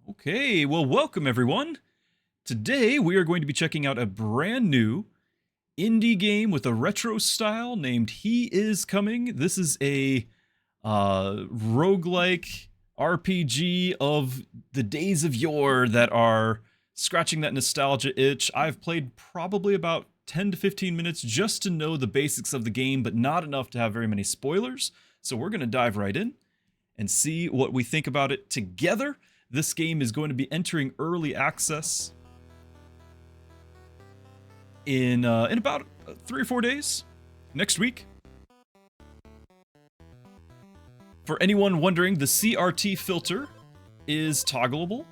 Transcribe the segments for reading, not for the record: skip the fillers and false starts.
Okay, well, welcome everyone. Today we are going to be checking out a brand new indie game with a retro style named He Is Coming. This is a roguelike RPG of the days of yore that are scratching that nostalgia itch. I've played probably about 10 to 15 minutes just to know the basics of the game, but not enough to have very many spoilers. So we're going to dive right in and see what we think about it together. This game is going to be entering early access in about 3 or 4 days, next week. For anyone wondering, the CRT filter is toggleable,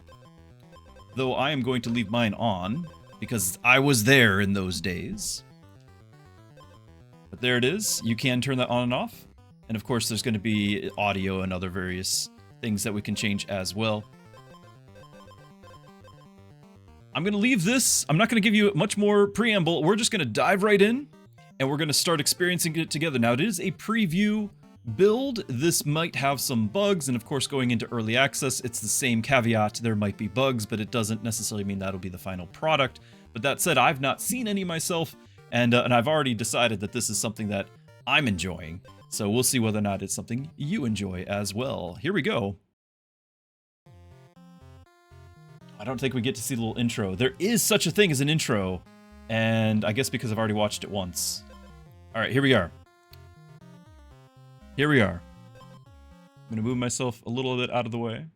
though I am going to leave mine on because I was there in those days. But there it is. You can turn that on and off. And of course, there's going to be audio and other various things that we can change as well. I'm going to leave this. I'm not going to give you much more preamble. We're just going to dive right in, and we're going to start experiencing it together. Now, it is a preview build. This might have some bugs, and of course, going into early access, it's the same caveat. There might be bugs, but it doesn't necessarily mean that'll be the final product. But that said, I've not seen any myself, and I've already decided that this is something that I'm enjoying. So we'll see whether or not it's something you enjoy as well. Here we go. I don't think we get to see the little intro. There is such a thing as an intro, and I guess because I've already watched it once. All right, here we are. Here we are. I'm going to move myself a little bit out of the way.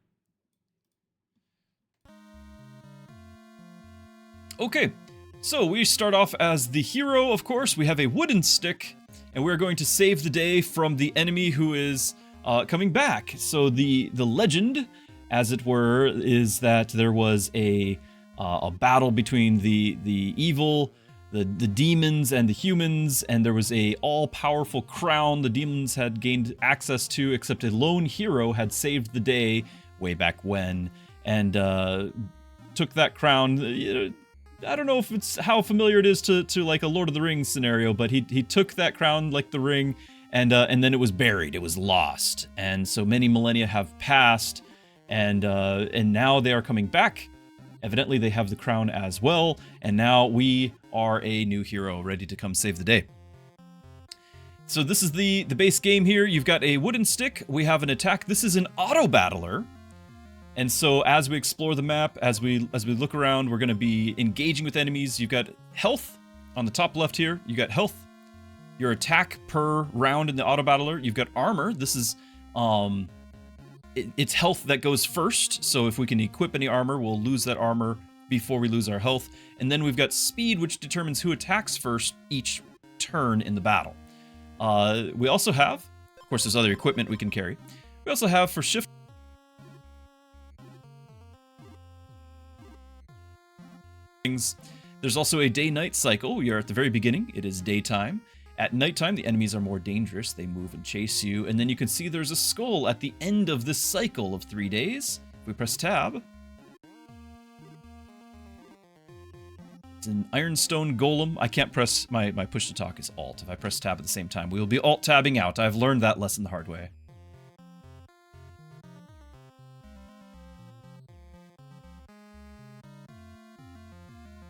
Okay, so we start off as the hero, of course. We have a wooden stick, and we're going to save the day from the enemy who is coming back. So the legend, as it were, is that there was a battle between the evil, the demons, and the humans, and there was a all-powerful crown the demons had gained access to, except a lone hero had saved the day way back when, and took that crown. I don't know if it's how familiar it is to like a Lord of the Rings scenario, but he took that crown like the ring, and then it was buried. It was lost, and so many millennia have passed. And now they are coming back. Evidently, they have the crown as well. And now we are a new hero ready to come save the day. So this is the base game here. You've got a wooden stick. We have an attack. This is an auto battler. And so as we explore the map, as we look around, we're going to be engaging with enemies. You've got health on the top left here. You got health. Your attack per round in the auto battler. You've got armor. This is it's health that goes first, so if we can equip any armor, we'll lose that armor before we lose our health. And then we've got speed, which determines who attacks first each turn in the battle. We also have, of course, there's other equipment we can carry. We also have for shift. There's also a day-night cycle. We are at the very beginning. It is daytime. At nighttime, the enemies are more dangerous. They move and chase you. And then you can see there's a skull at the end of this cycle of 3 days. If we press tab, it's an ironstone golem. I can't press my push to talk is alt. If I press tab at the same time, we will be alt tabbing out. I've learned that lesson the hard way.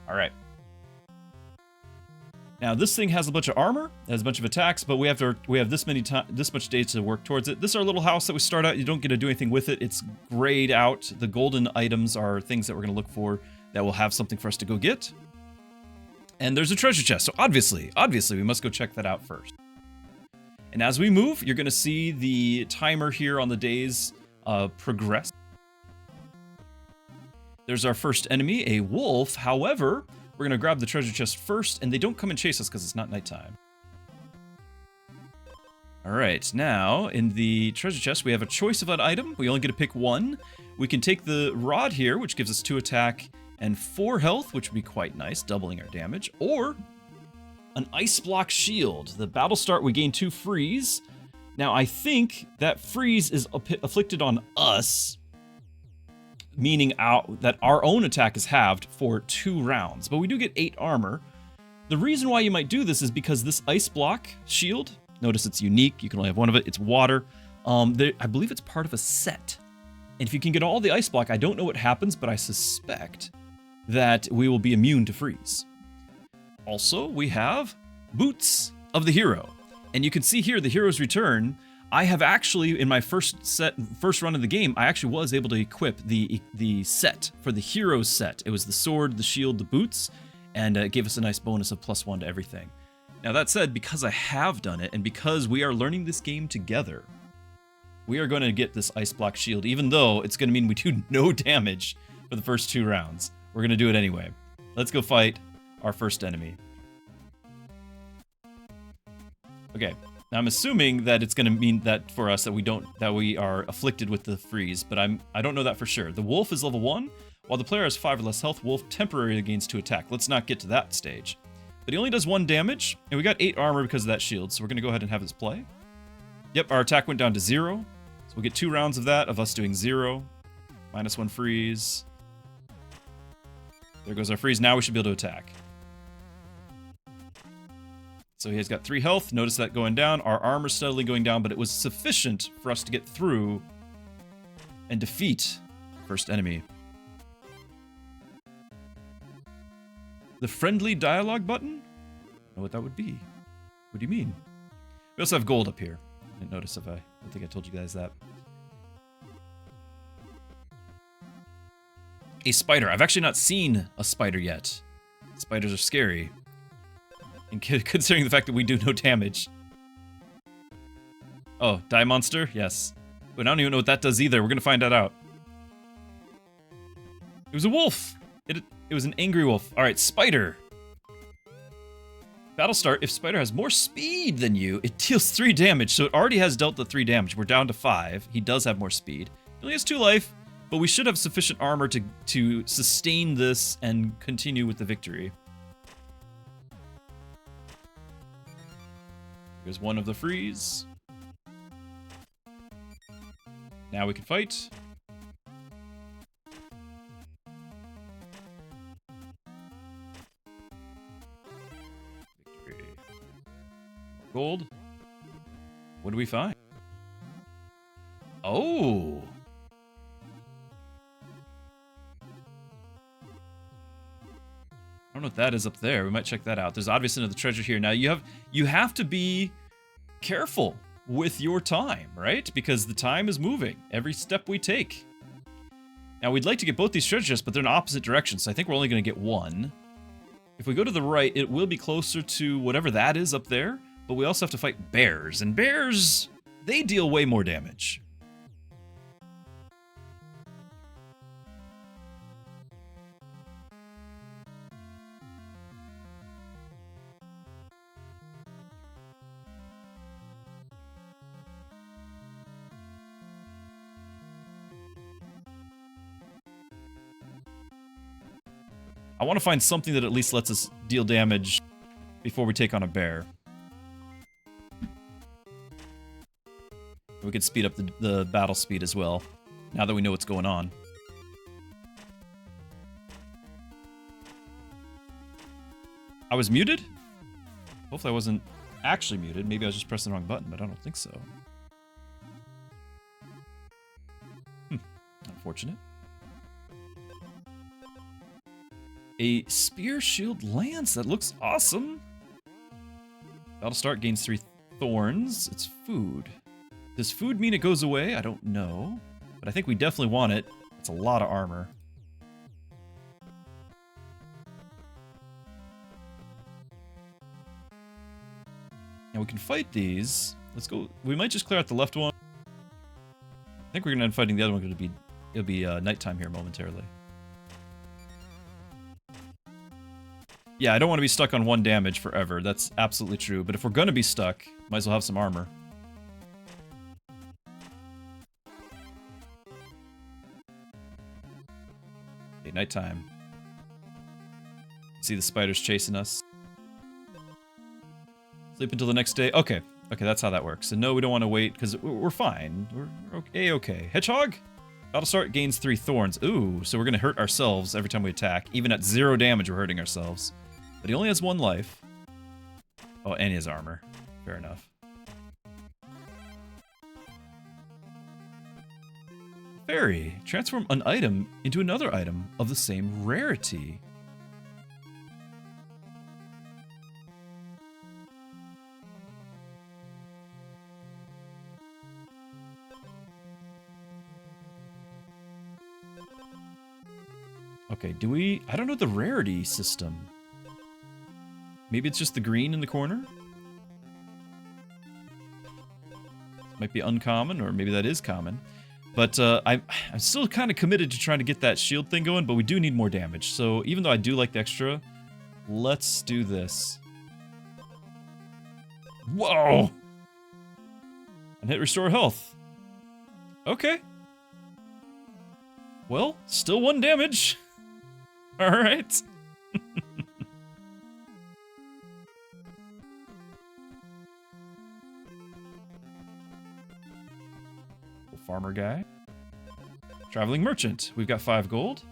All right. Now this thing has a bunch of armor, has a bunch of attacks, but we have this much days to work towards it. This is our little house that we start out. You don't get to do anything with it. It's grayed out. The golden items are things that we're going to look for that will have something for us to go get. And there's a treasure chest. So obviously we must go check that out first. And as we move, you're going to see the timer here on the days progress. There's our first enemy, a wolf. However, we're going to grab the treasure chest first, and they don't come and chase us because it's not nighttime. All right, now in the treasure chest, we have a choice of an item. We only get to pick one. We can take the rod here, which gives us 2 attack and 4 health, which would be quite nice, doubling our damage. Or an ice block shield. The battle start, we gain 2 freeze. Now, I think that freeze is afflicted on us, meaning that our own attack is halved for 2 rounds, but we do get 8 armor. The reason why you might do this is because this ice block shield, notice it's unique, you can only have one of it, it's water. I believe it's part of a set. And if you can get all the ice block, I don't know what happens, but I suspect that we will be immune to freeze. Also, we have Boots of the Hero. And you can see here the hero's return. I have actually, in my first run of the game, I actually was able to equip the set for the hero set. It was the sword, the shield, the boots, and it gave us a nice bonus of +1 to everything. Now that said, because I have done it, and because we are learning this game together, we are going to get this ice block shield, even though it's going to mean we do no damage for the first 2 rounds. We're going to do it anyway. Let's go fight our first enemy. Okay. Now I'm assuming that it's going to mean that for us that we are afflicted with the freeze, but I don't know that for sure. The wolf is level 1. While the player has 5 or less health, wolf temporarily gains 2 attack. Let's not get to that stage. But he only does 1 damage, and we got 8 armor because of that shield, so we're going to go ahead and have this play. Yep, our attack went down to 0, so we'll get 2 rounds of that, of us doing 0. -1 freeze. There goes our freeze. Now we should be able to attack. So he has got 3 health. Notice that going down. Our armor's steadily going down, but it was sufficient for us to get through and defeat the first enemy. The friendly dialogue button? I don't know what that would be. What do you mean? We also have gold up here. I didn't notice if I don't think I told you guys that. A spider. I've actually not seen a spider yet. Spiders are scary. And considering the fact that we do no damage. Oh, die monster? Yes. But I don't even know what that does either. We're gonna find that out. It was a wolf! It was an angry wolf. Alright, spider. Battle start. If spider has more speed than you, it deals 3 damage. So it already has dealt the 3 damage. We're down to 5. He does have more speed. He only has 2 life, but we should have sufficient armor to sustain this and continue with the victory. Here's one of the freeze. Now we can fight. Victory. Gold. What do we find? Oh! I don't know what that is up there. We might check that out. There's obviously another treasure here. Now you have to be careful with your time, right? Because the time is moving every step we take. Now we'd like to get both these treasure chests, but they're in opposite directions, so I think we're only going to get one. If we go to the right, it will be closer to whatever that is up there, but we also have to fight bears, and bears, they deal way more damage. I want to find something that at least lets us deal damage before we take on a bear. We could speed up the battle speed as well, now that we know what's going on. I was muted? Hopefully I wasn't actually muted. Maybe I was just pressing the wrong button, but I don't think so. Unfortunate. A spear shield lance. That looks awesome. Battle start gains 3 thorns. It's food. Does food mean it goes away? I don't know. But I think we definitely want it. It's a lot of armor. Now we can fight these. Let's go. We might just clear out the left one. I think we're going to end fighting the other one because it'll be nighttime here momentarily. Yeah, I don't want to be stuck on 1 damage forever. That's absolutely true. But if we're going to be stuck, might as well have some armor. Okay, nighttime. See the spiders chasing us. Sleep until the next day. Okay. Okay, that's how that works. And no, we don't want to wait, because we're fine. We're okay. Hedgehog? Battle start gains 3 thorns. Ooh, so we're going to hurt ourselves every time we attack. Even at 0 damage, we're hurting ourselves. But he only has 1 life. Oh, and he has armor. Fair enough. Fairy. Transform an item into another item of the same rarity. Okay, do we... I don't know the rarity system. Maybe it's just the green in the corner? Might be uncommon, or maybe that is common. But I'm still kind of committed to trying to get that shield thing going, but we do need more damage. So even though I do like the extra, let's do this. Whoa! And hit restore health. Okay. Well, still 1 damage. Alright. Farmer guy. Traveling merchant. We've got 5 gold.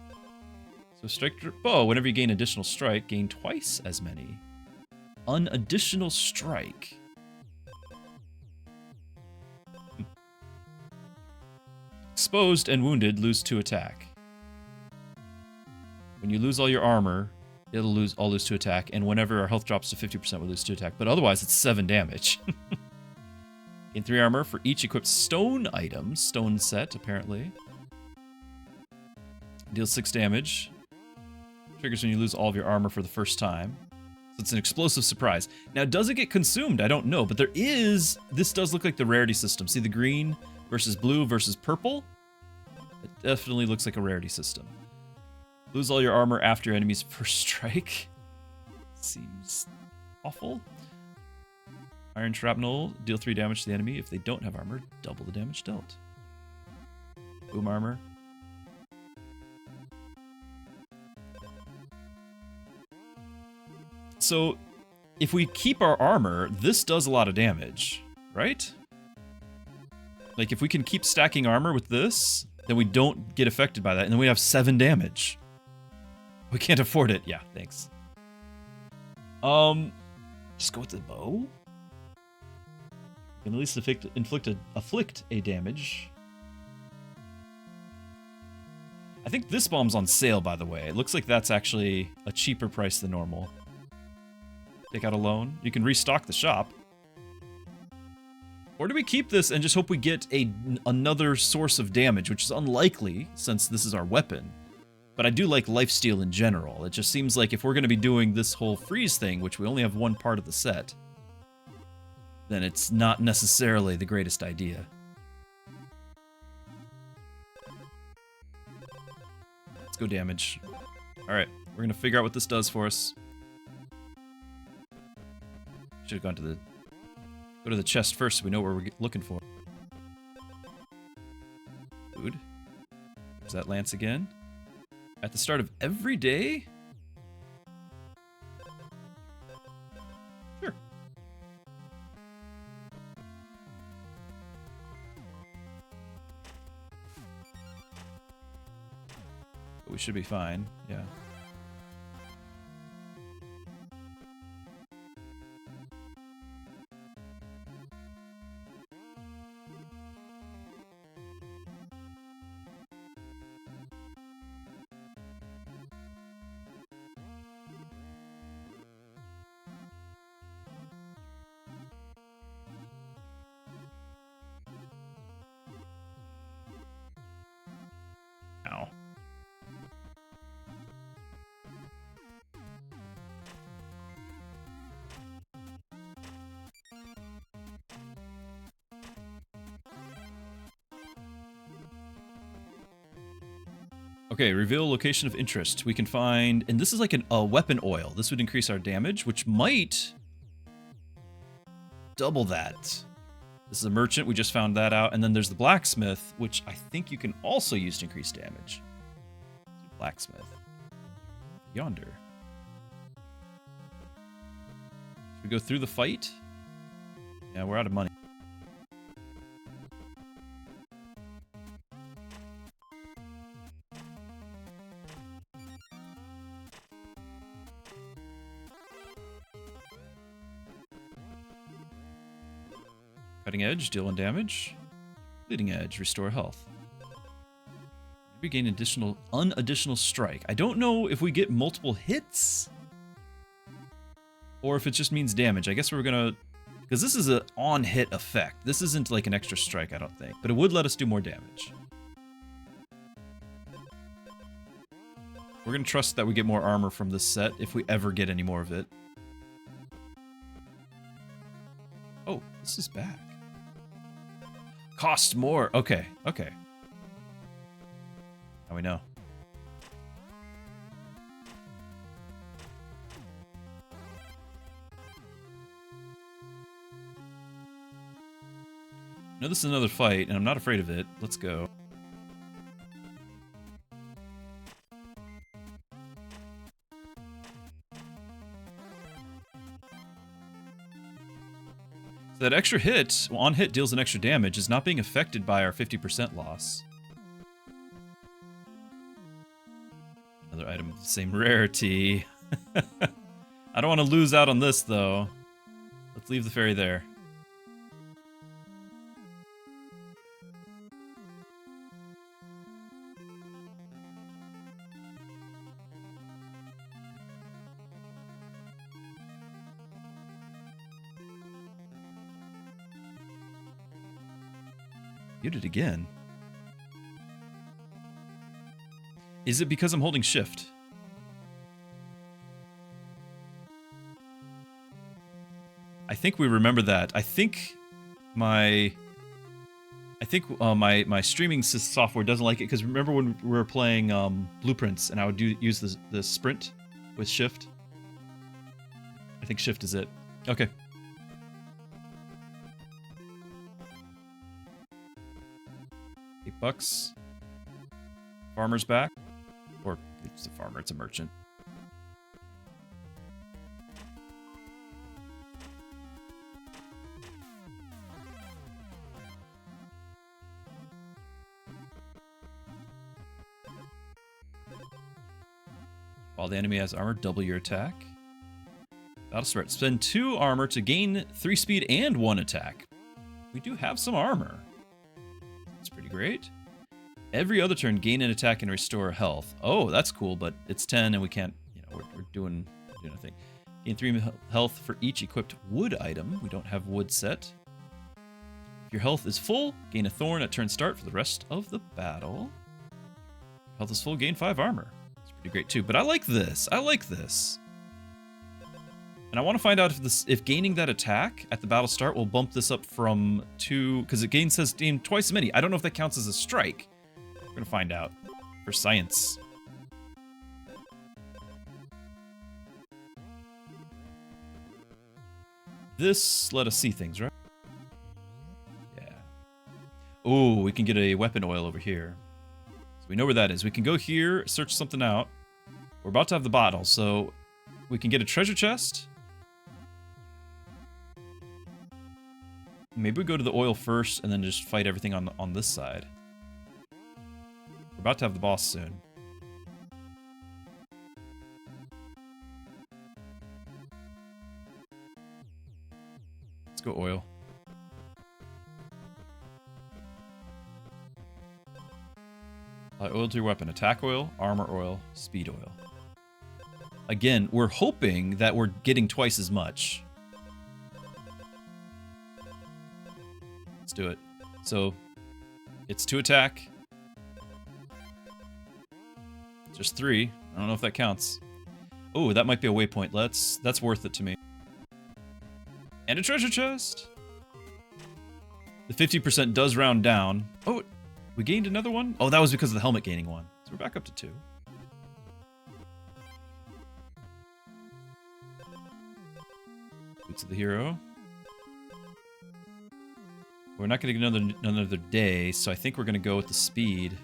So strike bow. Whenever you gain additional strike, gain twice as many. An additional strike. Exposed and wounded lose 2 attack. When you lose all your armor, it'll lose 2 attack, and whenever our health drops to 50%, we lose 2 attack. But otherwise, it's 7 damage. Gain 3 armor for each equipped stone item. Stone set, apparently. Deals 6 damage. Triggers when you lose all of your armor for the first time. So it's an explosive surprise. Now, does it get consumed? I don't know, but there is... This does look like the rarity system. See the green versus blue versus purple? It definitely looks like a rarity system. Lose all your armor after your enemy's first strike. Seems awful. Iron shrapnel, deal 3 damage to the enemy. If they don't have armor, double the damage dealt. Boom armor. So, if we keep our armor, this does a lot of damage, right? Like, if we can keep stacking armor with this, then we don't get affected by that, and then we have 7 damage. We can't afford it. Yeah, thanks. Just go with the bow? Can at least afflict a damage. I think this bomb's on sale, by the way. It looks like that's actually a cheaper price than normal. Take out a loan. You can restock the shop. Or do we keep this and just hope we get another source of damage, which is unlikely since this is our weapon. But I do like lifesteal in general. It just seems like if we're going to be doing this whole freeze thing, which we only have 1 part of the set, then it's not necessarily the greatest idea. Let's go damage. Alright, we're going to figure out what this does for us. Should have gone to the... Go to the chest first so we know what we're looking for. Food. There's that lance again. At the start of every day? Sure. But we should be fine, yeah. Ow. Okay, reveal location of interest. We can find, and this is like a weapon oil. This would increase our damage, which might double that. This is a merchant, we just found that out. And then there's the blacksmith, which I think you can also use to increase damage. Blacksmith. Yonder. Should we go through the fight? Yeah, we're out of money. Cutting edge, deal 1 damage. Leading edge, restore health. We gain additional strike. I don't know if we get multiple hits or if it just means damage. I guess we're gonna, because this is an on-hit effect. This isn't like an extra strike, I don't think, but it would let us do more damage. We're gonna trust that we get more armor from this set if we ever get any more of it. Oh, this is back. Cost more. Okay, okay. Now we know. No, this is another fight, and I'm not afraid of it. Let's go. So that extra hit, on hit, deals an extra damage, is not being affected by our 50% loss. Another item of the same rarity. I don't want to lose out on this, though. Let's leave the fairy there. Did it again. Is it because I'm holding shift? I think we remember that. I think my streaming software doesn't like it because remember when we were playing Blueprints and I would use the sprint with shift? I think shift is it. Okay. $8. Farmer's back. Or it's a farmer, it's a merchant. While the enemy has armor, double your attack. Battle start. Spend 2 armor to gain 3 speed and 1 attack. We do have some armor. That's pretty great. Every other turn, gain an attack and restore health. Oh, that's cool, but it's 10 and we can't, you know, we're doing nothing. Gain 3 health for each equipped wood item. We don't have wood set. If your health is full, gain a thorn at turn start for the rest of the battle. Health is full, gain 5 armor. It's pretty great too, but I like this. I like this. And I want to find out if gaining that attack at the battle start will bump this up from 2, because it says gain twice as many. I don't know if that counts as a strike. We're gonna find out for science. This let us see things, right? Yeah. Oh, we can get a weapon oil over here. So we know where that is. We can go here, search something out. We're about to have the bottle, so we can get a treasure chest. Maybe we go to the oil first and then just fight everything on this side. We're about to have the boss soon. Let's go oil. Apply oil to your weapon. Attack oil, armor oil, speed oil. Again, we're hoping that we're getting twice as much. Let's do it. So, it's 2 attack. Just 3. I don't know if that counts. Oh, that might be a waypoint. That's worth it to me. And a treasure chest. The 50% does round down. Oh, we gained another one? Oh, that was because of the helmet gaining 1. So we're back up to 2. Boots of the hero. We're not going to get another day, so I think we're going to go with the speed.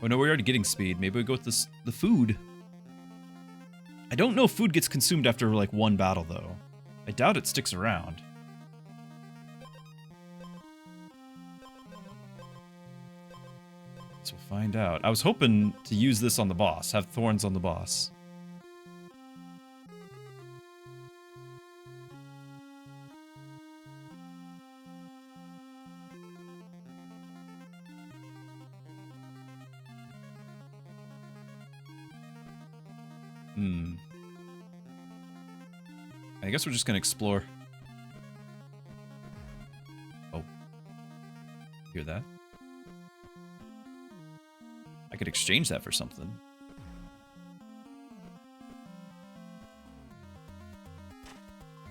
Oh no, we're already getting speed. Maybe we go with the food. I don't know if food gets consumed after like 1 battle though. I doubt it sticks around. So we'll find out. I was hoping to use this on the boss, have thorns on the boss. I guess we're just gonna explore. Oh. Hear that? I could exchange that for something.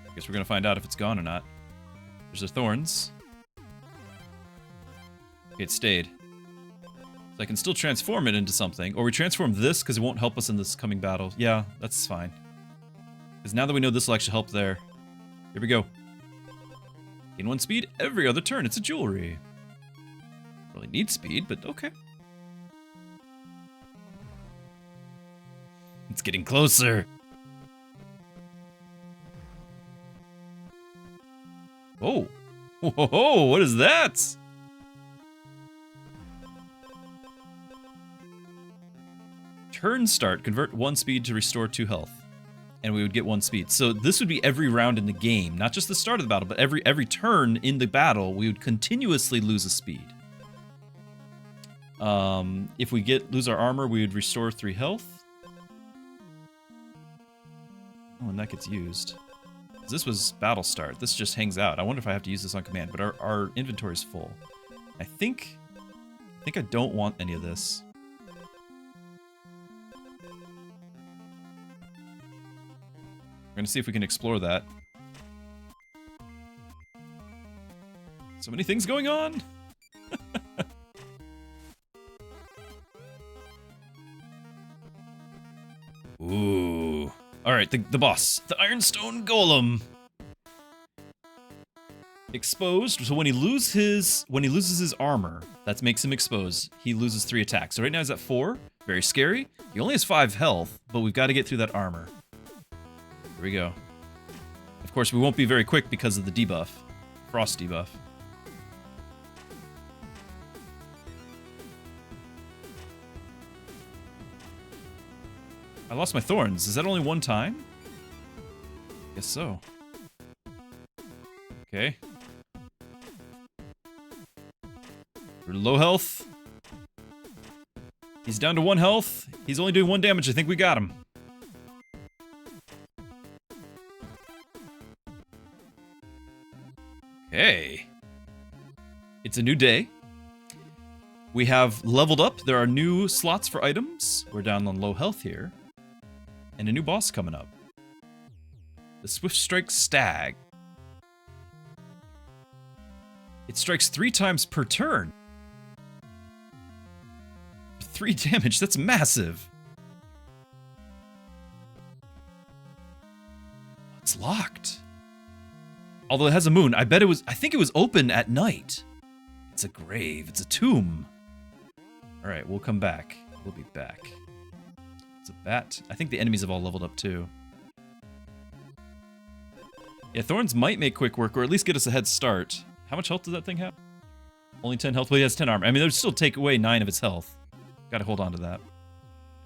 I guess we're gonna find out if it's gone or not. There's the thorns. Okay, it stayed. So I can still transform it into something. Or we transform this because it won't help us in this coming battle. Yeah, that's fine. Because now that we know this will actually help there. Here we go. Gain 1 speed every other turn. It's a jewelry. Really need speed, but okay. It's getting closer. Oh. Whoa, what is that? Turn start. Convert 1 speed to restore 2 health. And we would get 1 speed. So this would be every round in the game. Not just the start of the battle, but every turn in the battle, we would continuously lose a speed. If we lose our armor, we would restore 3 health. Oh, and that gets used. This was battle start. This just hangs out. I wonder if I have to use this on command, but our inventory is full. I think I don't want any of this. We're gonna see if we can explore that. So many things going on. Ooh. Alright, the boss. The Ironstone Golem. Exposed. So when he loses his armor, that makes him exposed. He loses 3 attacks. So right now he's at 4. Very scary. He only has 5 health, but we've got to get through that armor. Here we go. Of course, we won't be very quick because of the debuff. Frost debuff. I lost my thorns. Is that only 1 time? Guess so. Okay. We're low health. He's down to 1 health. He's only doing 1 damage. I think we got him. Okay. It's a new day. We have leveled up. There are new slots for items. We're down on low health here. And a new boss coming up. The Swift Strike Stag. It strikes 3 times per turn. 3 damage, that's massive. It's locked. Although it has a moon, I think it was open at night. It's a grave, it's a tomb. Alright, we'll come back. We'll be back. It's a bat. I think the enemies have all leveled up too. Yeah, Thorns might make quick work, or at least get us a head start. How much health does that thing have? Only 10 health, but he has 10 armor. I mean, it would still take away 9 of its health. Gotta hold on to that.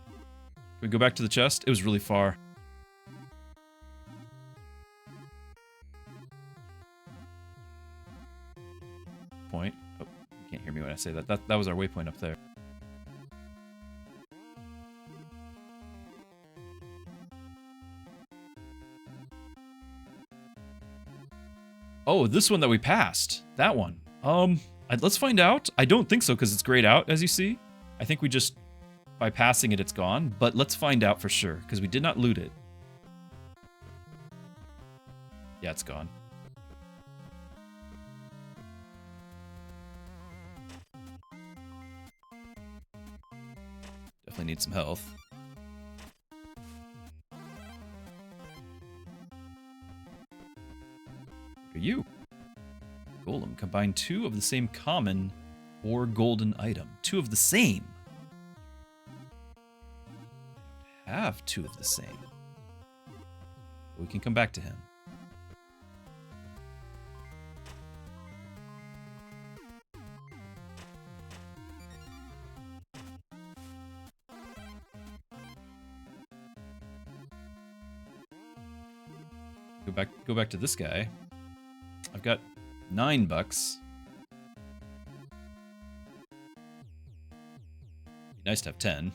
Can we go back to the chest? It was really far. Point. Oh, you can't hear me when I say that. That was our waypoint up there. Oh, this one that we passed. That one. Let's find out. I don't think so, because it's grayed out, as you see. I think we just, by passing it, it's gone. But let's find out for sure, because we did not loot it. Yeah, it's gone. Definitely need some health. Look at you. Golem. Combine 2 of the same common or golden item. 2 of the same. Have 2 of the same. We can come back to him. Go back to this guy. I've got $9. Nice to have 10.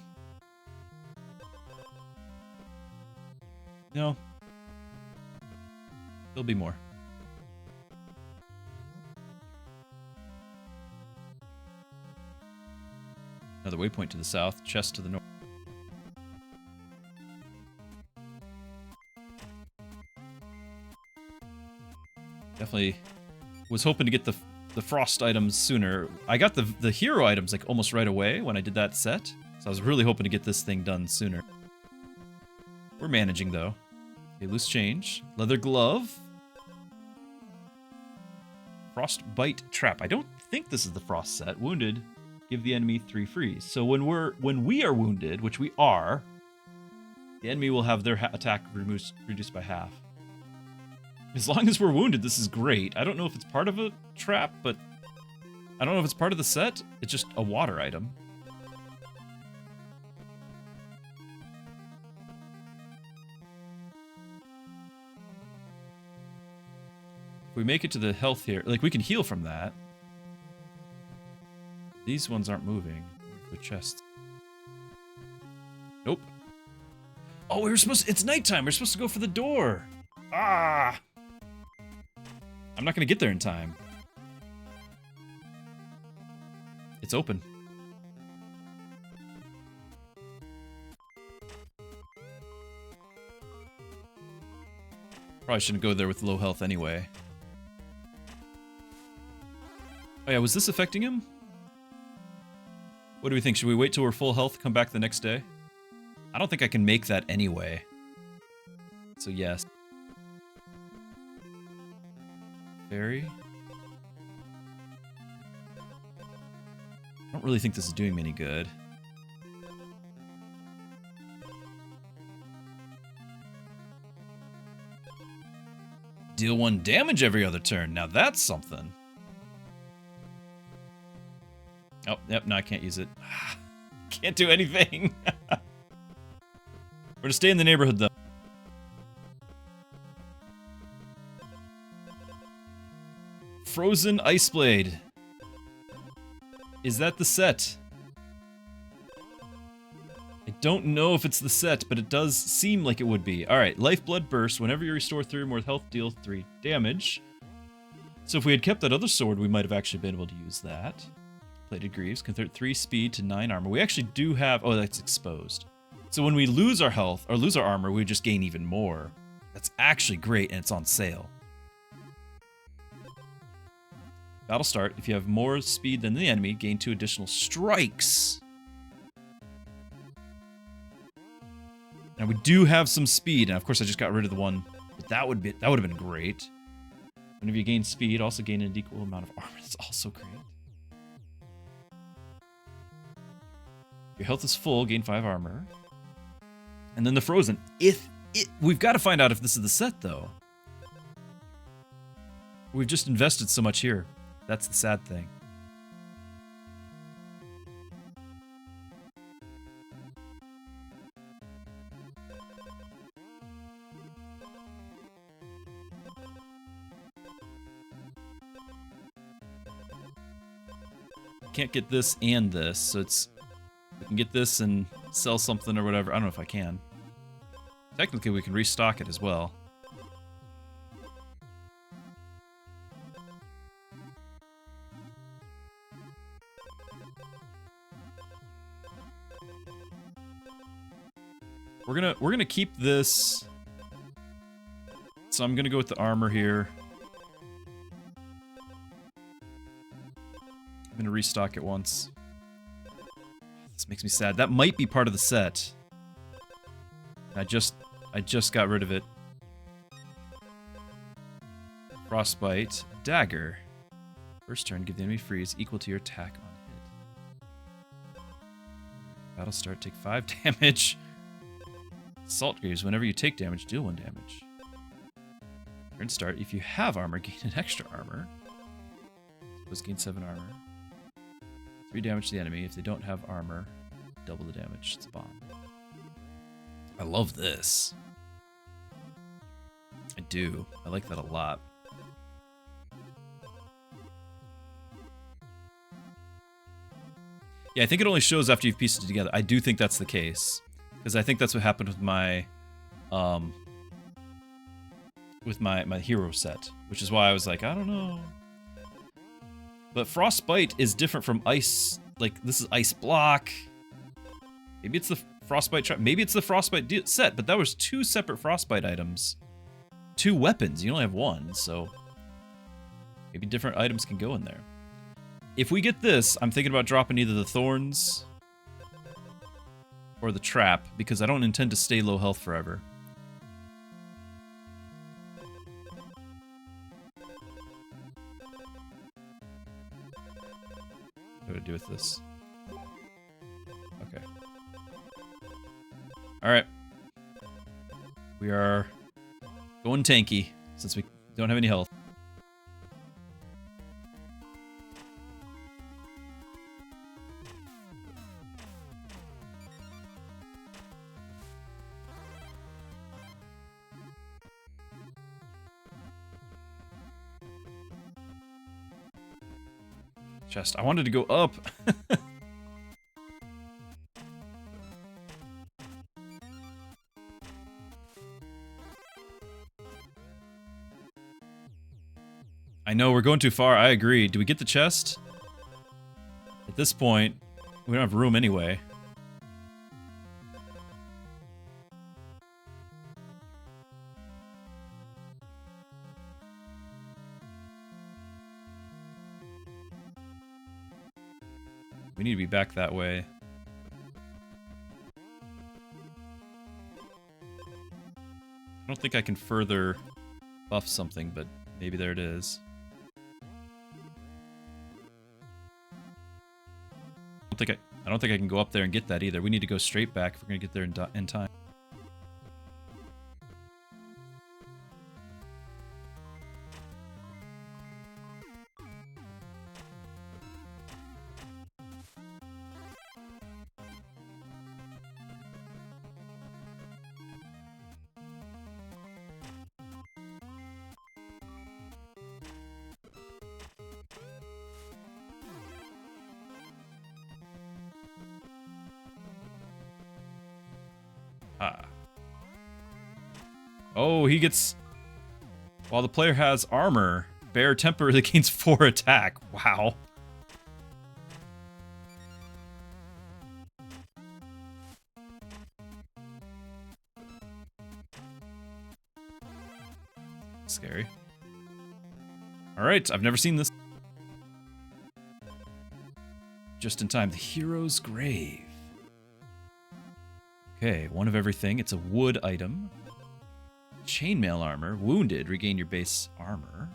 No. There'll be more. Another waypoint to the south, chest to the north. Definitely was hoping to get the frost items sooner. I got the hero items like almost right away when I did that set. So I was really hoping to get this thing done sooner. We're managing though. Okay, loose change. Leather glove. Frostbite trap. I don't think this is the frost set. Wounded. Give the enemy 3 freeze. So when we are wounded, which we are, the enemy will have their attack reduced by half. As long as we're wounded, this is great. I don't know if it's part of a trap, but I don't know if it's part of the set. It's just a water item. If we make it to the health here, like we can heal from that. These ones aren't moving. The chest. Nope. Oh, we were supposed to, it's nighttime. We're supposed to go for the door. Ah! I'm not going to get there in time. It's open. Probably shouldn't go there with low health anyway. Oh yeah, was this affecting him? What do we think? Should we wait till we're full health, come back the next day? I don't think I can make that anyway. So yes. Fairy. I don't really think this is doing me any good. Deal 1 damage every other turn. Now that's something. Oh, yep, no, I can't use it. Can't do anything. We're gonna stay in the neighborhood, though. Frozen Ice Blade. Is that the set? I don't know if it's the set, but it does seem like it would be. Alright, Lifeblood Burst. Whenever you restore 3 or more health, deal 3 damage. So if we had kept that other sword, we might have actually been able to use that. Plated Greaves. Convert 3 speed to 9 armor. We actually do have... Oh, that's exposed. So when we lose our health, or lose our armor, we just gain even more. That's actually great, and it's on sale. Battle start. If you have more speed than the enemy, gain 2 additional strikes. Now we do have some speed, and of course I just got rid of the one. But that would have been great. Whenever you gain speed, also gain an equal amount of armor. That's also great. Your health is full, gain 5 armor. And then the frozen. We've got to find out if this is the set, though. We've just invested so much here. That's the sad thing. Can't get this and this, so it's... We can get this and sell something or whatever. I don't know if I can. Technically, we can restock it as well. We're gonna keep this. So I'm gonna go with the armor here. I'm gonna restock it once. This makes me sad. That might be part of the set. I just got rid of it. Frostbite. Dagger. First turn, give the enemy freeze equal to your attack on hit. Battle start, take 5 damage. Salt Greaves. Whenever you take damage, deal 1 damage. Turn start. If you have armor, gain an extra armor. Suppose gain 7 armor. 3 damage to the enemy. If they don't have armor, double the damage. It's a bomb. I love this. I do. I like that a lot. Yeah, I think it only shows after you've pieced it together. I do think that's the case. Because I think that's what happened with my with my hero set, which is why I was like, I don't know. But Frostbite is different from Ice. Like, this is Ice Block. Maybe it's the Frostbite trap. Maybe it's the Frostbite set, but that was 2 separate Frostbite items. 2 weapons. You only have 1, so maybe different items can go in there. If we get this, I'm thinking about dropping either the Thorns or the Trap, because I don't intend to stay low health forever. What do I do with this? Okay. Alright. We are going tanky, since we don't have any health. Chest. I wanted to go up. I know, we're going too far. I agree. Do we get the chest? At this point, we don't have room anyway. We need to be back that way. I don't think I can further buff something, but maybe there it is. I don't think I can go up there and get that either. We need to go straight back if we're gonna get there in time. Oh, he gets... While the player has armor, Bear Temper that gains 4 attack. Wow. Scary. Alright, I've never seen this. Just in time. The Hero's Grave. Okay, 1 of everything. It's a wood item. Chainmail armor. Wounded. Regain your base armor.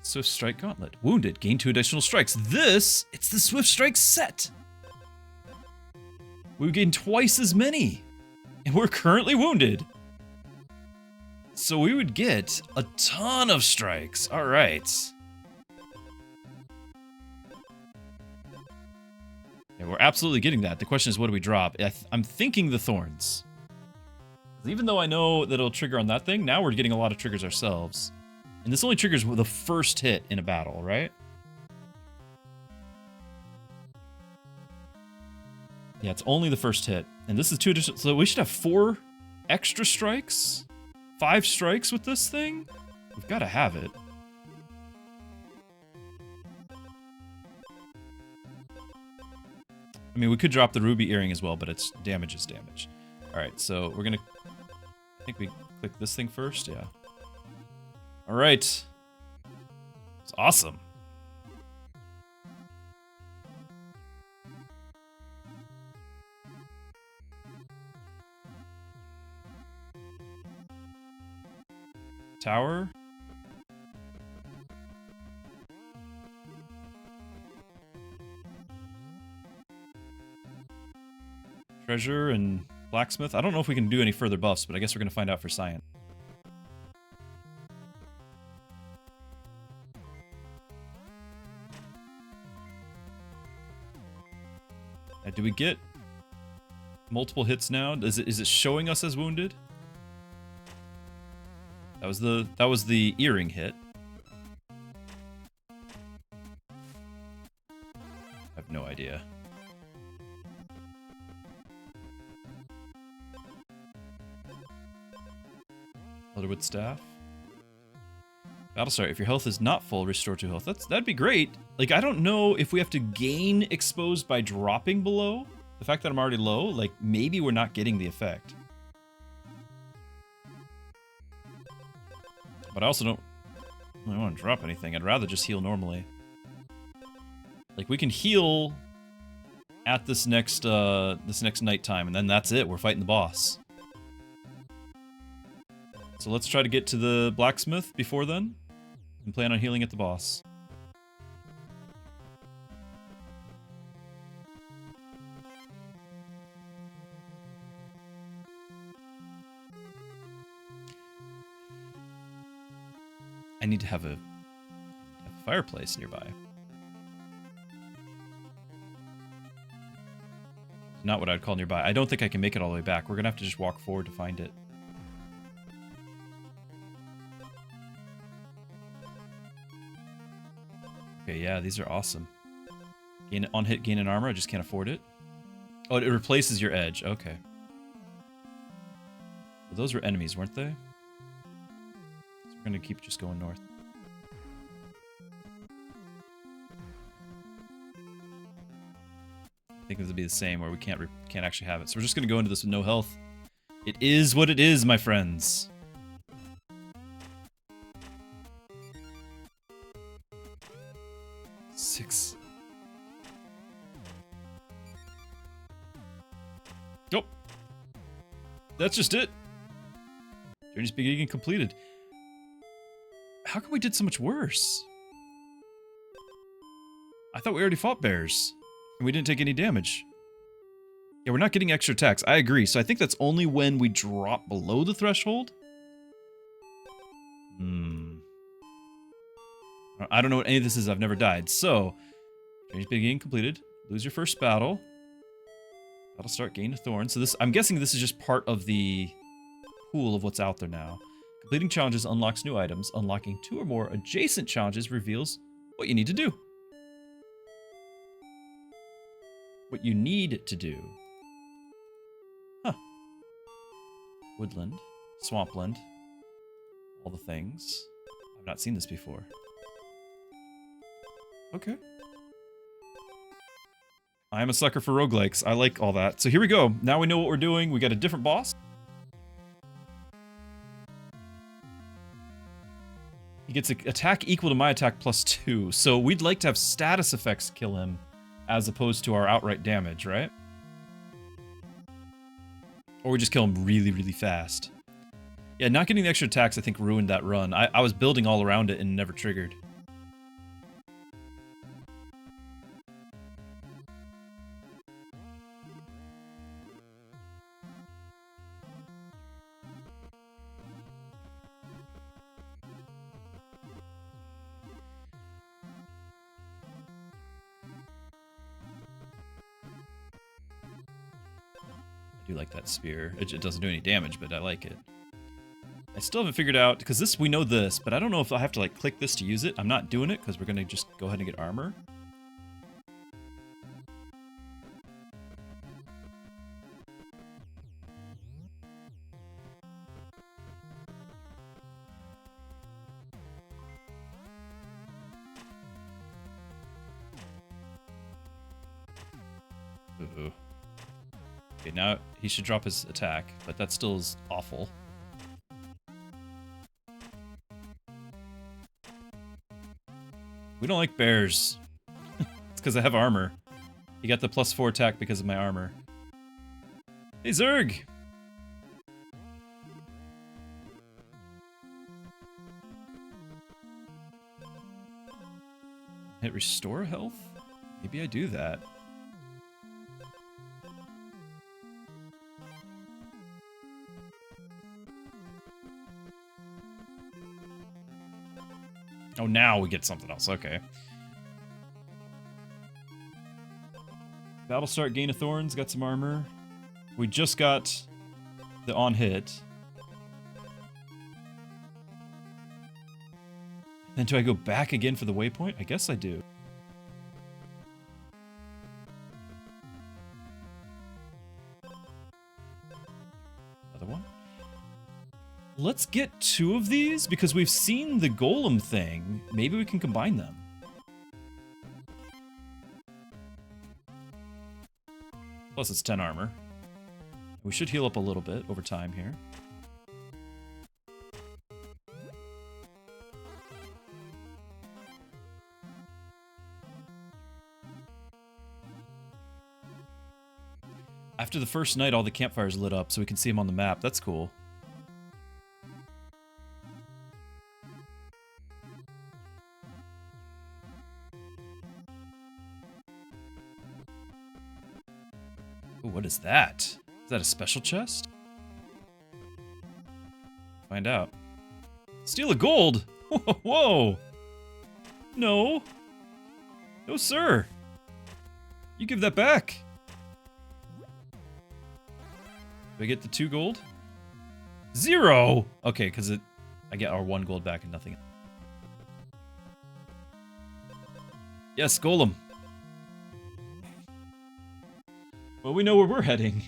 Swift Strike Gauntlet. Wounded. Gain 2 additional strikes. This, it's the Swift Strike set. We gain twice as many. And we're currently wounded. So we would get a ton of strikes. Alright. Yeah, we're absolutely getting that. The question is, what do we drop? I'm thinking the Thorns. Even though I know that it'll trigger on that thing, now we're getting a lot of triggers ourselves. And this only triggers with the first hit in a battle, right? Yeah, it's only the first hit. And this is 2 additional... So we should have 4 extra strikes? 5 strikes with this thing? We've got to have it. I mean, we could drop the ruby earring as well, but it's damage is damage. Alright, so we're gonna... I think we click this thing first, yeah. Alright. It's awesome. Tower. Treasure and blacksmith. I don't know if we can do any further buffs, but I guess we're gonna find out for Cyan. Do we get multiple hits now? Is it showing us as wounded? That was the earring hit. I have no idea. Leatherwood staff. Battlestar, if your health is not full, restore 2 health. That'd be great. Like, I don't know if we have to gain exposed by dropping below. The fact that I'm already low, like, maybe we're not getting the effect. But I also don't want to drop anything. I'd rather just heal normally. Like, we can heal at this next nighttime, and then that's it. We're fighting the boss. So let's try to get to the blacksmith before then, and plan on healing at the boss. I need to have a fireplace nearby. Not what I'd call nearby. I don't think I can make it all the way back. We're gonna have to just walk forward to find it. Okay, yeah, these are awesome. Gain on hit, gain in armor. I just can't afford it. Oh, it replaces your edge. Okay. Well, those were enemies, weren't they? So we're gonna keep just going north. I think this would be the same, where we can't actually have it. So we're just gonna go into this with no health. It is what it is, my friends. Six. Nope. That's just it. Journey's beginning completed. How come we did so much worse? I thought we already fought bears. And we didn't take any damage. Yeah, we're not getting extra attacks. I agree. So I think that's only when we drop below the threshold. I don't know what any of this is. I've never died. So, Journey's beginning completed. Lose your first battle. Battle start, gain a thorn. So this, I'm guessing this is just part of the pool of what's out there now. Completing challenges unlocks new items. Unlocking 2 or more adjacent challenges reveals what you need to do. What you need to do. Huh. Woodland. Swampland. All the things. I've not seen this before. Okay. I am a sucker for roguelikes. I like all that. So here we go. Now we know what we're doing. We got a different boss. He gets an attack equal to my attack plus 2. So we'd like to have status effects kill him as opposed to our outright damage, right? Or we just kill him really, really fast. Yeah, not getting the extra attacks I think ruined that run. I was building all around it and never triggered. I do like that spear. It doesn't do any damage, but I like it. I still haven't figured out, because this, we know this, but I don't know if I have to like click this to use it. I'm not doing it because we're going to just go ahead and get armor. Ooh. Okay, now he should drop his attack, but that still is awful. We don't like bears. It's because I have armor. He got the +4 attack because of my armor. Hey, Zerg! Hit restore health? Maybe I do that. Oh, now we get something else. Okay. Battle start, gain of thorns, got some armor. We just got the on hit. Then do I go back again for the waypoint? I guess I do. Another one? Let's get 2 of these, because we've seen the golem thing. Maybe we can combine them. Plus it's 10 armor. We should heal up a little bit over time here. After the first night, all the campfires lit up, so we can see them on the map. That's cool. Ooh, what is that? Is that a special chest? Find out. Steal a gold! Whoa! No! No, sir! You give that back! Do I get the 2 gold? 0! Okay, because I get our 1 gold back and nothing. Yes, golem. Well, we know where we're heading.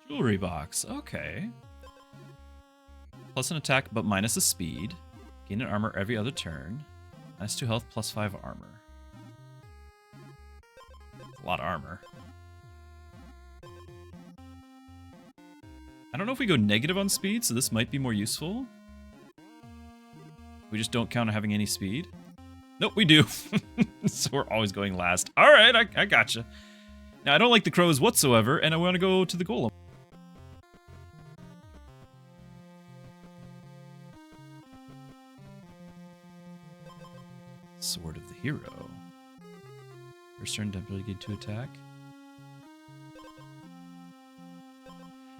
Jewelry box, okay. Plus an attack, but minus a speed. Gain an armor every other turn. Minus 2 health, plus 5 armor. That's a lot of armor. I don't know if we go negative on speed, so this might be more useful. We just don't count on having any speed. Nope, we do. So we're always going last. Alright, I gotcha. Now, I don't like the crows whatsoever, and I want to go to the golem. Sword of the Hero. First turn, definitely get to attack.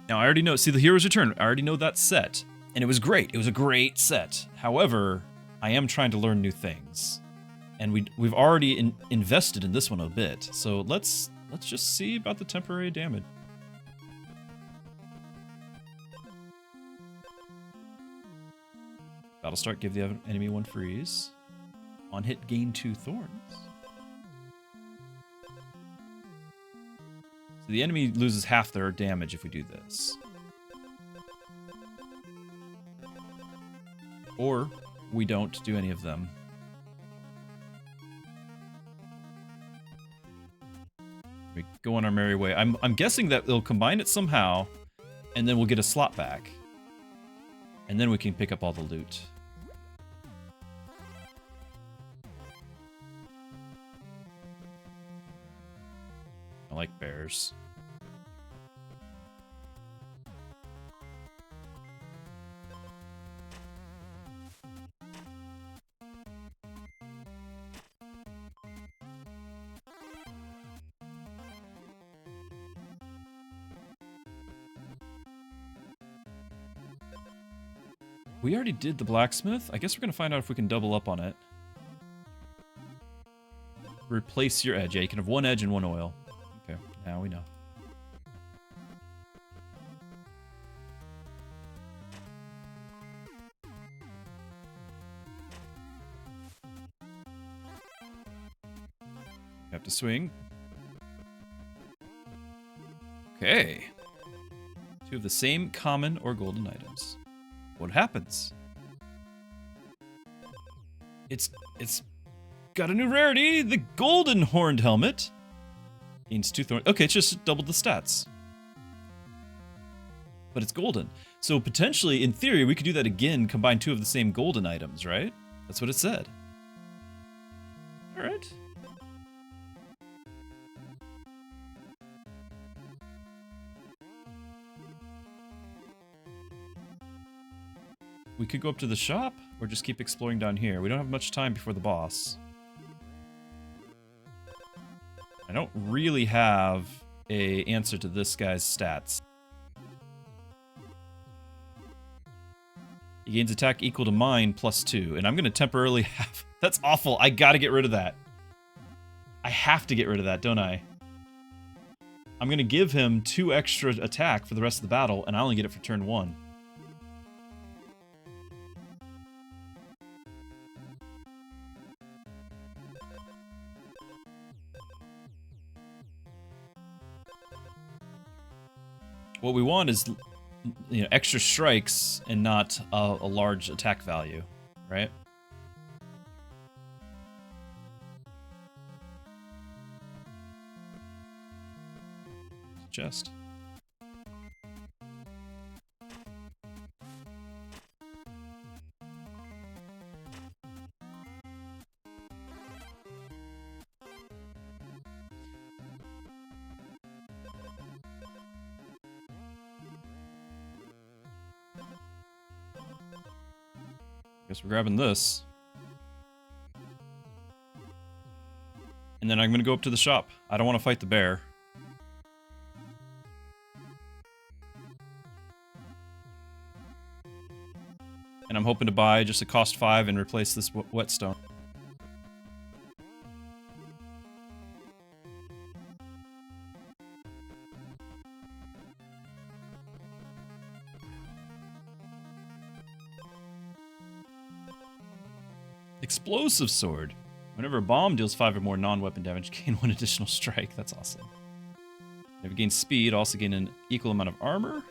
Now, I already know, see the Hero's Return, I already know that set, and it was great. It was a great set. However, I am trying to learn new things, and we've already invested in this one a bit, so let's just see about the temporary damage. Battle start, give the enemy 1 freeze. On hit, gain 2 thorns. So the enemy loses half their damage if we do this. Or we don't do any of them. We go on our merry way. I'm guessing that they'll combine it somehow, and then we'll get a slot back. And then we can pick up all the loot. I like bears. We already did the blacksmith. I guess we're gonna find out if we can double up on it. Replace your edge. Yeah, you can have 1 edge and 1 oil. Okay, now we know. Have to swing. Okay. 2 of the same common or golden items. What happens? It's got a new rarity, the golden horned helmet. Gains 2 thorns. Okay, it's just doubled the stats. But it's golden. So potentially, in theory, we could do that again, combine 2 of the same golden items, right? That's what it said. Alright. We could go up to the shop, or just keep exploring down here. We don't have much time before the boss. I don't really have an answer to this guy's stats. He gains attack equal to mine plus 2, and I'm going to temporarily have... That's awful. I got to get rid of that. I have to get rid of that, don't I? I'm going to give him 2 extra attack for the rest of the battle, and I only get it for turn 1. What we want is, you know, extra strikes and not a large attack value, right? Chest. Guess we're grabbing this. And then I'm gonna go up to the shop. I don't want to fight the bear. And I'm hoping to buy just a cost 5 and replace this whetstone. Explosive sword. Whenever a bomb deals 5 or more non-weapon damage, gain 1 additional strike. That's awesome. If you gain speed, also gain an equal amount of armor.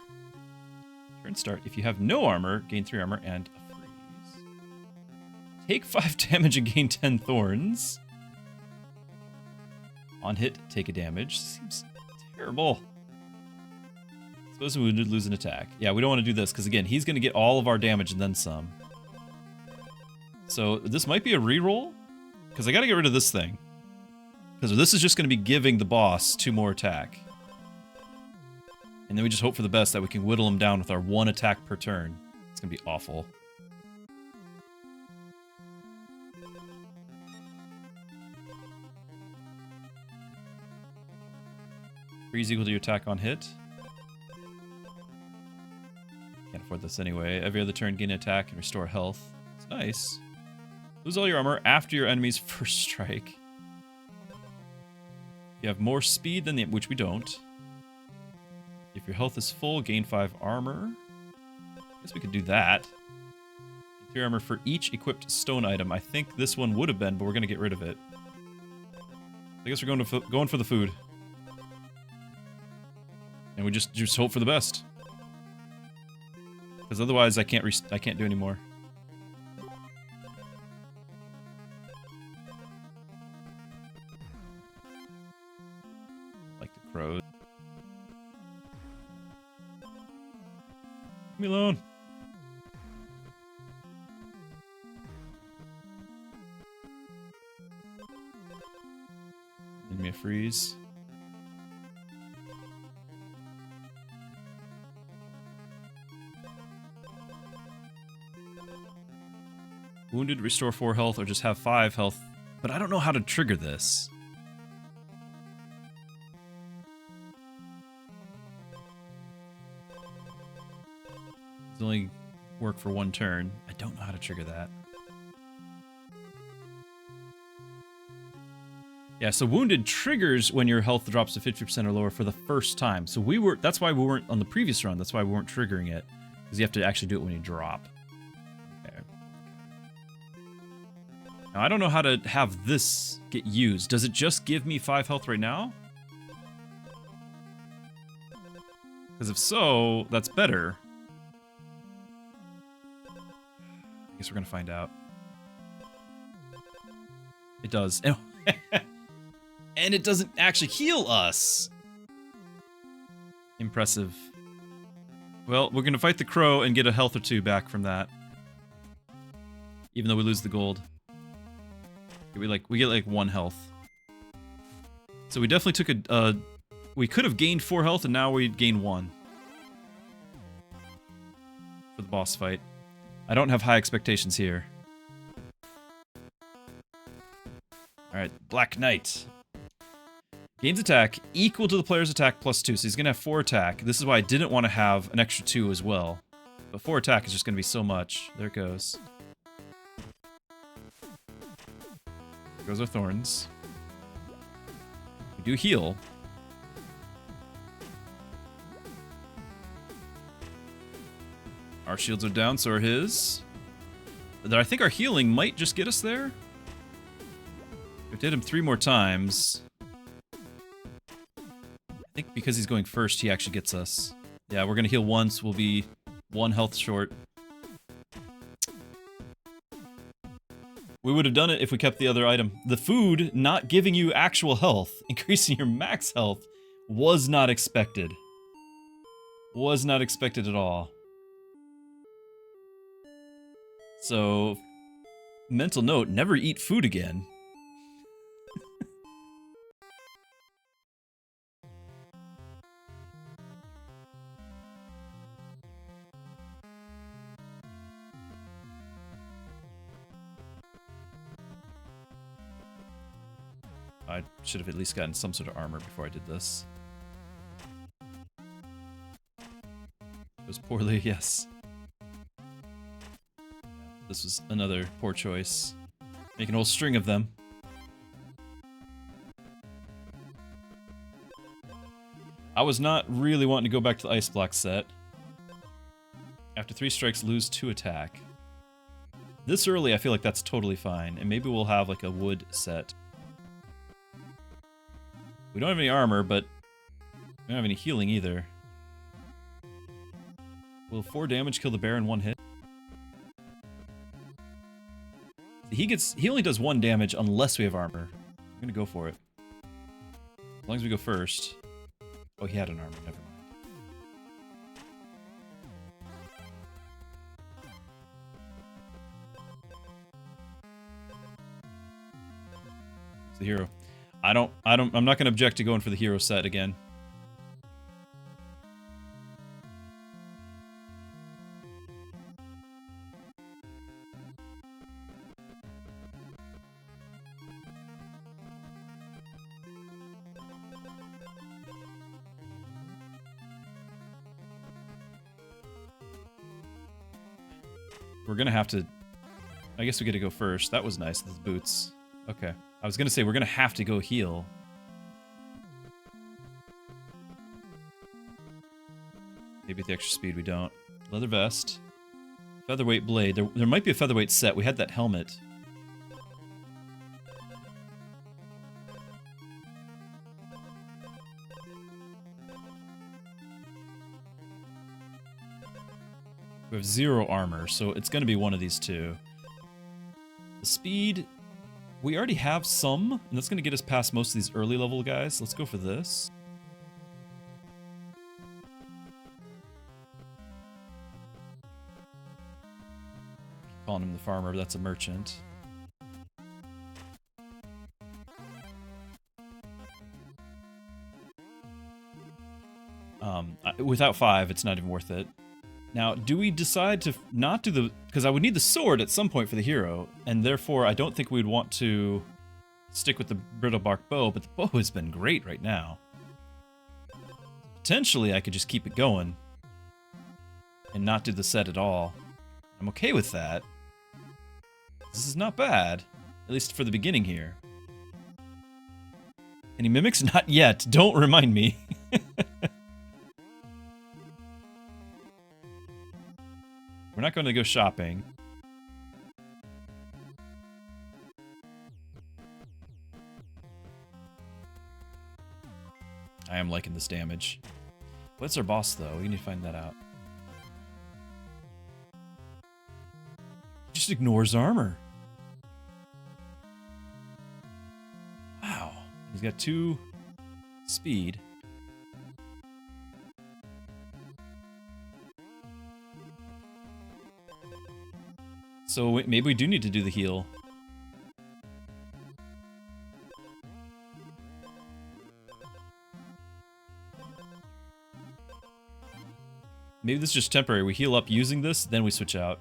Turn start. If you have no armor, gain 3 armor and a freeze. Take 5 damage and gain 10 thorns. On hit, take a damage. Seems terrible. Suppose we would lose an attack. Yeah, we don't want to do this, because again, he's going to get all of our damage and then some. So this might be a reroll, because I got to get rid of this thing. Because this is just going to be giving the boss 2 more attack. And then we just hope for the best that we can whittle him down with our 1 attack per turn. It's going to be awful. Freeze equal to your attack on hit. Can't afford this anyway. Every other turn, gain an attack and restore health. It's nice. Lose all your armor after your enemy's first strike. You have more speed than which we don't. If your health is full, gain 5 armor. I guess we could do that. 3 armor for each equipped stone item. I think this one would have been, but we're going to get rid of it. I guess we're going for the food. And we just hope for the best. Because otherwise I can't do any more. Like the crows. Leave me alone. Give me a freeze. Wounded, restore 4 health, or just have 5 health. But I don't know how to trigger this. It's only work for 1 turn. I don't know how to trigger that. Yeah, so wounded triggers when your health drops to 50% or lower for the first time. So that's why we weren't on the previous run. That's why we weren't triggering it. Because you have to actually do it when you drop. Now, I don't know how to have this get used. Does it just give me 5 health right now? Because if so, that's better. I guess we're going to find out. It does. And it doesn't actually heal us. Impressive. Well, we're going to fight the crow and get a health or 2 back from that. Even though we lose the gold. We get like 1 health. So we definitely took we could have gained 4 health and now we gain 1. For the boss fight. I don't have high expectations here. Alright, Black Knight. Gains attack equal to the player's attack plus 2. So he's gonna have 4 attack. This is why I didn't want to have an extra 2 as well. But 4 attack is just gonna be so much. There it goes. There goes our thorns. We do heal. Our shields are down, so are his. But I think our healing might just get us there. We did him 3 more times. I think because he's going first, he actually gets us. Yeah, we're gonna heal once. We'll be 1 health short. We would have done it if we kept the other item. The food not giving you actual health, increasing your max health, was not expected. Was not expected at all. So, mental note, never eat food again. I should have at least gotten some sort of armor before I did this. It was poorly, yes. This was another poor choice. Make an whole string of them. I was not really wanting to go back to the ice block set. After 3 strikes, lose 2 attack. This early, I feel like that's totally fine, and maybe we'll have like a wood set. We don't have any armor, but we don't have any healing either. Will 4 damage kill the bear in 1 hit? He only does 1 damage unless we have armor. I'm gonna go for it. As long as we go first. Oh, he had an armor, never mind. It's the hero. I'm not gonna object to going for the hero set again. We're gonna have to... I guess we get to go first. That was nice, those boots. Okay. I was gonna say, we're gonna have to go heal. Maybe at the extra speed we don't. Leather vest. Featherweight blade. There might be a featherweight set. We had that helmet. We have 0 armor, so it's going to be one of these two. The speed, we already have some, and that's going to get us past most of these early level guys. Let's go for this. Calling him the farmer, but that's a merchant. Without 5, it's not even worth it. Now, do we decide to not do the... Because I would need the sword at some point for the hero, and therefore I don't think we'd want to stick with the brittle bark bow, but the bow has been great right now. Potentially, I could just keep it going and not do the set at all. I'm okay with that. This is not bad, at least for the beginning here. Any mimics? Not yet. Don't remind me. We're not going to go shopping. I am liking this damage. What's our boss, though? We need to find that out. He just ignores armor. Wow. He's got 2 speed. So maybe we do need to do the heal. Maybe this is just temporary. We heal up using this, then we switch out.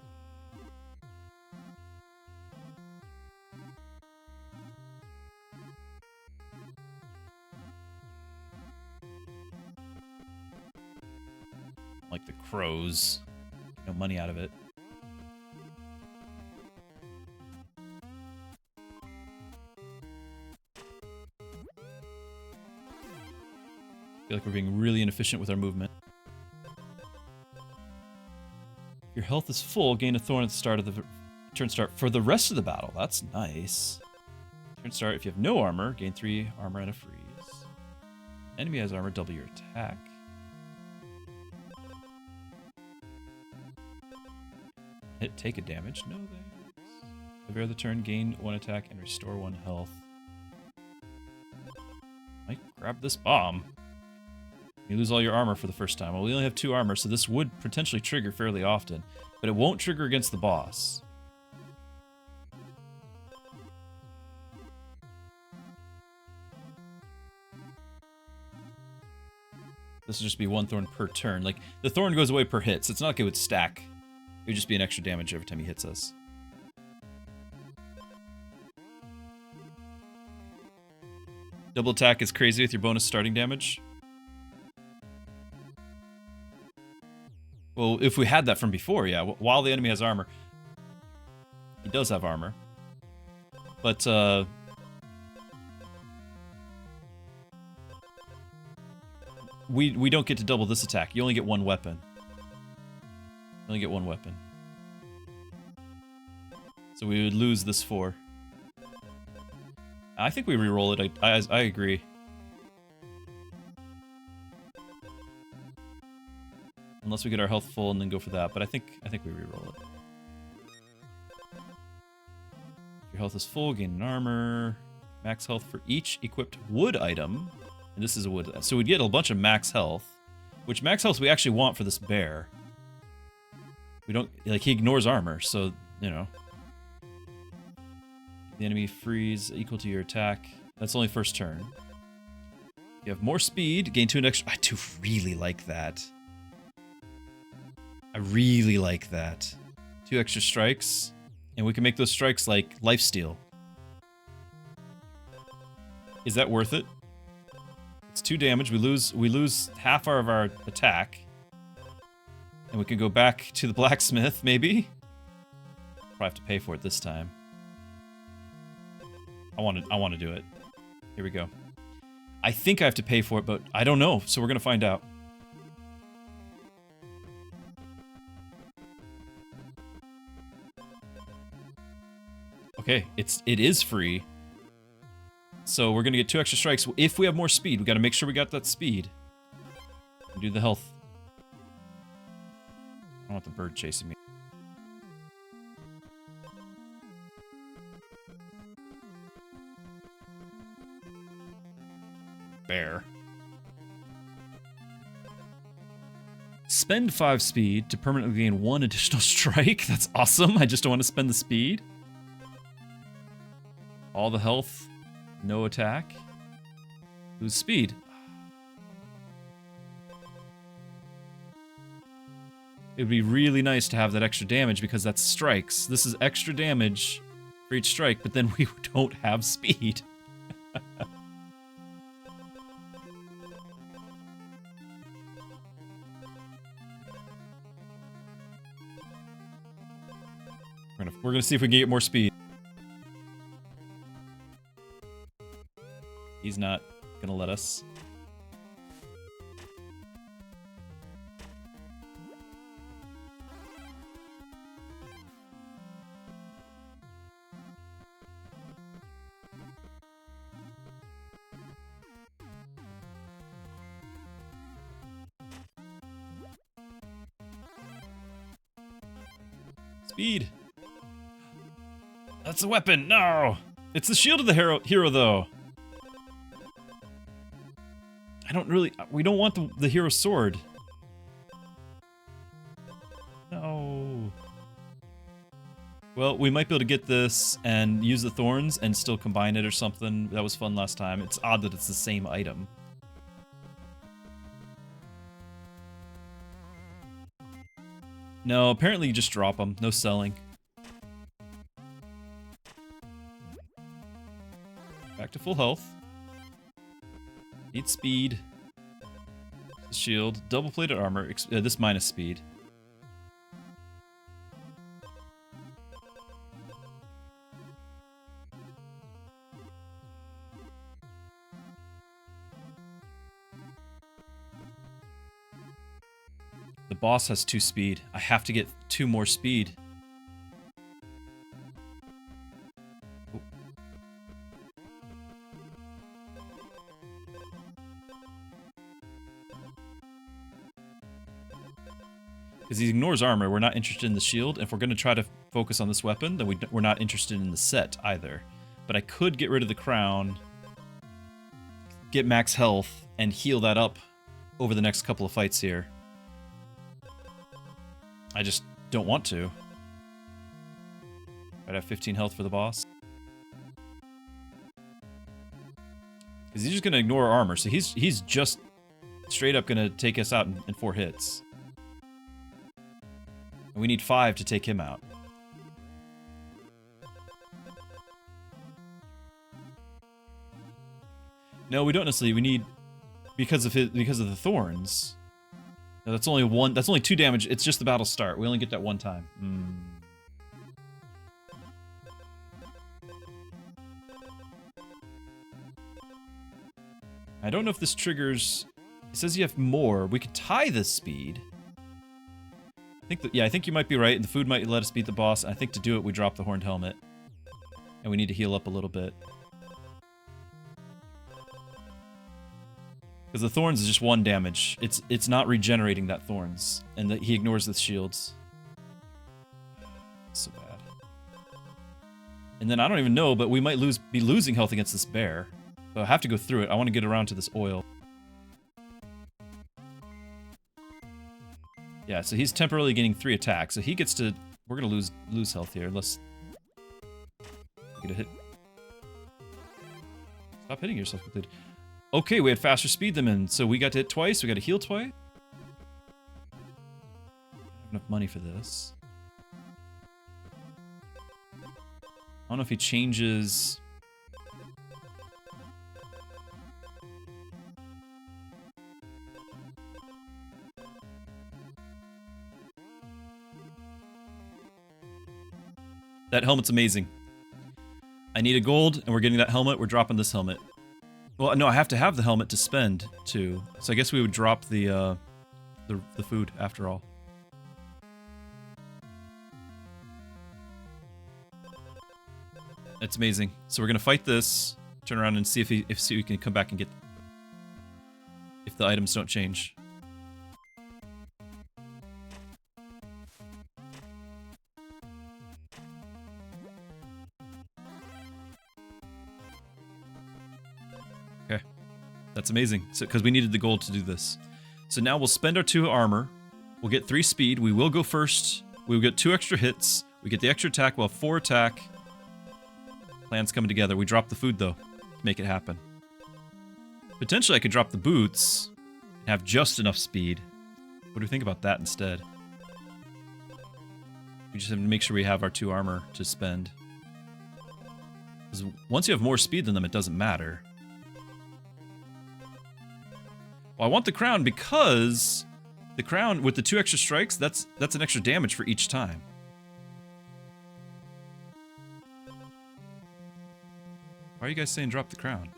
Like the crows. No money out of it. I feel like we're being really inefficient with our movement. Your health is full. Gain a thorn at the start of the turn start for the rest of the battle. That's nice. Turn start. If you have no armor, gain 3 armor and a freeze. Enemy has armor. Double your attack. hit take a damage. No thanks. Every other turn, gain 1 attack and restore 1 health. Might grab this bomb. You lose all your armor for the first time. Well, we only have 2 armor, so this would potentially trigger fairly often. But it won't trigger against the boss. This would just be 1 thorn per turn. Like, the thorn goes away per hit, so it's not like it would stack. It would just be an extra damage every time he hits us. Double attack is crazy with your bonus starting damage. Well, if we had that from before, yeah. While the enemy has armor. He does have armor. But, we don't get to double this attack. You only get 1 weapon. You only get 1 weapon. So we would lose this 4. I think we re-roll it. I agree. Unless we get our health full and then go for that, but I think we re-roll it. Your health is full, gain an armor. Max health for each equipped wood item. And this is a wood. So we'd get a bunch of max health. Which max health we actually want for this bear. We don't, like, he ignores armor, so, you know. The enemy freeze equal to your attack. That's only first turn. You have more speed, gain 2 extra. I do really like that. I really like that. 2 extra strikes, and we can make those strikes like lifesteal. Is that worth it? It's 2 damage. We lose half of our attack, and we can go back to the blacksmith. Maybe. Probably have to pay for it this time. I want to do it. Here we go. I think I have to pay for it, but I don't know, so we're gonna find out. Okay, it is free. So we're gonna get 2 extra strikes. If we have more speed, we gotta make sure we got that speed. Do the health. I don't want the bird chasing me. Bear. Spend 5 speed to permanently gain 1 additional strike. That's awesome. I just don't want to spend the speed. All the health. No attack. Lose speed. It would be really nice to have that extra damage because that's strikes. This is extra damage for each strike, but then we don't have speed. We're gonna see if we can get more speed. He's not gonna let us. Speed. That's a weapon. No, it's the shield of the hero though. I don't really. We don't want the hero's sword. No. Well, we might be able to get this and use the thorns and still combine it or something. That was fun last time. It's odd that it's the same item. No, apparently you just drop them. No selling. Back to full health. Need speed. Shield. Double-plated armor. This minus speed. The boss has 2 speed. I have to get 2 more speed. Because he ignores armor, we're not interested in the shield. If we're going to try to focus on this weapon, then we're not interested in the set either. But I could get rid of the crown, get max health, and heal that up over the next couple of fights here. I just don't want to. I'd have 15 health for the boss. Because he's just going to ignore armor, so he's just straight up going to take us out in 4 hits. And we need 5 to take him out. No, we don't necessarily. We need because of the thorns. No, that's only 1. That's only 2 damage. It's just the battle start. We only get that 1 time. I don't know if this triggers. It says you have more. We could tie this speed. I think you might be right. The food might let us beat the boss. I think to do it, we drop the horned helmet, and we need to heal up a little bit. Because the thorns is just 1 damage. It's not regenerating that thorns, and he ignores the shields. So bad. And then I don't even know, but we might be losing health against this bear. But I have to go through it. I want to get around to this oil. Yeah, so he's temporarily getting 3 attacks, so he gets to. We're gonna lose health here. Let's get a hit. Stop hitting yourself, completed. Okay, we had faster speed than him, so we got to hit twice, we got to heal twice. I don't have enough money for this. I don't know if he changes. That helmet's amazing. I need a gold, and we're getting that helmet. We're dropping this helmet. Well, no, I have to have the helmet to spend, too. So I guess we would drop the food, after all. It's amazing. So we're gonna fight this, turn around and see if we can come back and get... if the items don't change. Okay. That's amazing. So, because we needed the gold to do this. So now we'll spend our 2 armor. We'll get 3 speed. We will go first. We'll get 2 extra hits. We get the extra attack. We'll have 4 attack. Plans coming together. We drop the food, though, to make it happen. Potentially, I could drop the boots and have just enough speed. What do we think about that instead? We just have to make sure we have our 2 armor to spend. Because once you have more speed than them, it doesn't matter. Well, I want the crown because the crown, with the 2 extra strikes, that's an extra damage for each time. Why are you guys saying drop the crown?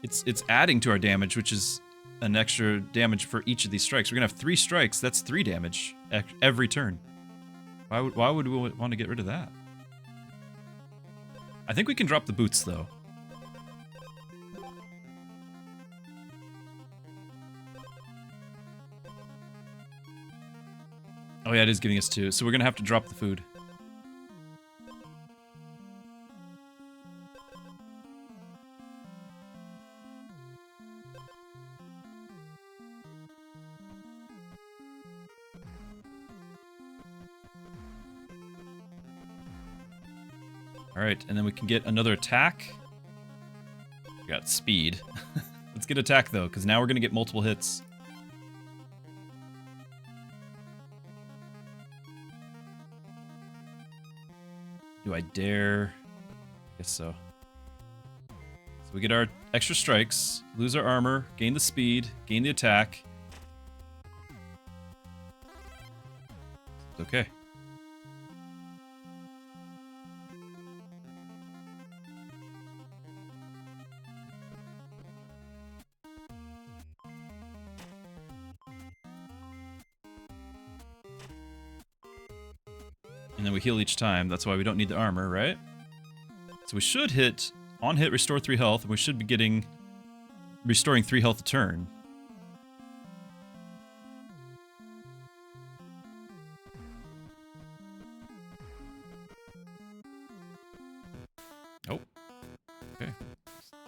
It's adding to our damage, which is an extra damage for each of these strikes. We're gonna have 3 strikes. That's 3 damage every turn. Why would we want to get rid of that? I think we can drop the boots though. Oh yeah, it is giving us 2, so we're gonna have to drop the food. Alright, and then we can get another attack. We got speed. Let's get attack though, because now we're gonna get multiple hits. Do I dare? I guess so. So we get our extra strikes, lose our armor, gain the speed, gain the attack. It's okay. And then we heal each time. That's why we don't need the armor, right? So we should hit, on hit, restore 3 health, and we should be restoring 3 health a turn.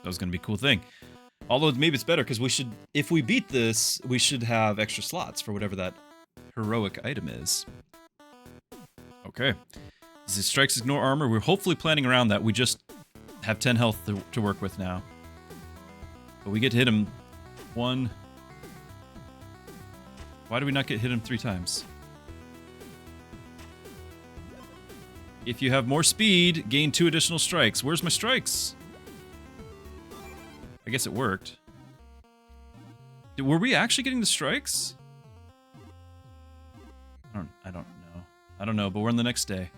was going to be a cool thing. Although maybe it's better because we should, if we beat this, we should have extra slots for whatever that heroic item is. Okay. The strikes ignore armor. We're hopefully planning around that. We just have 10 health to work with now. But we get to hit him 1. Why do we not get hit him 3 times? If you have more speed, gain 2 additional strikes. Where's my strikes? I guess it worked. Were we actually getting the strikes? I don't know. I don't know, but we're on the next day.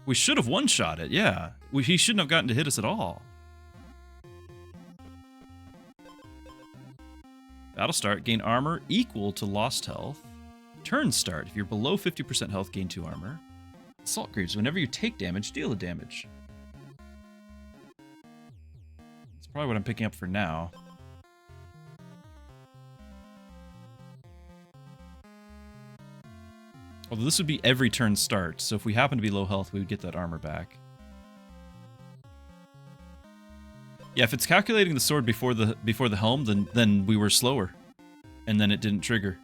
We should have one-shot it, yeah. He shouldn't have gotten to hit us at all. Battle start, gain armor equal to lost health. Turn start, if you're below 50% health, gain 2 armor. Assault greaves, whenever you take damage, deal a damage. That's probably what I'm picking up for now. Although this would be every turn start, so if we happen to be low health, we would get that armor back. Yeah, if it's calculating the sword before the helm, then we were slower, and then it didn't trigger.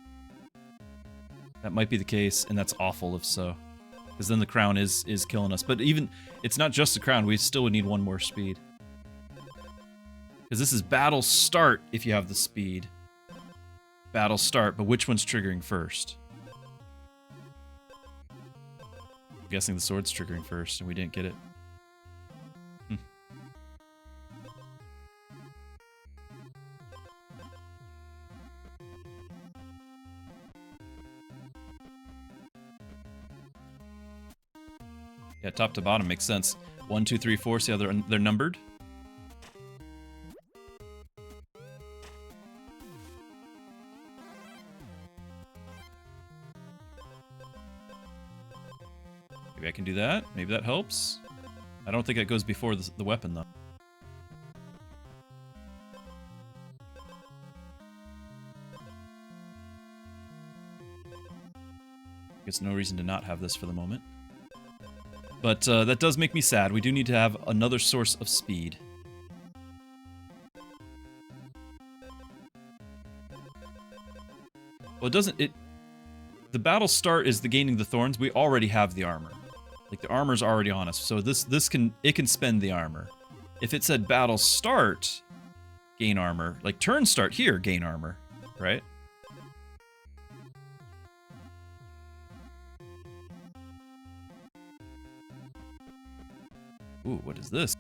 That might be the case, and that's awful if so, because then the crown is killing us. But even it's not just the crown; we still would need 1 more speed. Because this is battle start if you have the speed. Battle start, but which one's triggering first? I'm guessing the sword's triggering first, and we didn't get it. Yeah, top to bottom makes sense. 1, 2, 3, 4. See how they're numbered? Maybe I can do that. Maybe that helps. I don't think it goes before the weapon, though. Guess no reason to not have this for the moment. But that does make me sad. We do need to have another source of speed. Well, it doesn't... The battle start is the gaining the thorns. We already have the armor. Like, the armor's already on us. So it can spend the armor. If it said battle start, gain armor. Like, turn start here, gain armor. Right? Ooh, what is this?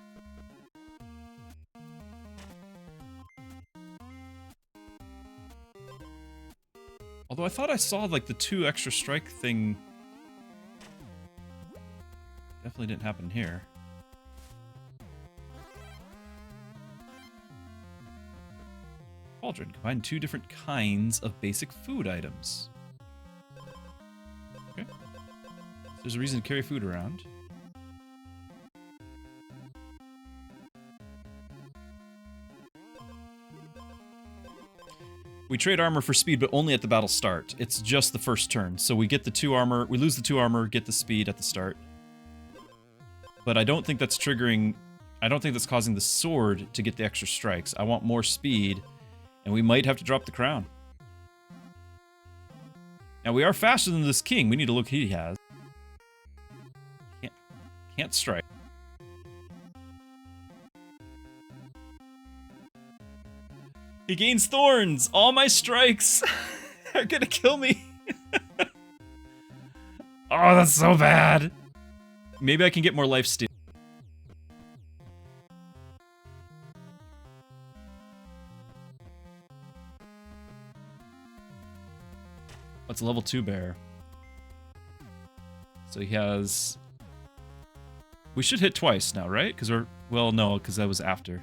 Although I thought I saw, like, the 2 extra strike thing. Definitely didn't happen here. Cauldron. Combine 2 different kinds of basic food items. Okay. There's a reason to carry food around. We trade armor for speed, but only at the battle start. It's just the first turn. So we get the 2 armor, we lose the 2 armor, get the speed at the start. But I don't think that's triggering... I don't think that's causing the sword to get the extra strikes. I want more speed, and we might have to drop the crown. Now, we are faster than this king. We need to look what he has. Can't strike. He gains thorns! All my strikes are gonna kill me! Oh, that's so bad! Maybe I can get more life steal. What's a level 2 bear? So he has... We should hit twice now, right? Because we're... Well, no, because that was after.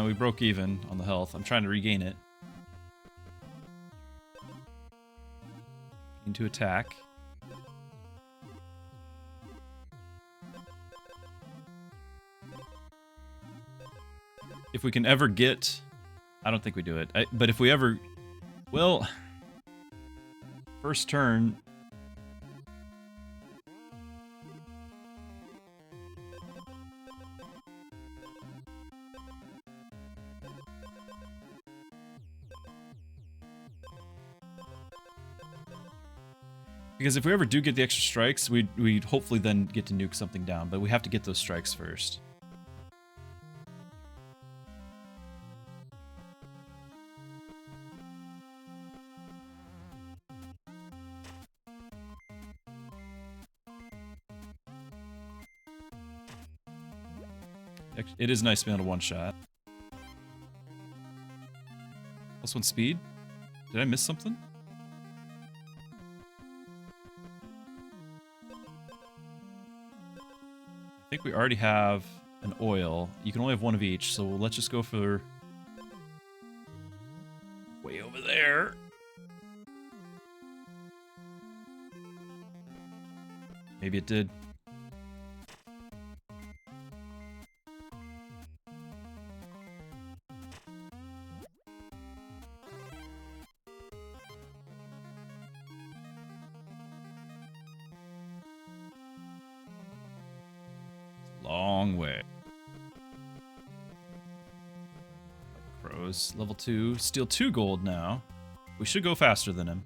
We broke even on the health. I'm trying to regain it. Into attack. If we can ever get I don't think we do it. But if we ever... Well... First turn... Because if we ever do get the extra strikes, we'd hopefully then get to nuke something down, but we have to get those strikes first. It is nice to be able to one-shot. +1 speed? Did I miss something? I think we already have an oil. You can only have one of each, so let's just go for... way over there. Maybe it did. Long way. Crows, level 2. Steal 2 gold now. We should go faster than him.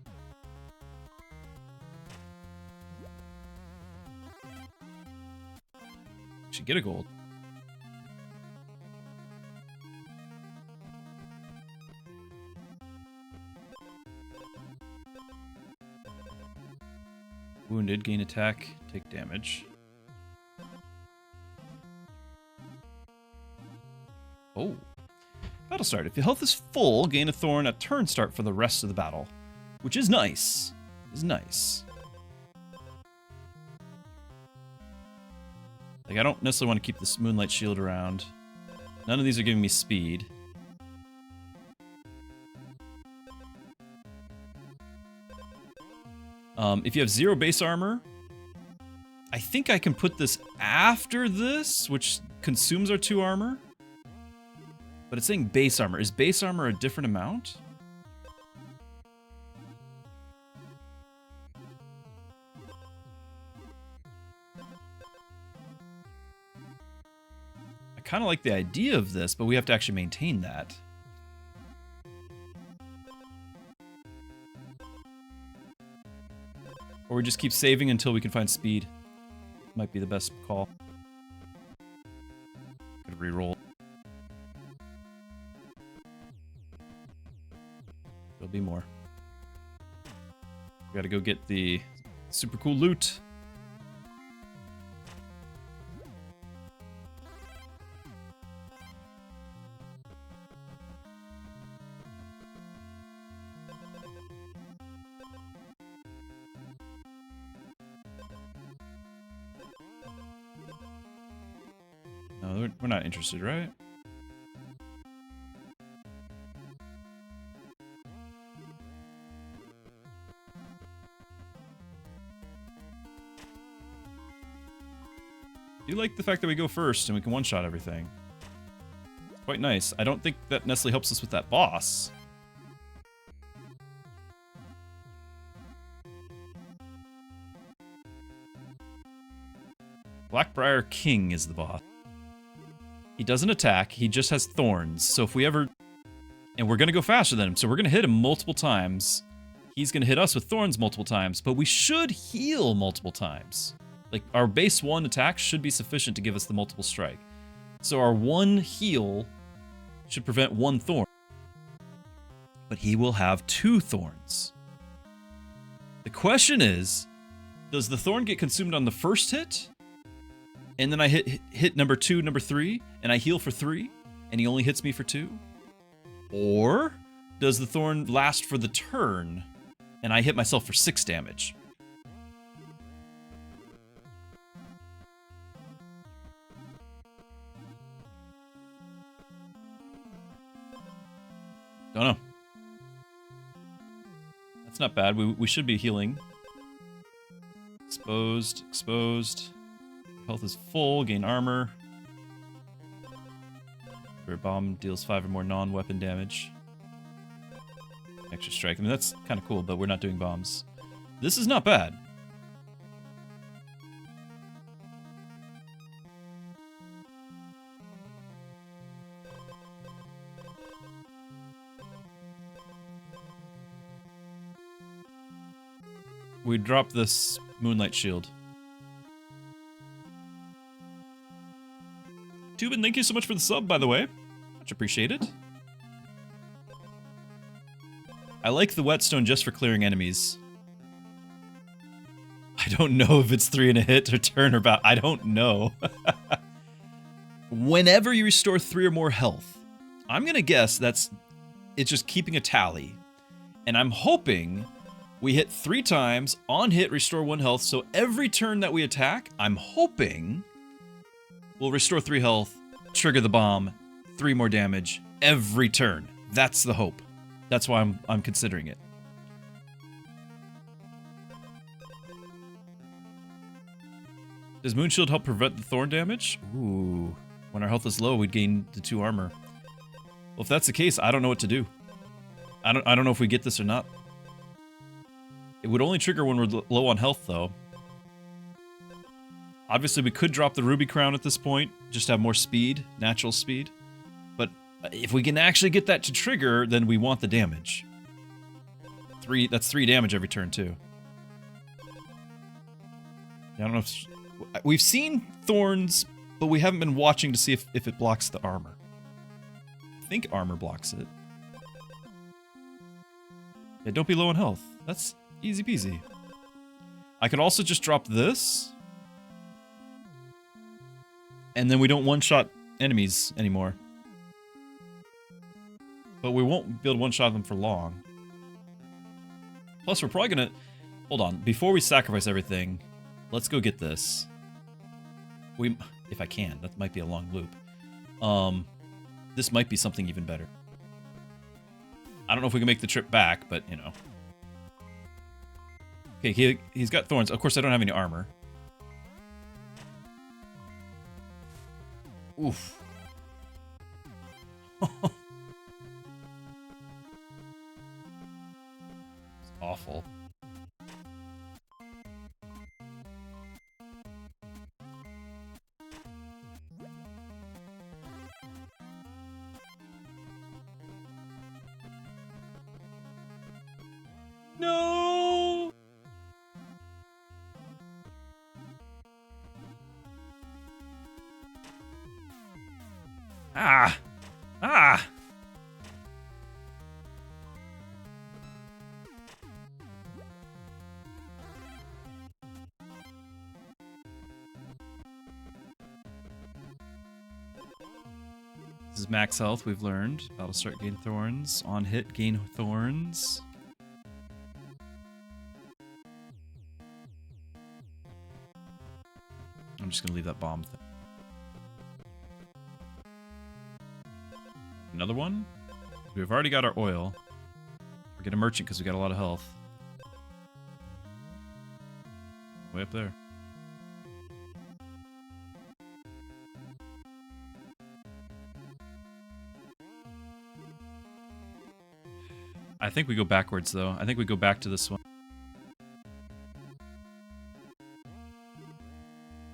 Should get a gold. Wounded, gain attack, take damage. Oh. Battle start. If your health is full, gain a thorn at turn start for the rest of the battle. Which is nice. Is nice. Like, I don't necessarily want to keep this Moonlight Shield around. None of these are giving me speed. If you have 0 base armor, I think I can put this after this, which consumes our 2 armor. But it's saying base armor. Is base armor a different amount? I kind of like the idea of this, but we have to actually maintain that. Or we just keep saving until we can find speed. Might be the best call. Could reroll. There'll be more. We gotta go get the super cool loot. No, we're not interested, right? I do like the fact that we go first and we can one-shot everything. It's quite nice. I don't think that necessarily helps us with that boss. Blackbriar King is the boss. He doesn't attack, he just has thorns. So if we ever... And we're gonna go faster than him, so we're gonna hit him multiple times. He's gonna hit us with thorns multiple times, but we should heal multiple times. Like, our base 1 attack should be sufficient to give us the multiple strike. So our 1 heal should prevent 1 thorn. But he will have 2 thorns. The question is, does the thorn get consumed on the first hit? And then I hit number 2, number 3, and I heal for 3, and he only hits me for 2? Or does the thorn last for the turn, and I hit myself for 6 damage? Don't know. That's not bad. We should be healing. Exposed, exposed. Health is full, gain armor. where a bomb deals 5 or more non-weapon damage. Extra strike. I mean, that's kind of cool, but we're not doing bombs. This is not bad. We drop this Moonlight Shield. Tubin, thank you so much for the sub, by the way. Much appreciated. I like the whetstone just for clearing enemies. I don't know if it's 3 and a hit or turn or about. I don't know. Whenever you restore 3 or more health, I'm gonna guess it's just keeping a tally. And I'm hoping we hit 3 times, on hit, restore 1 health, so every turn that we attack, I'm hoping we'll restore 3 health, trigger the bomb, 3 more damage, every turn. That's the hope. That's why I'm considering it. Does Moonshield help prevent the thorn damage? Ooh. When our health is low, we'd gain the 2 armor. Well, if that's the case, I don't know what to do. I don't know if we get this or not. It would only trigger when we're low on health, though. Obviously, we could drop the Ruby Crown at this point, just have more speed, natural speed. But if we can actually get that to trigger, then we want the damage. That's 3 damage every turn, too. I don't know if... We've seen Thorns, but we haven't been watching to see if it blocks the armor. I think armor blocks it. Yeah, don't be low on health. That's easy peasy. I could also just drop this. And then we don't one-shot enemies anymore. But we won't be able to one-shot them for long. Plus, we're probably gonna... Hold on. Before we sacrifice everything, let's go get this. If I can. That might be a long loop. This might be something even better. I don't know if we can make the trip back, but, you know. Okay, he's got thorns. Of course, I don't have any armor. Oof. It's awful. No! Ah! Ah! This is max health, we've learned. Battle start, gain thorns. On hit, gain thorns. I'm just gonna leave that bomb thing. Another one? We've already got our oil. We're getting a merchant because we got a lot of health. Way up there. I think we go backwards, though. I think we go back to this one.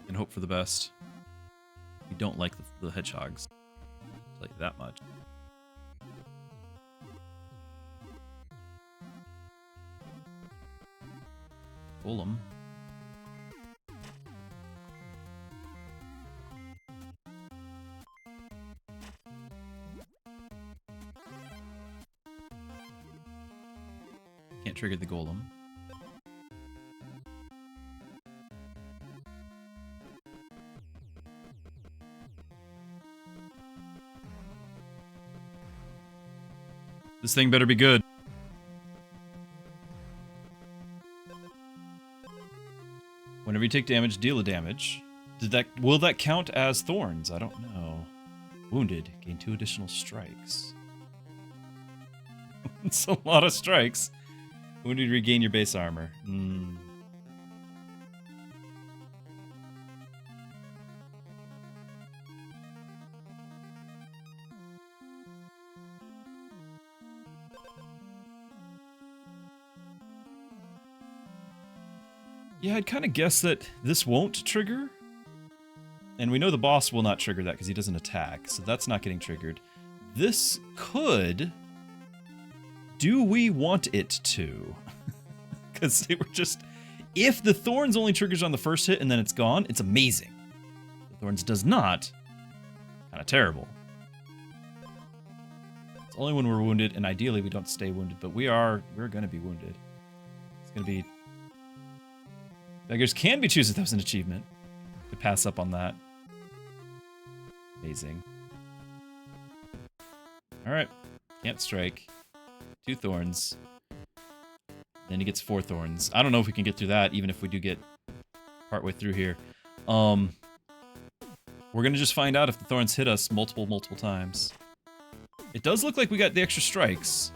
And hope for the best. We don't like the hedgehogs. I'll tell you that much. Golem. Can't trigger the golem. This thing better be good. Whenever you take damage, deal a damage. Will that count as thorns? I don't know. Wounded, gain 2 additional strikes. It's a lot of strikes. Wounded, regain your base armor. Yeah, I'd kind of guess that this won't trigger. And we know the boss will not trigger that because he doesn't attack, so that's not getting triggered. This could... Do we want it to? Because they were just... If the Thorns only triggers on the first hit and then it's gone, it's amazing. If the Thorns does not, kind of terrible. It's only when we're wounded, and ideally we don't stay wounded, but we're going to be wounded. It's going to be... Beggars can be choose 1,000 achievement. To pass up on that. Amazing. Alright. Can't strike. 2 thorns. Then he gets 4 thorns. I don't know if we can get through that, even if we do get partway through here. We're gonna just find out if the thorns hit us multiple times. It does look like we got the extra strikes.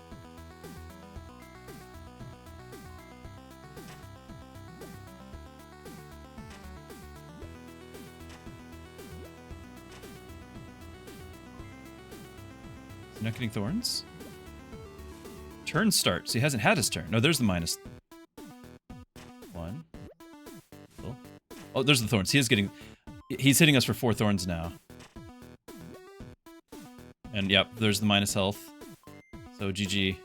Is he not getting thorns? Turn starts. He hasn't had his turn. No, there's the -1. Oh, there's the thorns. He's hitting us for 4 thorns now. And yep, there's the minus health. So GG.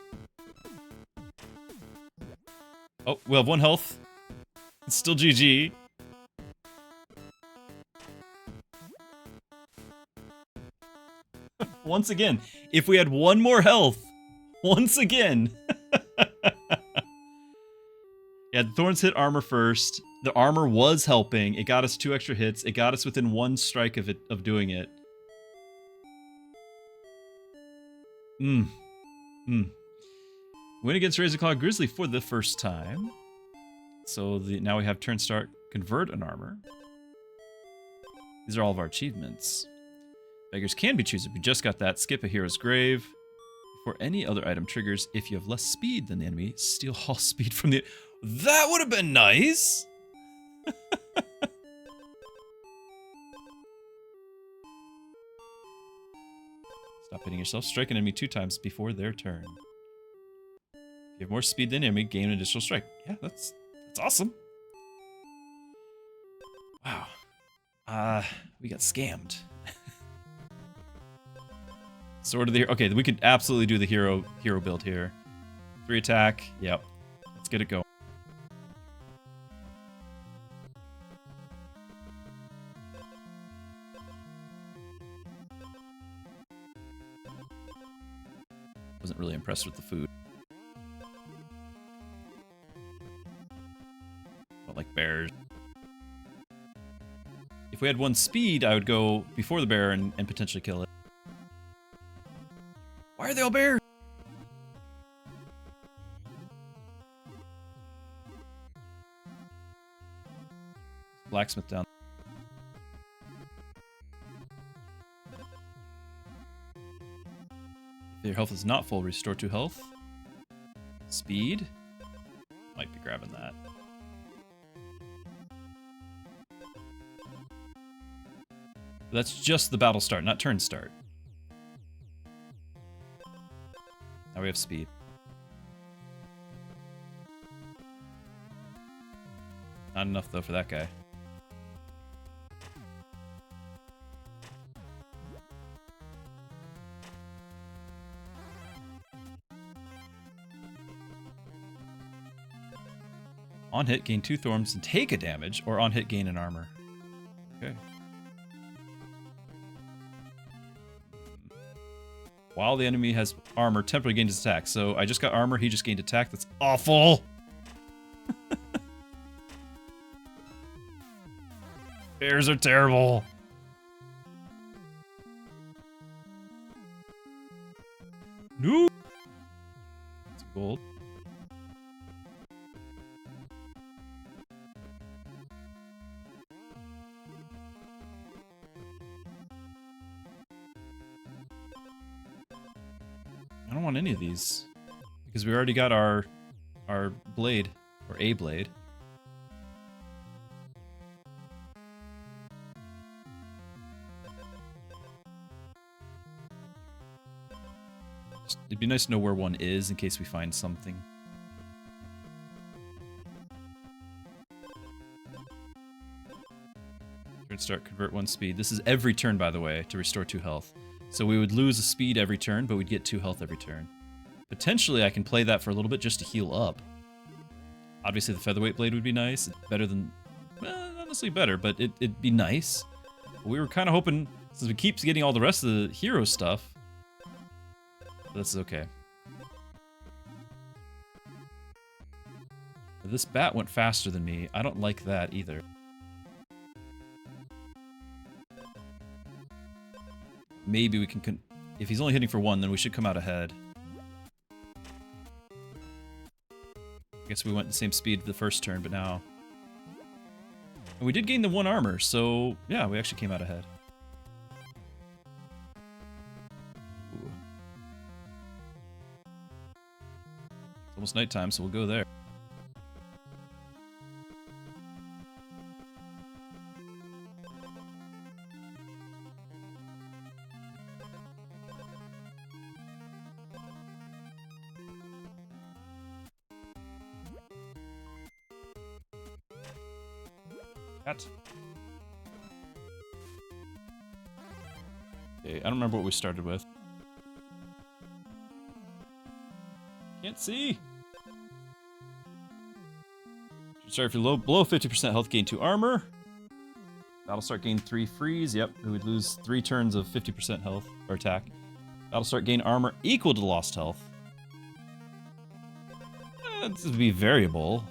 Oh, we'll have 1 health. It's still GG. Once again, if we had 1 more health, once again. Yeah, the thorns hit armor first. The armor was helping. It got us 2 extra hits. It got us within 1 strike of doing it. Win against Razorclaw Grizzly for the first time. So now we have turn start, convert an armor. These are all of our achievements. Beggars can be chosen. We just got that. Skip a hero's grave. Before any other item triggers, if you have less speed than the enemy, steal all speed from the... That would have been nice! Stop hitting yourself. Strike an enemy 2 times before their turn. If you have more speed than enemy, gain an additional strike. Yeah, that's awesome. Wow. We got scammed. Sword of the Hero. Okay, we could absolutely do the hero build here. 3 attack. Yep. Let's get it going. Wasn't really impressed with the food. Don't like bears. If we had 1 speed, I would go before the bear and potentially kill it. Why are they all bears? Blacksmith down. If your health is not full, restore 2 health. Speed. Might be grabbing that. That's just the battle start, not turn start. Now we have speed. Not enough, though, for that guy. On hit, gain 2 thorns and take a damage, or on hit, gain an armor. Okay. While the enemy has armor, temporarily gains his attack. So I just got armor, he just gained attack. That's awful! Bears are terrible. No! That's gold. I don't want any of these because we already got our blade, or a blade. It'd be nice to know where one is in case we find something. Could start convert 1 speed. This is every turn, by the way, to restore 2 health. So we would lose a speed every turn, but we'd get 2 health every turn. Potentially, I can play that for a little bit just to heal up. Obviously, the featherweight blade would be nice. It's better than... Well, not necessarily better, but it'd be nice. But we were kind of hoping, since we keep getting all the rest of the hero stuff, this is okay. This bat went faster than me. I don't like that either. Maybe we can... If he's only hitting for 1, then we should come out ahead. I guess we went the same speed the first turn, but now... And we did gain the 1 armor, so... Yeah, we actually came out ahead. Ooh. It's almost nighttime, so we'll go there. Okay, I don't remember what we started with. Can't see. Sorry, if you're below 50% health, gain 2 armor. That'll start gain 3 freeze. Yep, we would lose 3 turns of 50% health or attack. That'll start gain armor equal to lost health. This would be variable.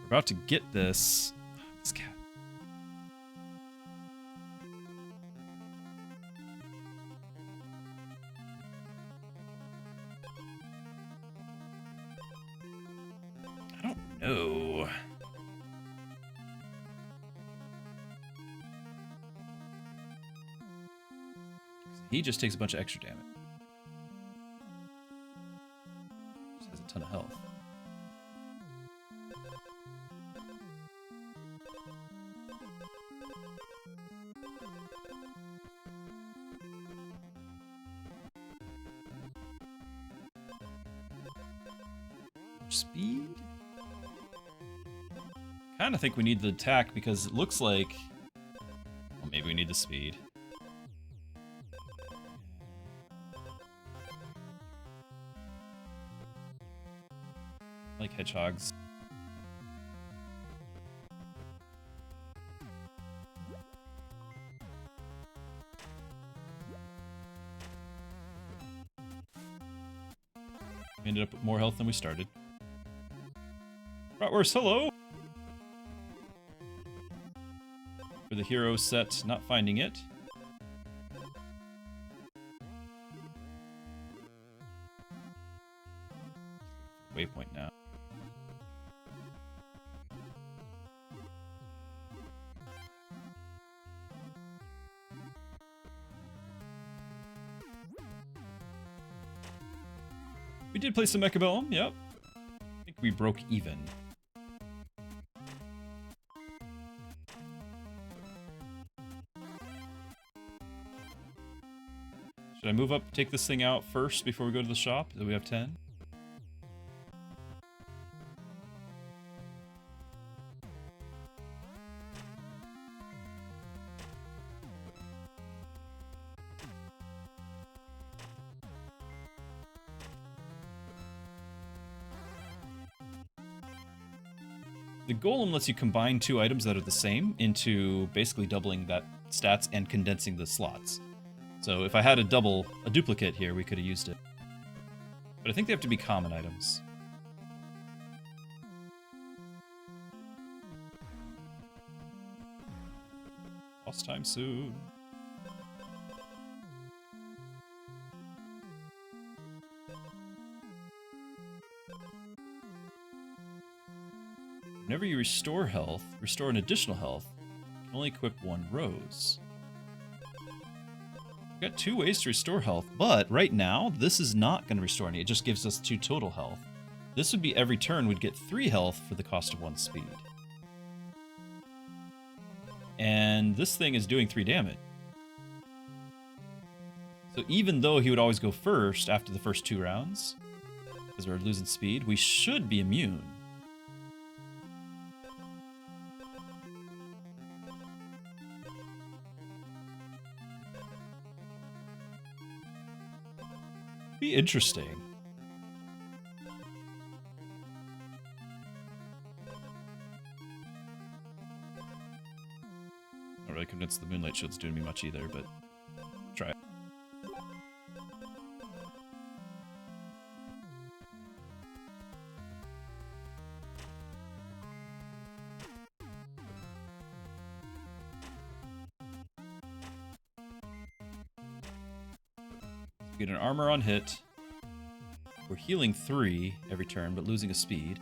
About to get this. This cat. I don't know. He just takes a bunch of extra damage. Just has a ton of health. Speed? Kind of think we need the attack because it looks like... Well, maybe we need the speed. I like hedgehogs. We ended up with more health than we started. Bratwurst, hello! For the hero set, not finding it. Waypoint now. We did play some Mechabellum, yep. I think we broke even. Should I move up, take this thing out first before we go to the shop? Do we have 10? The Golem lets you combine 2 items that are the same into basically doubling that stats and condensing the slots. So if I had a duplicate here, we could have used it. But I think they have to be common items. Boss time soon. Whenever you restore health, restore an additional health, you can only equip 1 rose. We've got 2 ways to restore health, but right now, this is not going to restore any. It just gives us 2 total health. This would be every turn we'd get 3 health for the cost of 1 speed. And this thing is doing 3 damage. So even though he would always go first after the first 2 rounds, because we're losing speed, we should be immune. Be interesting. Not really convinced the Moonlight Shield's doing me much either, but try it. We get an armor on hit. We're healing 3 every turn, but losing a speed.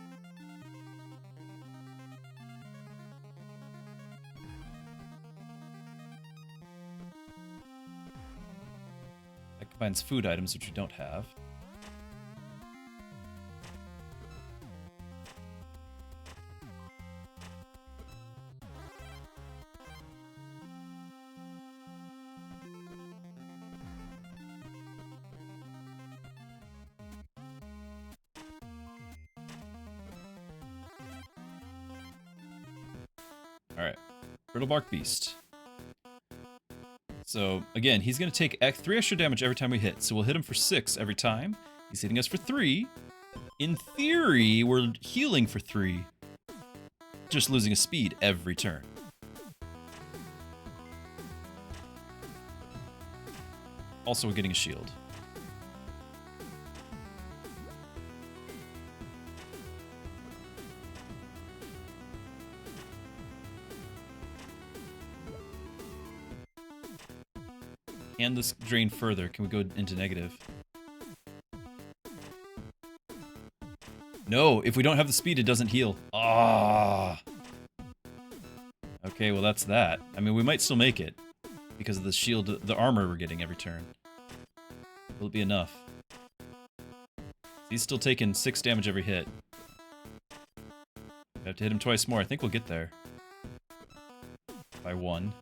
That combines food items, which we don't have. Alright, Brittle Bark Beast. So, again, he's going to take 3 extra damage every time we hit. So we'll hit him for 6 every time. He's hitting us for 3. In theory, we're healing for 3. Just losing a speed every turn. Also, we're getting a shield. And this drain further. Can we go into negative? No, if we don't have the speed, it doesn't heal. Ah. Okay, well that's that. I mean, we might still make it because of the shield, the armor we're getting every turn. Will it be enough? He's still taking 6 damage every hit. We have to hit him twice more. I think we'll get there. By 1.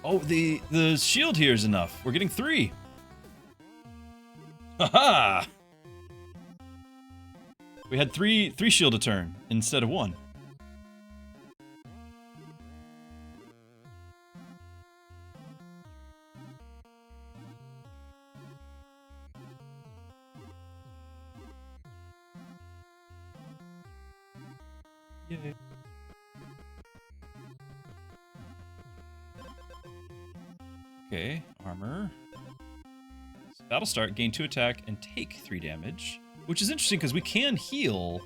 Oh, the shield here is enough. We're getting 3. Haha! We had 3 shield a turn instead of 1. Yay. Okay, armor. Battle start, gain 2 attack, and take 3 damage. Which is interesting because we can heal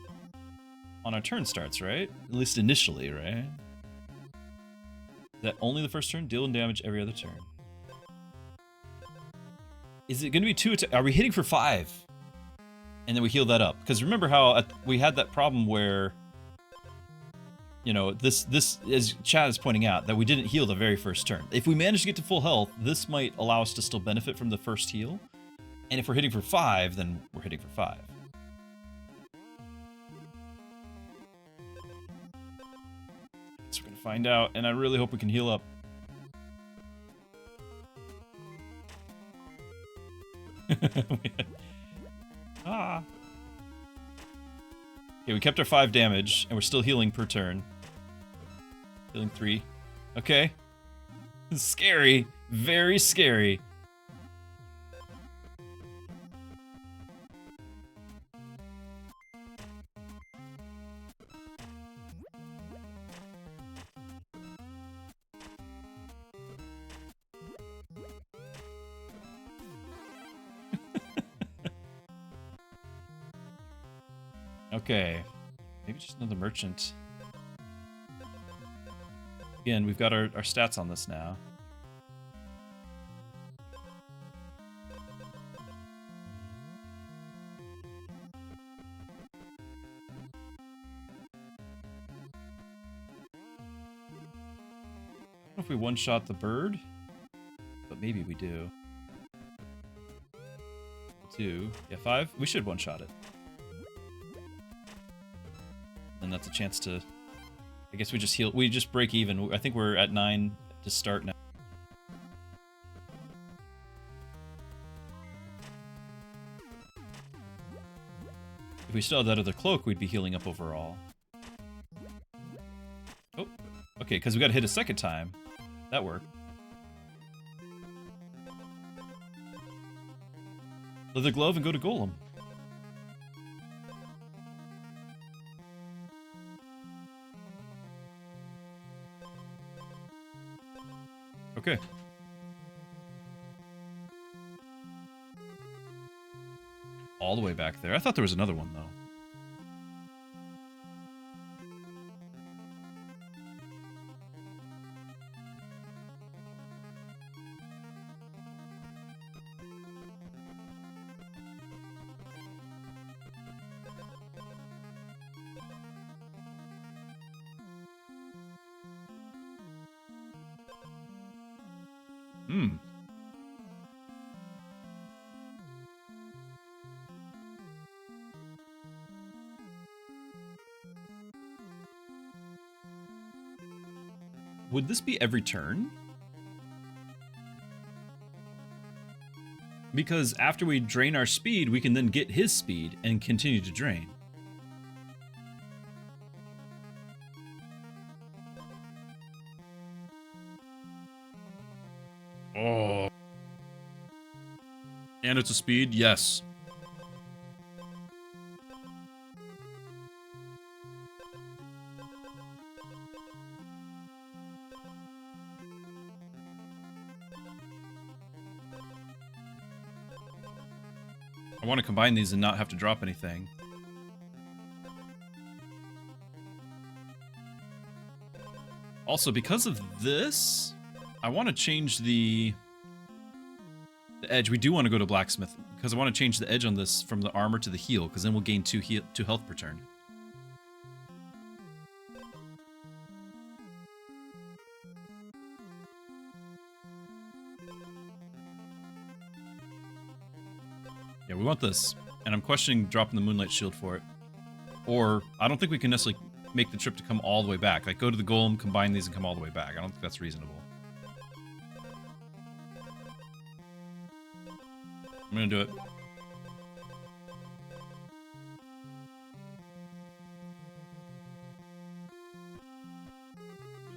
on our turn starts, right? At least initially, right? Is that only the first turn? Dealing damage every other turn. Is it going to be 2 attack? Are we hitting for 5? And then we heal that up? Because remember how we had that problem where, you know, this as Chad is pointing out, that we didn't heal the very first turn. If we manage to get to full health, this might allow us to still benefit from the first heal. And if we're hitting for 5, then we're hitting for 5. So we're gonna find out, and I really hope we can heal up. Ah. Okay, we kept our 5 damage, and we're still healing per turn. Healing 3. Okay. Scary. Very scary. Okay. Maybe just another merchant. Again, we've got our stats on this now. I don't know if we one-shot the bird, but maybe we do. 2. Yeah, 5. We should one-shot it. And that's a chance to... I guess we just heal. We just break even. I think we're at 9 to start now. If we still had that other cloak, we'd be healing up overall. Oh, okay, because we got to hit a second time. That worked. Leather glove and go to Golem. Okay. All the way back there. I thought there was another one, though. Hmm. Would this be every turn? Because after we drain our speed, we can then get his speed and continue to drain. Oh. And it's a speed? Yes. I want to combine these and not have to drop anything. Also, because of this, I want to change the edge. We do want to go to blacksmith because I want to change the edge on this from the armor to the heal, because then we'll gain 2 health per turn. Yeah, we want this, and I'm questioning dropping the Moonlight Shield for it. Or, I don't think we can necessarily make the trip to come all the way back. Like, go to the Golem, combine these, and come all the way back. I don't think that's reasonable. I'm gonna do it.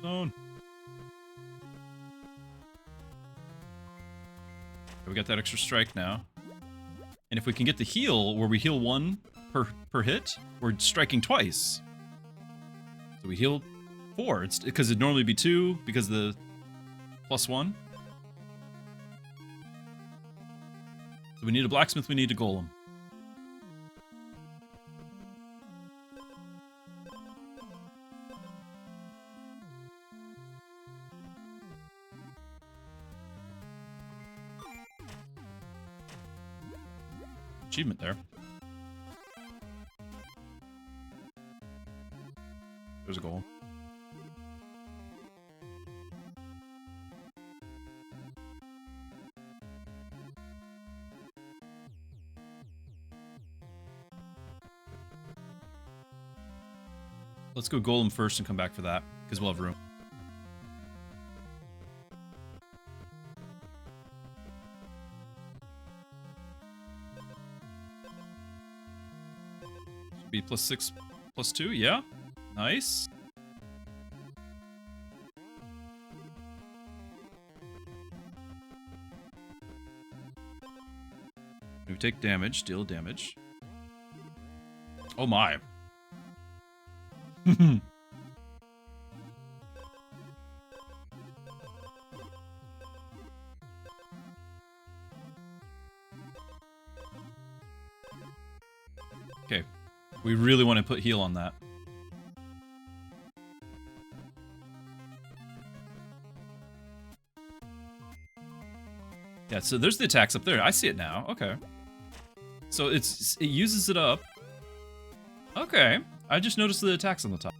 Zone. We got that extra strike now. And if we can get the heal, where we heal 1 per hit, we're striking twice. So we heal 4. It's because it'd normally be 2 because the +1. So we need a blacksmith, we need a golem. Achievement there. There's a goal. Let's go golem first and come back for that, because we'll have room. Should be +6, +2, yeah. Nice. We take damage, deal damage. Oh my. Okay. We really want to put heal on that. Yeah, so there's the attacks up there. I see it now. Okay. So it uses it up. Okay. I just noticed the attacks on the top.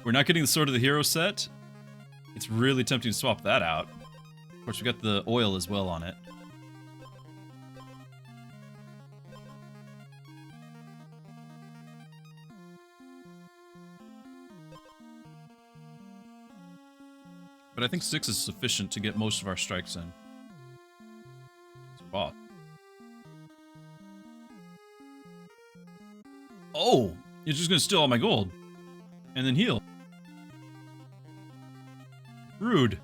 We're not getting the Sword of the Hero set. It's really tempting to swap that out. Of course, we got the oil as well on it. But I think 6 is sufficient to get most of our strikes in. Wow. Oh! You're just gonna steal all my gold. And then heal. Rude.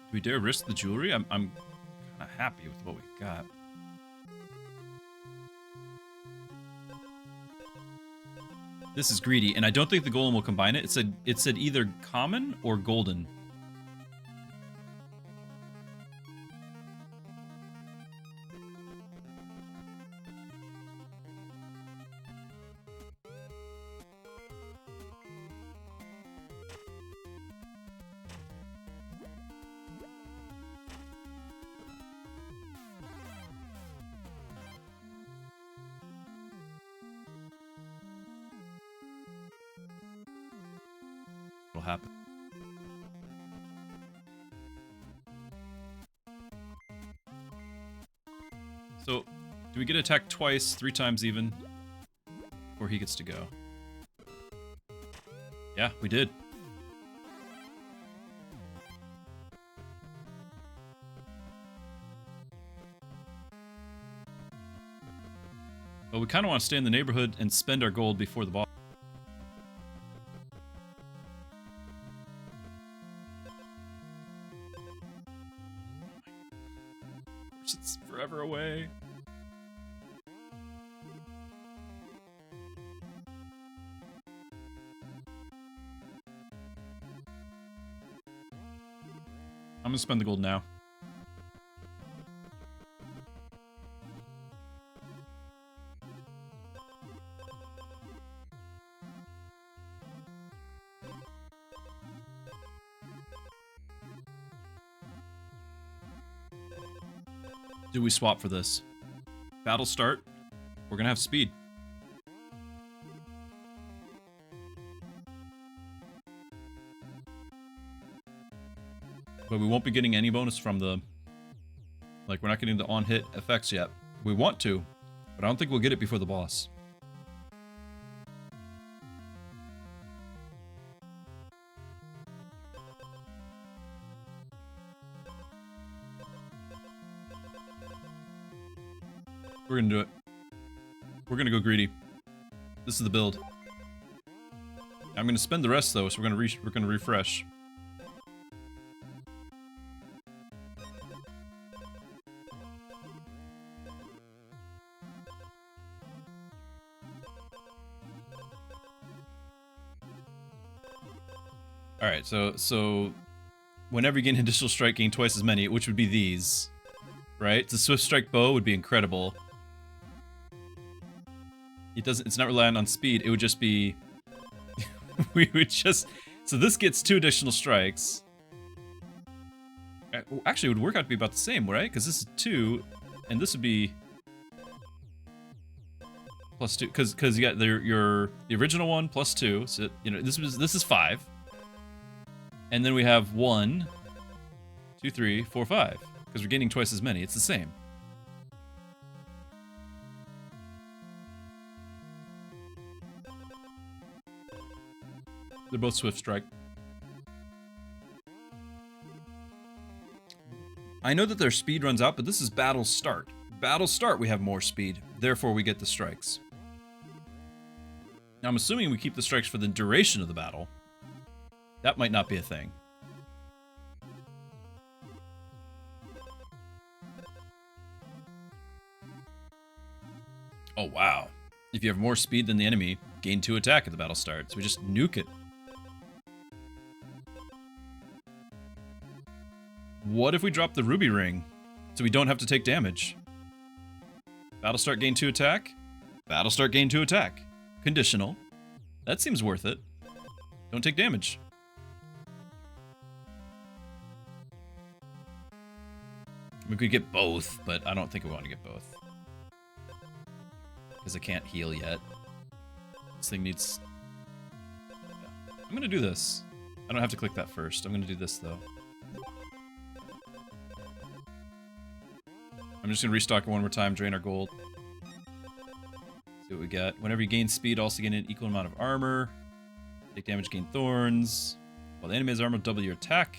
Do we dare risk the jewelry? I'm kind of happy with what we got. This is greedy, and I don't think the golem will combine it. It said either common or golden. Happen. So, do we get attacked twice, 3 times even, before he gets to go? Yeah, we did. But we kind of want to stay in the neighborhood and spend our gold before the boss. It's forever away. I'm gonna spend the gold now. Do we swap for this? Battle start. We're gonna have speed. But we won't be getting any bonus from the... Like, we're not getting the on-hit effects yet. We want to, but I don't think we'll get it before the boss. We're gonna do it. We're gonna go greedy. This is the build. I'm gonna spend the rest though, so we're gonna refresh. All right, so whenever you gain an additional strike, gain twice as many, which would be these, right? The swift strike bow would be incredible. It's not reliant on speed, it would just be... we would just... So this gets 2 additional strikes. Actually, it would work out to be about the same, right? Because this is 2, and this would be... plus 2, because you got the original one plus 2, so, you know, this is 5. And then we have 1, 2, 3, 4, 5. Because we're gaining twice as many, it's the same. They're both swift strike. I know that their speed runs out, but this is battle start. Battle start, we have more speed. Therefore, we get the strikes. Now, I'm assuming we keep the strikes for the duration of the battle. That might not be a thing. Oh, wow. If you have more speed than the enemy, gain 2 attack at the battle start. So we just nuke it. What if we drop the ruby ring so we don't have to take damage? Battle start, gain 2 attack. Battle start, gain 2 attack. Conditional. That seems worth it. Don't take damage. We could get both, but I don't think we want to get both. Because I can't heal yet. This thing needs... Yeah. I'm going to do this. I don't have to click that first. I'm going to do this, though. I'm just going to restock it one more time, drain our gold. See what we got. Whenever you gain speed, also gain an equal amount of armor. Take damage, gain thorns. While the enemy has armor, double your attack.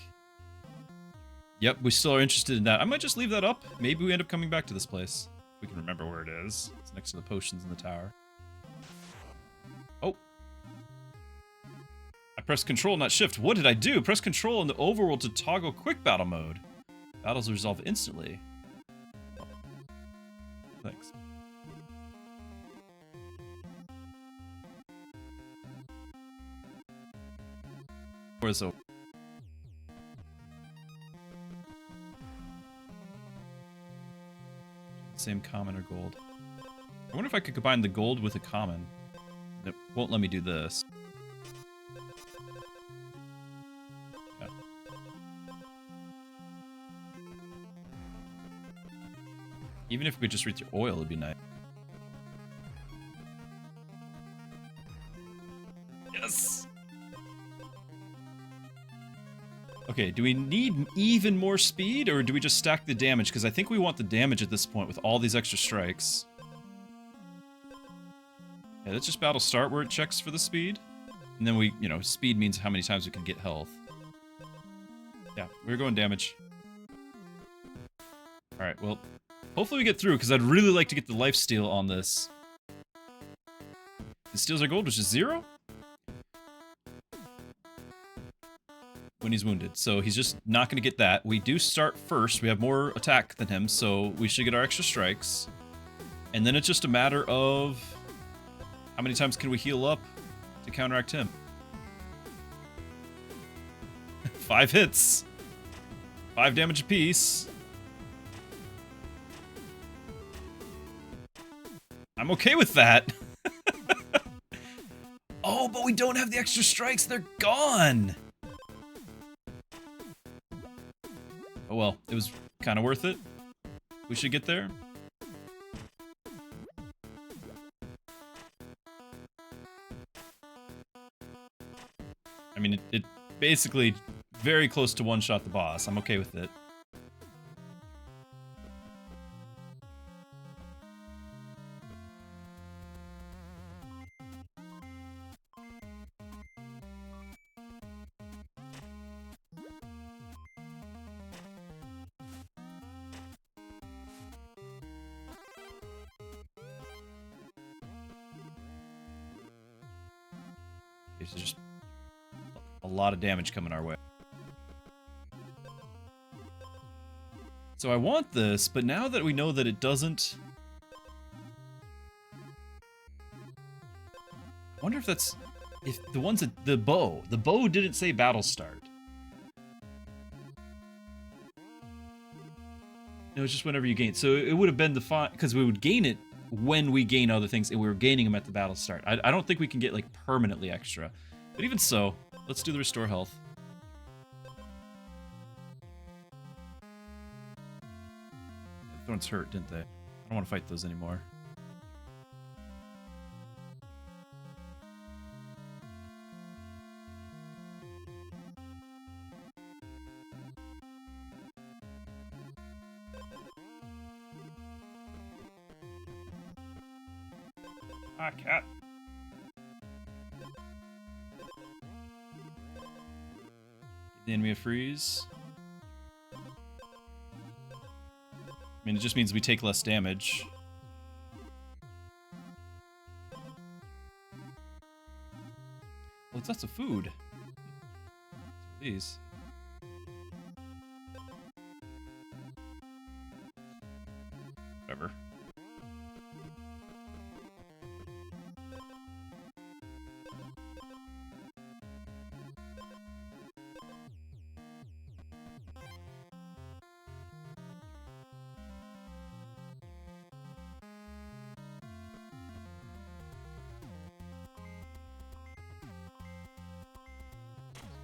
Yep, we still are interested in that. I might just leave that up. Maybe we end up coming back to this place. If we can remember where it is. It's next to the potions in the tower. Oh. I pressed control, not shift. What did I do? Press control in the overworld to toggle quick battle mode. Battles resolve instantly. Oh. Thanks. Where's the... Same common or gold. I wonder if I could combine the gold with a common. It won't let me do this. Yeah. Even if we could just read through oil, it'd be nice. Yes! Okay, do we need even more speed, or do we just stack the damage? Because I think we want the damage at this point with all these extra strikes. Yeah, let's just battle start where it checks for the speed. And then we, you know, speed means how many times we can get health. Yeah, we're going damage. Alright, well, hopefully we get through, because I'd really like to get the lifesteal on this. It steals our gold, which is 0? When he's wounded, so he's just not going to get that. We do start first. We have more attack than him, so we should get our extra strikes. And then it's just a matter of how many times can we heal up to counteract him. 5 hits. 5 damage apiece. I'm okay with that. Oh, but we don't have the extra strikes. They're gone. Oh well, it was kind of worth it. We should get there. I mean, it basically very close to one-shot the boss. I'm okay with it. There's just a lot of damage coming our way. So I want this, but now that we know that it doesn't... I wonder if that's... If the ones that... The bow didn't say battle start. It was just whenever you gain. So it would have been the fine... Because we would gain it when we gain other things, and we were gaining them at the battle start. I don't think we can get, like, permanently extra. But even so, let's do the restore health. The thorns hurt, didn't they? I don't want to fight those anymore. Ah, cat. Give the enemy a freeze. I mean, it just means we take less damage. Well, it's lots of food. These. Whatever.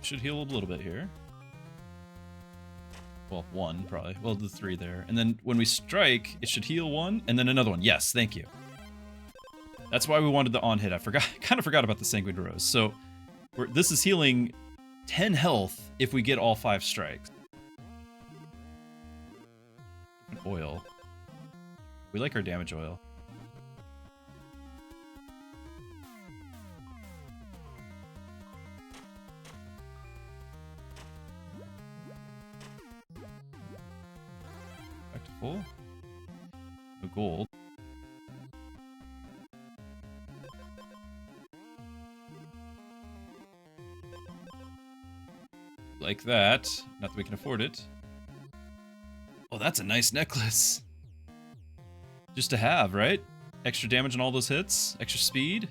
Should heal a little bit here. Well, 1 probably. Well, the 3 there. And then when we strike, it should heal 1, and then another one. Yes, thank you. That's why we wanted the on hit. I kind of forgot about the Sanguine Rose. So this is healing 10 health if we get all 5 strikes. Oil. We like our damage oil. Back to full. No gold. Like that. Not that we can afford it. Oh, that's a nice necklace. Just to have, right? Extra damage on all those hits. Extra speed.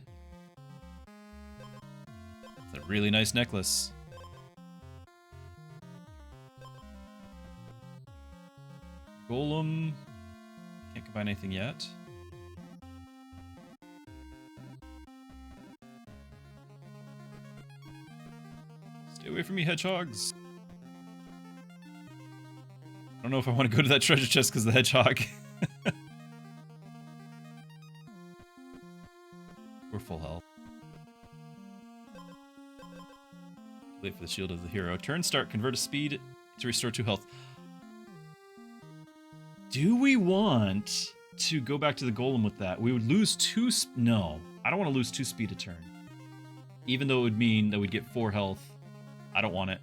It's a really nice necklace. Golem. Can't combine anything yet. Stay away from me, hedgehogs. I don't know if I want to go to that treasure chest because of the hedgehog. We're full health. Wait for the shield of the hero. Turn start, convert a speed to restore 2 health. Do we want to go back to the golem with that? We would lose 2... No, I don't want to lose 2 speed a turn. Even though it would mean that we'd get 4 health. I don't want it.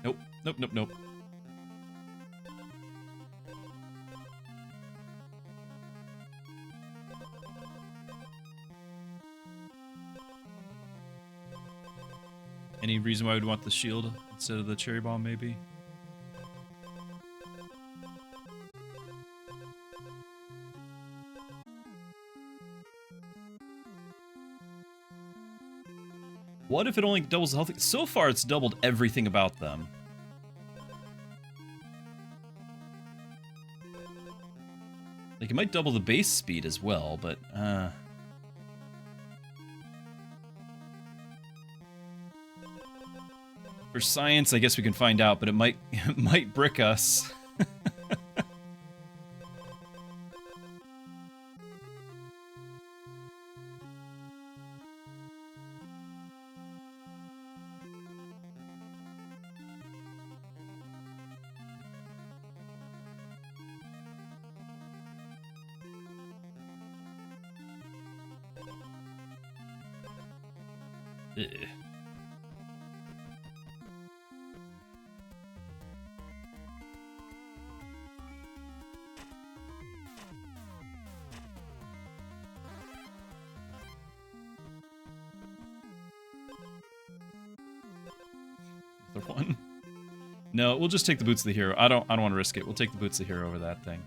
Nope, nope, nope, nope. Any reason why we'd want the shield instead of the cherry bomb, maybe? What if it only doubles the health? So far, it's doubled everything about them. Like, it might double the base speed as well, but, For science, I guess we can find out, but it might brick us. Ugh. Another one. No, we'll just take the boots of the hero. I don't want to risk it. We'll take the boots of the hero over that thing.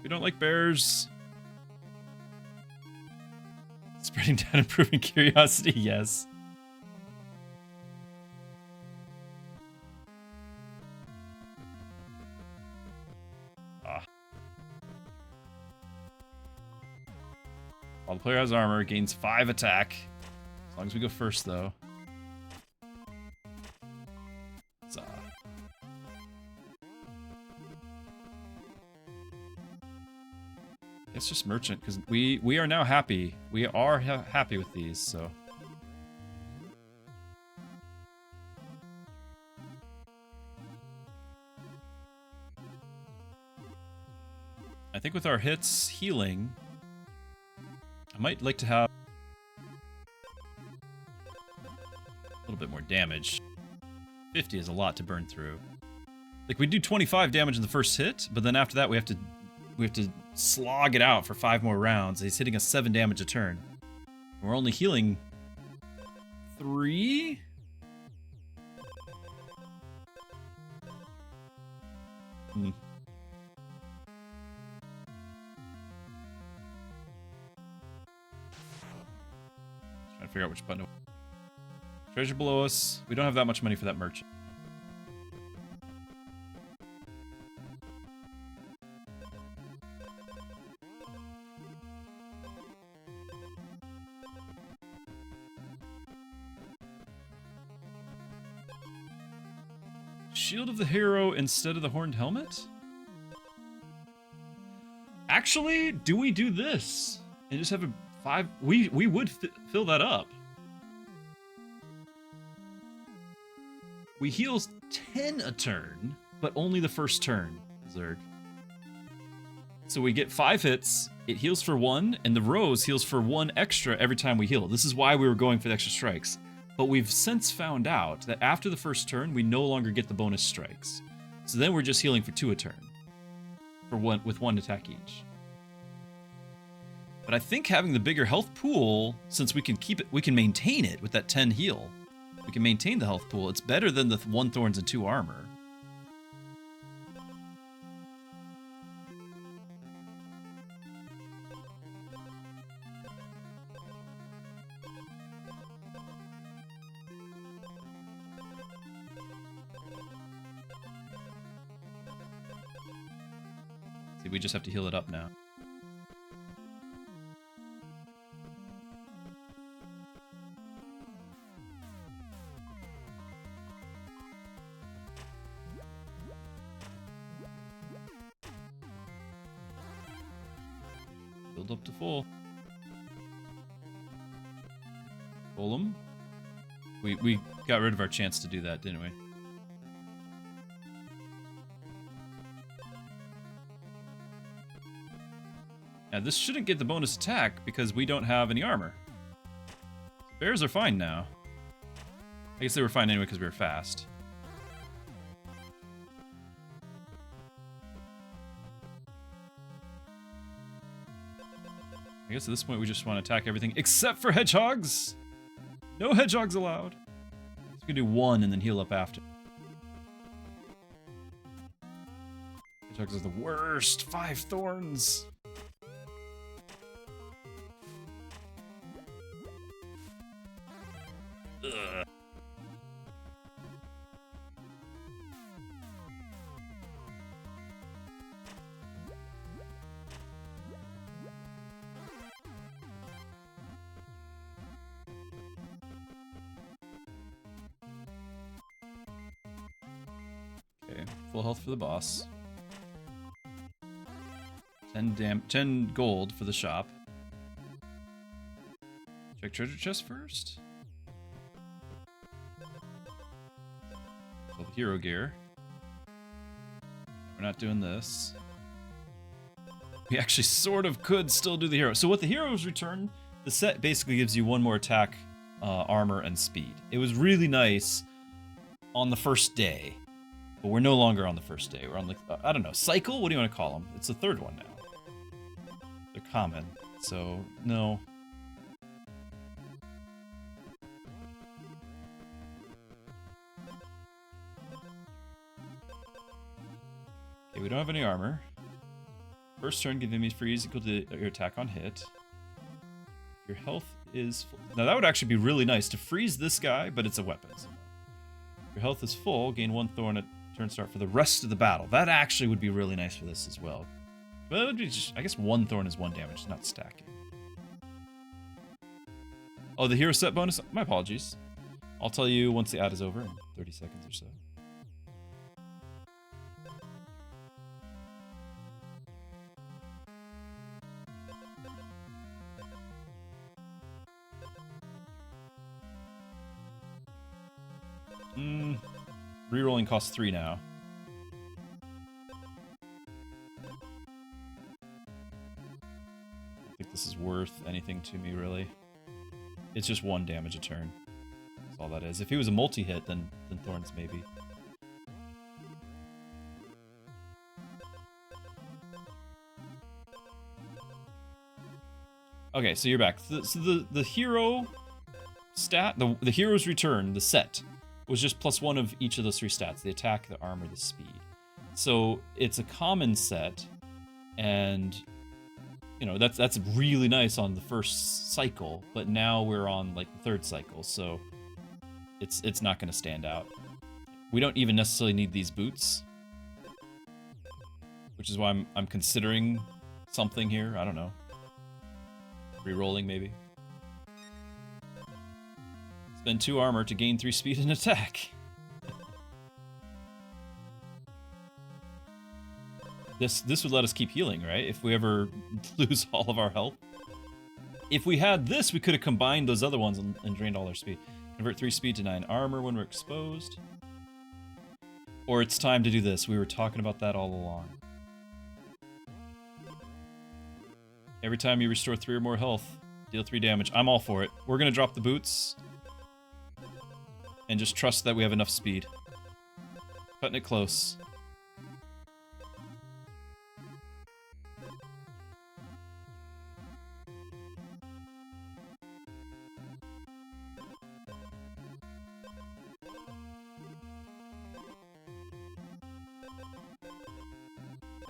We don't like bears. Spreading down, improving curiosity, yes. While the player has armor, gains 5 attack. As long as we go first, though. It's just merchant, because we are now happy. We are happy with these, so. I think with our hits healing, I might like to have a little bit more damage. 50 is a lot to burn through. Like, we do 25 damage in the first hit, but then after that we have to slog it out for 5 more rounds. He's hitting us 7 damage a turn. We're only healing 3? Trying to figure out which button. Treasure below us. We don't have that much money for that merchant. Shield of the hero instead of the horned helmet? Actually, do we do this and just have a 5? We would fill that up. We heal 10 a turn, but only the first turn, Zerg. So we get 5 hits, it heals for 1, and the Rose heals for 1 extra every time we heal. This is why we were going for the extra strikes. But we've since found out that after the first turn, we no longer get the bonus strikes. So then we're just healing for 2 a turn. With 1 attack each. But I think having the bigger health pool, since we can keep it, we can maintain it with that 10 heal. We can maintain the health pool. It's better than the 1 thorns and 2 armor. See, we just have to heal it up now. Build up to full. Pull him. We got rid of our chance to do that, didn't we? Now this shouldn't get the bonus attack because we don't have any armor. Bears are fine now. I guess they were fine anyway because we were fast. I guess at this point we just want to attack everything except for hedgehogs. No hedgehogs allowed. So we can do 1 and then heal up after. Hedgehogs are the worst. 5 thorns. Ugh. Okay, full health for the boss. 10 gold for the shop. Check treasure chest first. Well, hero gear. We're not doing this. We actually sort of could still do the hero. So what the heroes return, the set basically gives you 1 more attack, armor, and speed. It was really nice on the first day, but we're no longer on the first day. We're on the, I don't know, cycle? What do you want to call them? It's the 3rd one now. They're common, so no. Okay, we don't have any armor. First turn, give enemies freeze equal to your attack on hit. Your health is full. Now that would actually be really nice to freeze this guy, but it's a weapon. So. Your health is full, gain 1 thorn at turn start for the rest of the battle. That actually would be really nice for this as well. But it would be just, I guess 1 thorn is 1 damage, it's not stacking. Oh, the hero set bonus? My apologies. I'll tell you once the ad is over in 30 seconds or so. Rerolling costs 3 now. I think this is worth anything to me, really. It's just 1 damage a turn. That's all that is. If he was a multi-hit, then Thorns maybe. Okay, so you're back. So the hero stat, the hero's return, the set, was just +1 of each of those 3 stats: the attack, the armor, the speed. So it's a common set, and you know that's really nice on the first cycle. But now we're on like the 3rd cycle, so it's not going to stand out. We don't even necessarily need these boots, which is why I'm considering something here. I don't know, re-rolling maybe. Spend 2 armor to gain 3 speed and attack. This would let us keep healing, right? If we ever lose all of our health. If we had this, we could have combined those other ones and drained all our speed. Convert 3 speed to 9 armor when we're exposed. Or it's time to do this. We were talking about that all along. Every time you restore 3 or more health, deal 3 damage. I'm all for it. We're gonna drop the boots. And just trust that we have enough speed. Cutting it close.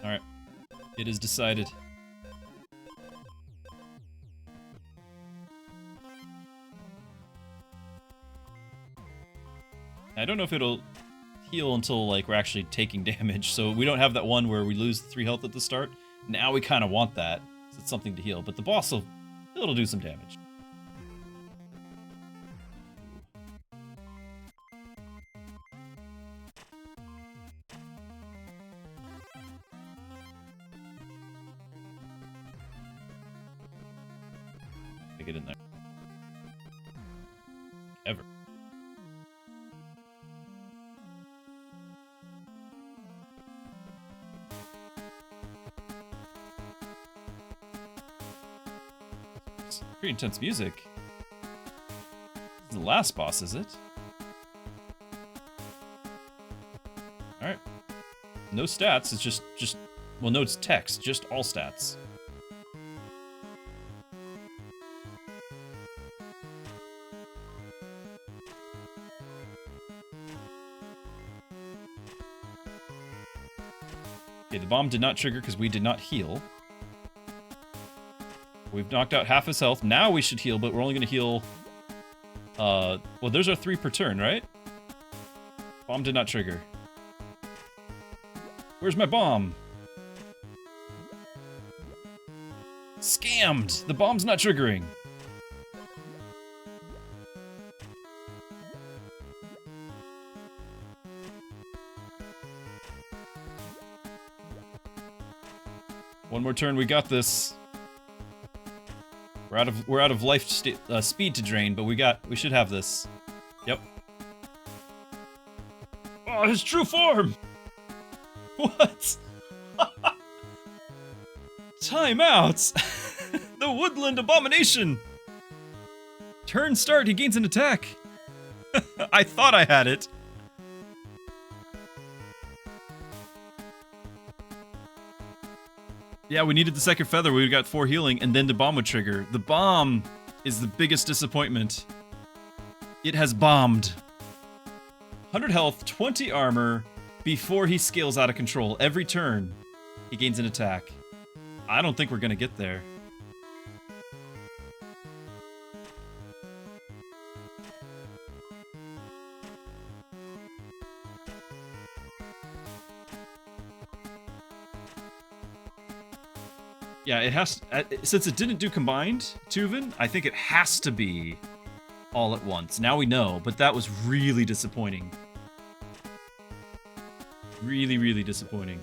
Alright. It is decided. I don't know if it'll heal until, like, we're actually taking damage, so we don't have that one where we lose 3 health at the start. Now we kind of want that, so it's something to heal, but the boss it'll do some damage. Get in there. Ever. It's pretty intense music. This is the last boss, is it? Alright. No stats, it's just well, no, it's text, just all stats. Okay, the bomb did not trigger because we did not heal. We've knocked out half his health. Now we should heal, but we're only going to heal... well, there's our 3 per turn, right? Bomb did not trigger. Where's my bomb? Scammed! The bomb's not triggering. One more turn, we got this. We're out of life speed to drain, but we should have this. Yep. Oh, his true form! What? Timeouts! The woodland abomination! Turn start, he gains an attack. I thought I had it. Yeah, we needed the second feather, we got 4 healing, and then the bomb would trigger. The bomb is the biggest disappointment. It has bombed. 100 health, 20 armor, before he scales out of control. Every turn, he gains an attack. I don't think we're gonna get there. Yeah, it has to, since it didn't do combined, Tuvin, I think it has to be all at once. Now we know, but that was really disappointing. Really, really disappointing.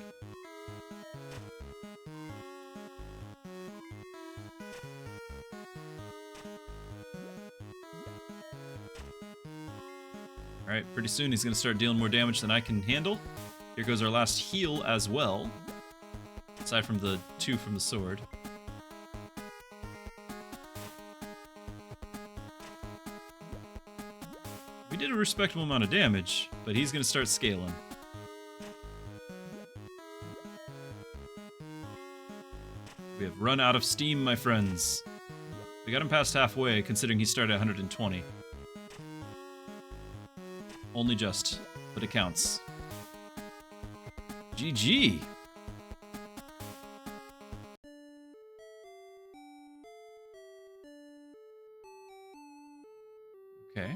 Alright, pretty soon he's going to start dealing more damage than I can handle. Here goes our last heal as well. Aside from the 2 from the sword. We did a respectable amount of damage, but he's going to start scaling. We have run out of steam, my friends. We got him past halfway, considering he started at 120. Only just, but it counts. GG! Okay.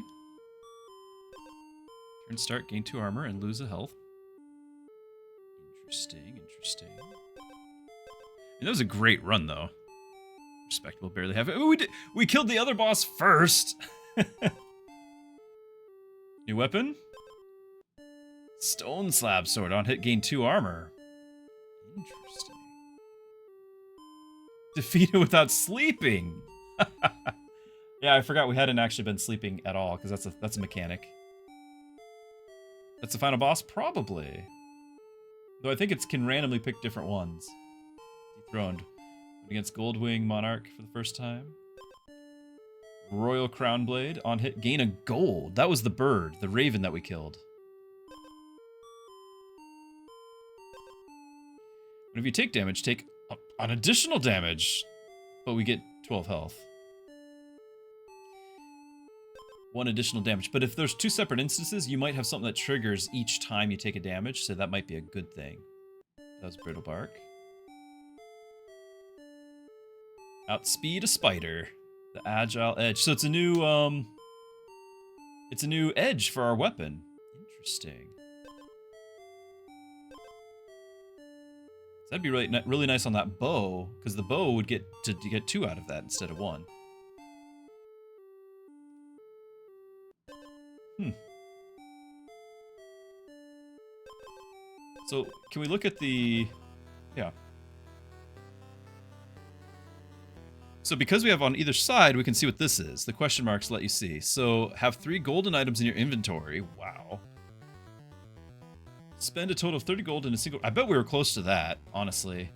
Turn start, gain 2 armor, and lose a health. Interesting, interesting. And that was a great run, though. Respectable, barely have it. Ooh, we killed the other boss first! New weapon? Stone slab sword. On hit, gain 2 armor. Interesting. Defeated without sleeping. Yeah, I forgot we hadn't actually been sleeping at all, because that's a mechanic. That's the final boss? Probably. Though I think it can randomly pick different ones. Dethroned. Against Goldwing Monarch for the first time. Royal Crown Blade. On hit, gain a gold. That was the bird, the raven that we killed. Whenever you take damage, take an additional damage. But we get 12 health. 1 additional damage. But if there's 2 separate instances, you might have something that triggers each time you take a damage, so that might be a good thing. That was Brittle Bark. Outspeed a spider. The Agile Edge. So it's a new edge for our weapon. Interesting. So that'd be really nice on that bow, because the bow would get to get 2 out of that instead of 1. So, can we look at the... Yeah. So because we have on either side, we can see what this is. The question marks let you see. So, have 3 golden items in your inventory. Wow. Spend a total of 30 gold in a single... I bet we were close to that, honestly.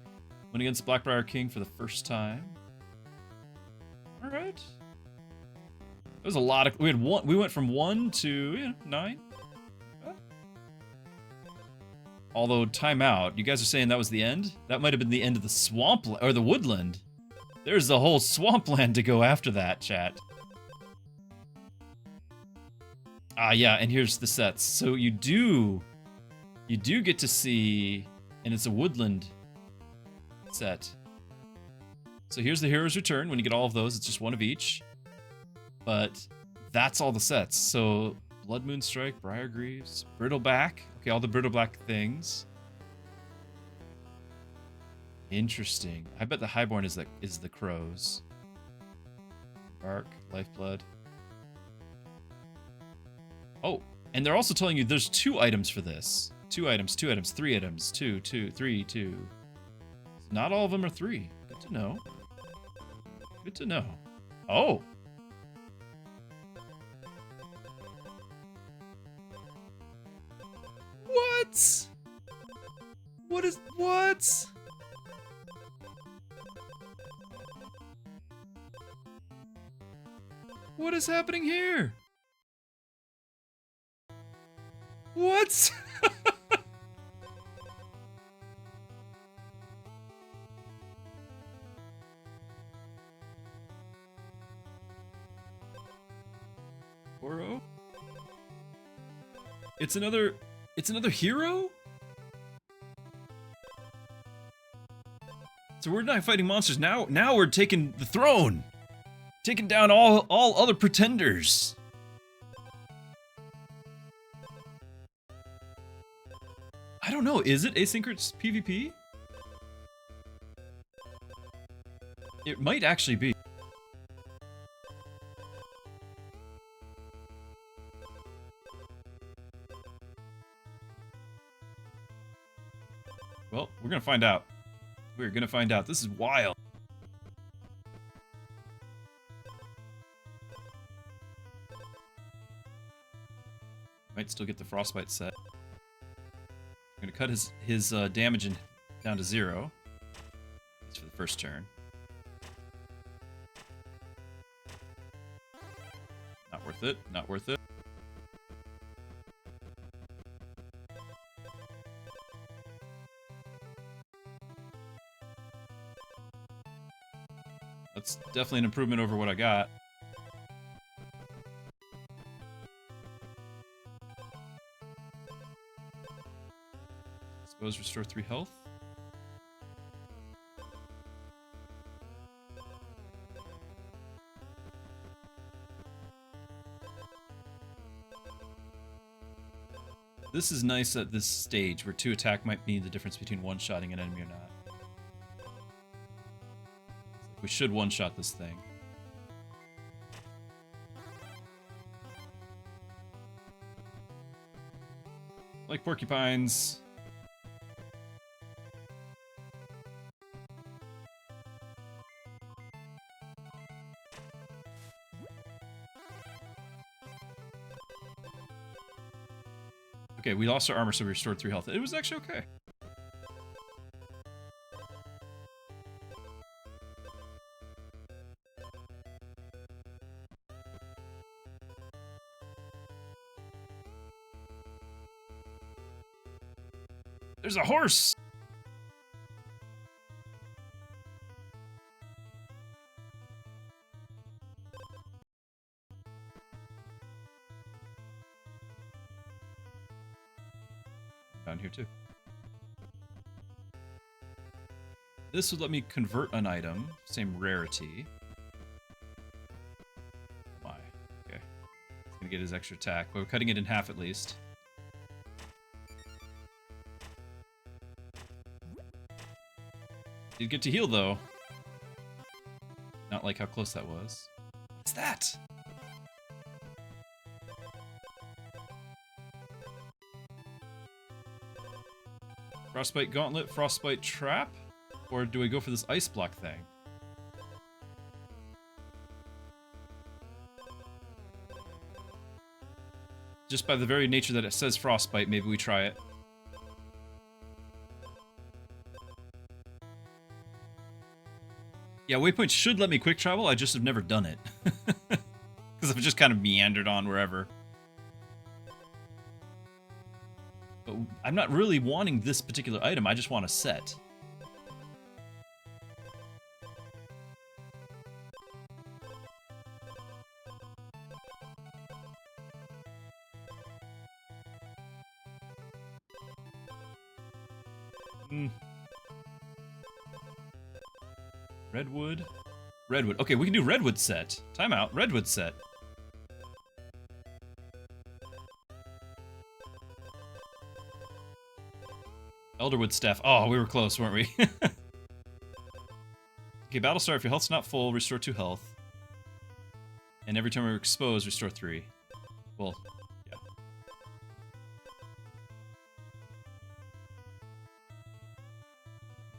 Went against Blackbriar King for the first time. Alright. It was a lot of... We went from 1 to, 9. Although, timeout. You guys are saying that was the end? That might have been the end of the swamp... or the woodland. There's the whole swampland to go after that, chat. Ah, yeah, and here's the sets. So you do get to see... and it's a woodland set. So here's the Hero's Return. When you get all of those, it's just 1 of each. But that's all the sets. So... Blood Moon Strike, Briar Greaves, Brittleback. Okay, all the Brittleback things. Interesting. I bet the Highborn is the crows. Bark, Lifeblood. Oh, and they're also telling you there's 2 items for this. 2 items, 2 items, 3 items, 2, 2, 3, 2. Not all of them are 3. Good to know. Good to know. Oh! What? What? What is happening here? What? Oro? It's another hero? So we're not fighting monsters now. Now we're taking the throne. Taking down all other pretenders. I don't know. Is it asynchronous PvP? It might actually be. Well, we're gonna find out. We're gonna find out. This is wild. Might still get the Frostbite set. I'm gonna cut his damage down to 0. That's for the first turn. Not worth it. Not worth it. That's definitely an improvement over what I got. Suppose restore 3 health. This is nice at this stage, where 2 attack might be the difference between one-shotting an enemy or not. We should one-shot this thing. Like porcupines. Okay, we lost our armor, so we restored 3 health. It was actually okay. There's a horse! Down here too. This would let me convert an item, same rarity. Why? Okay. He's gonna get his extra attack, but we're cutting it in half at least. Did get to heal though. Not like how close that was. What's that? Frostbite Gauntlet, Frostbite Trap? Or do we go for this ice block thing? Just by the very nature that it says Frostbite, maybe we try it. Yeah, waypoints should let me quick travel, I just have never done it. Because I've just kind of meandered on wherever. But I'm not really wanting this particular item, I just want a set. Redwood? Redwood. Okay, we can do Redwood set. Time out. Redwood set. Elderwood staff. Oh, we were close, weren't we? Okay, Battlestar, if your health's not full, restore 2 health. And every time we're exposed, restore 3. Well, yeah.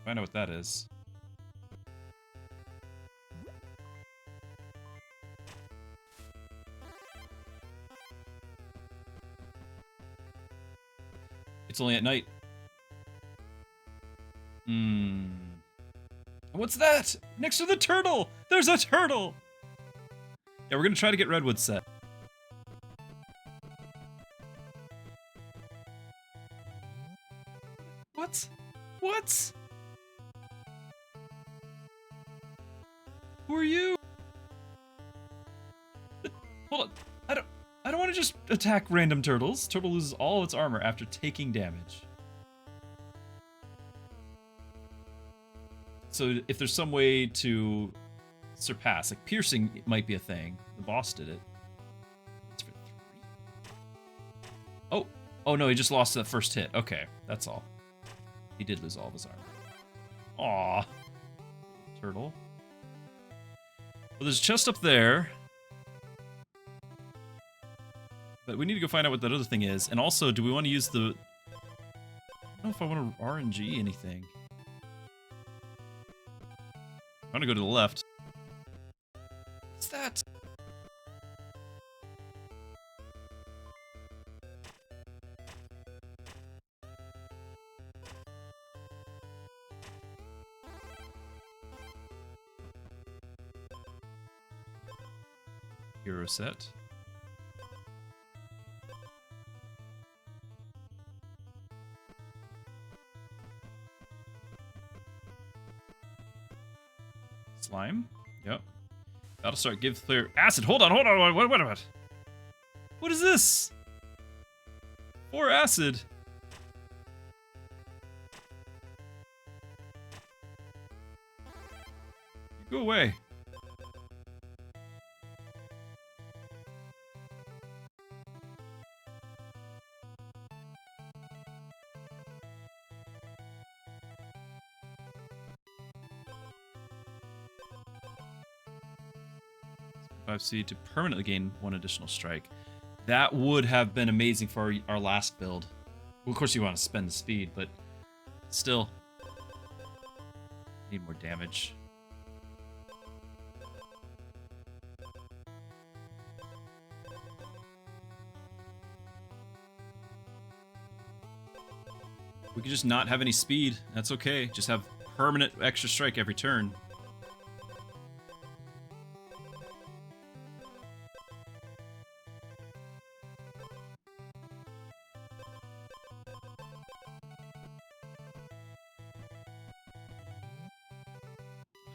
Find out what that is. It's only at night. What's that? Next to the turtle! There's a turtle! Yeah, we're gonna try to get Redwood set. What? What? Who are you? Hold on. I don't want to just attack random turtles. Turtle loses all its armor after taking damage. So if there's some way to surpass, like piercing might be a thing. The boss did it. It's for 3. Oh. Oh no, he just lost that first hit. Okay, that's all. He did lose all of his armor. Aw. Turtle. Well, there's a chest up there. But we need to go find out what that other thing is. And also, do we want to use the... I don't know if I want to RNG anything. I'm gonna go to the left. What's that? Hero set. Slime? Yep. Battlestar, give clear acid. Hold on. What? What is this? 4 acid. Go away. C to permanently gain 1 additional strike. That would have been amazing for our last build. Well, of course you want to spend the speed, but still. Need more damage. We could just not have any speed. That's okay. Just have permanent extra strike every turn.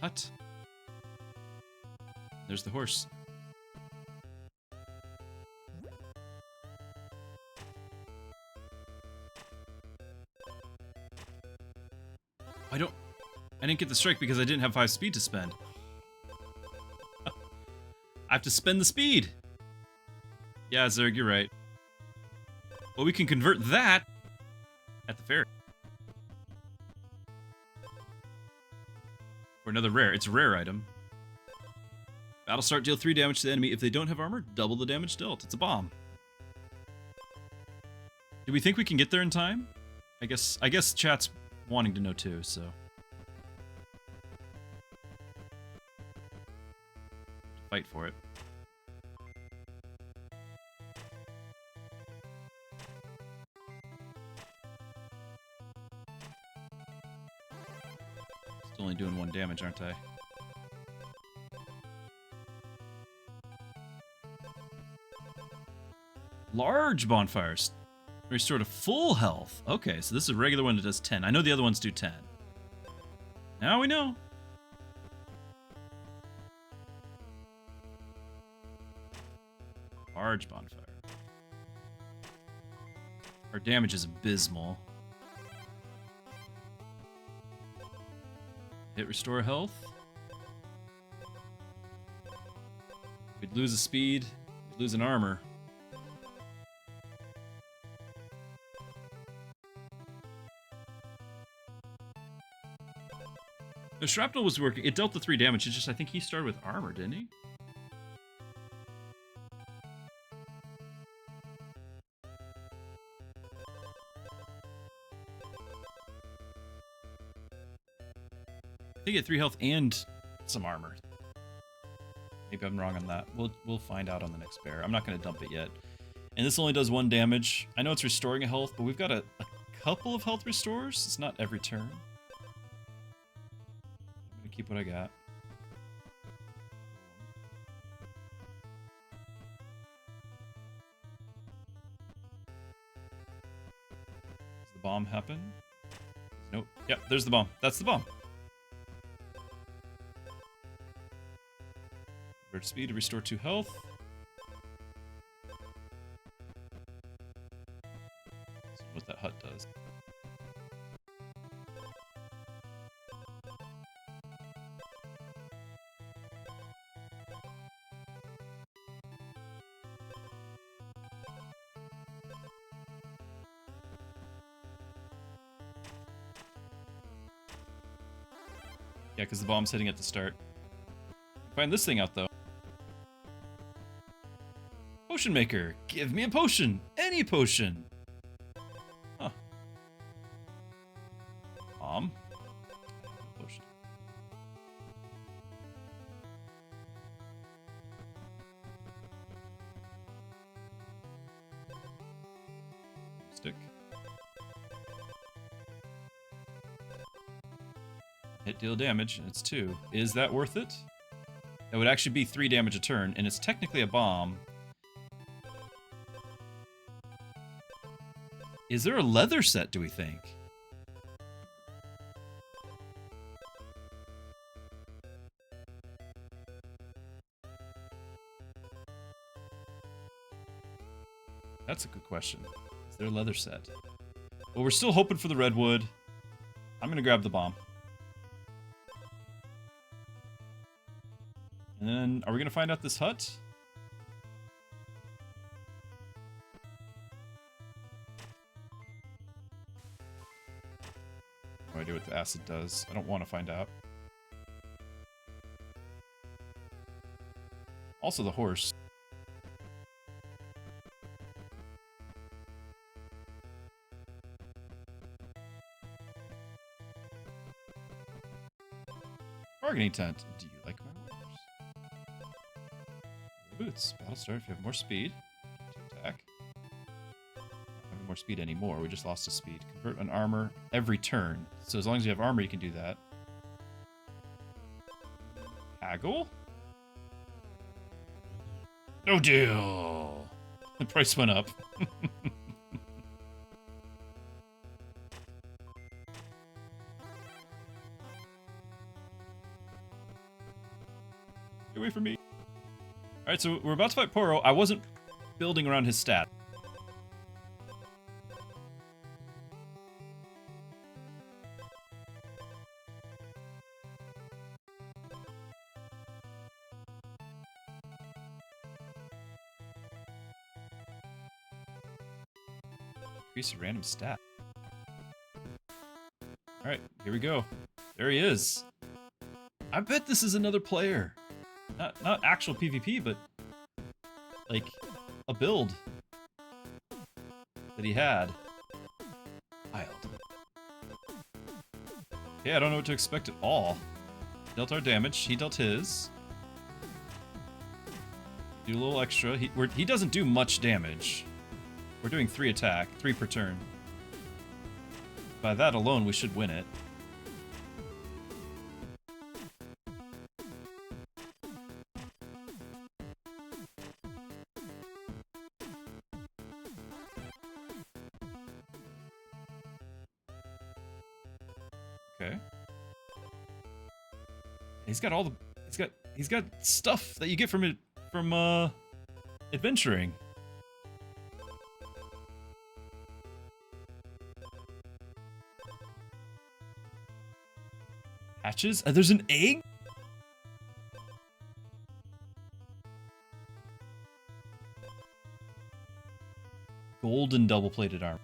Hut. There's the horse. I didn't get the strike because I didn't have 5 speed to spend. I have to spend the speed. Yeah, Zerg, you're right. Well, we can convert that at the fair. For another rare. It's a rare item. Battle start, deal 3 damage to the enemy. If they don't have armor, double the damage dealt. It's a bomb. Do we think we can get there in time? I guess chat's wanting to know too, so. Fight for it. Still only doing 1 damage, aren't I? Large bonfires. Restore to full health. Okay, so this is a regular one that does 10. I know the other ones do 10. Now we know. Large bonfire. Our damage is abysmal. Hit restore health. We'd lose a speed. We'd lose an armor. The shrapnel was working. It dealt the 3 damage. It's just I think he started with armor, didn't he? I think he had 3 health and some armor. Maybe I'm wrong on that. We'll find out on the next bear. I'm not going to dump it yet. And this only does 1 damage. I know it's restoring a health, but we've got a couple of health restores. It's not every turn. I'm going to keep what I got. Does the bomb happen? Nope. Yep, there's the bomb. That's the bomb. Speed to restore 2 health. See what that hut does. Yeah, because the bomb's hitting at the start. Find this thing out though. Potion maker, give me a potion. Any potion. Huh. Potion. Stick. Hit deal damage, and it's 2. Is that worth it? That would actually be 3 damage a turn, and it's technically a bomb. Is there a leather set, do we think? That's a good question. Is there a leather set? Well, we're still hoping for the redwood. I'm gonna grab the bomb. And then, are we gonna find out this hut? No idea what the acid does. I don't want to find out. Also the horse. Bargaining tent. Do you like my wares? Boots. Battle start if you have more speed. To attack. Having more more speed anymore. We just lost a speed. Convert an armor every turn. So as long as you have armor, you can do that. Haggle? No deal! The price went up. Get away from me. Alright, so we're about to fight Poro. I wasn't building around his stat. Increase a random stat. Alright, here we go. There he is. I bet this is another player. Not actual PvP, but like a build that he had. Wild. Yeah, I don't know what to expect at all. Dealt our damage. He dealt his. Do a little extra. He doesn't do much damage. We're doing 3 attack, 3 per turn. By that alone, we should win it. Okay. He's got all the he's got stuff that you get from adventuring. Hatches? There's an egg? Golden double-plated armor.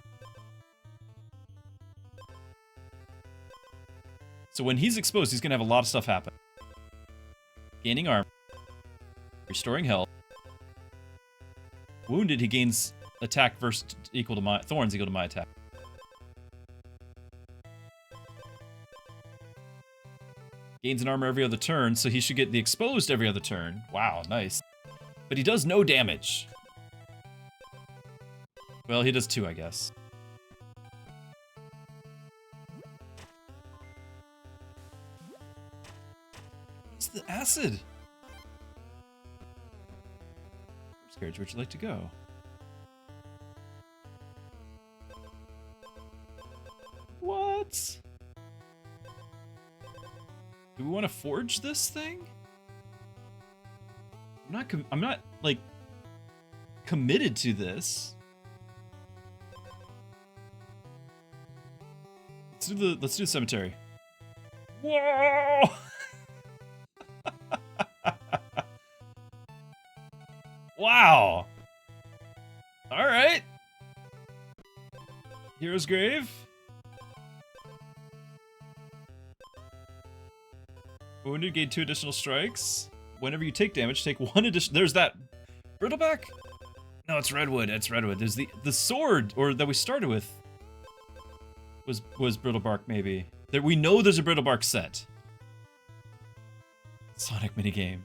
So when he's exposed, he's gonna have a lot of stuff happen. Gaining armor. Restoring health. Wounded, he gains attack versus equal to my thorns equal to my attack. Gains an armor every other turn, so he should get the exposed every other turn. Wow, nice. But he does no damage. Well, he does 2, I guess. What's the acid? Carriage, where'd you like to go? What? Do we want to forge this thing? I'm not like committed to this. Let's do the cemetery. Whoa! Wow. All right. Hero's Grave. Wounded, gain 2 additional strikes. Whenever you take damage, take 1 additional. There's that Brittleback? No, it's Redwood. It's Redwood. There's the sword that we started with was Brittlebark maybe. We know there's a Brittlebark set. Sonic minigame.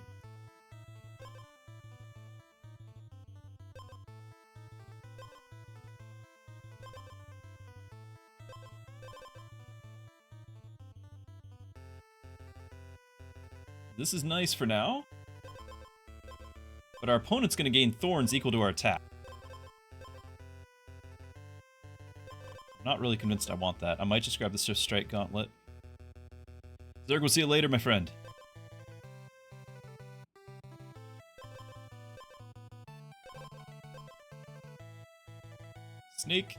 This is nice for now. But our opponent's gonna gain thorns equal to our attack. I'm not really convinced I want that. I might just grab the Swift Strike Gauntlet. Zerg, we'll see you later, my friend. Snake.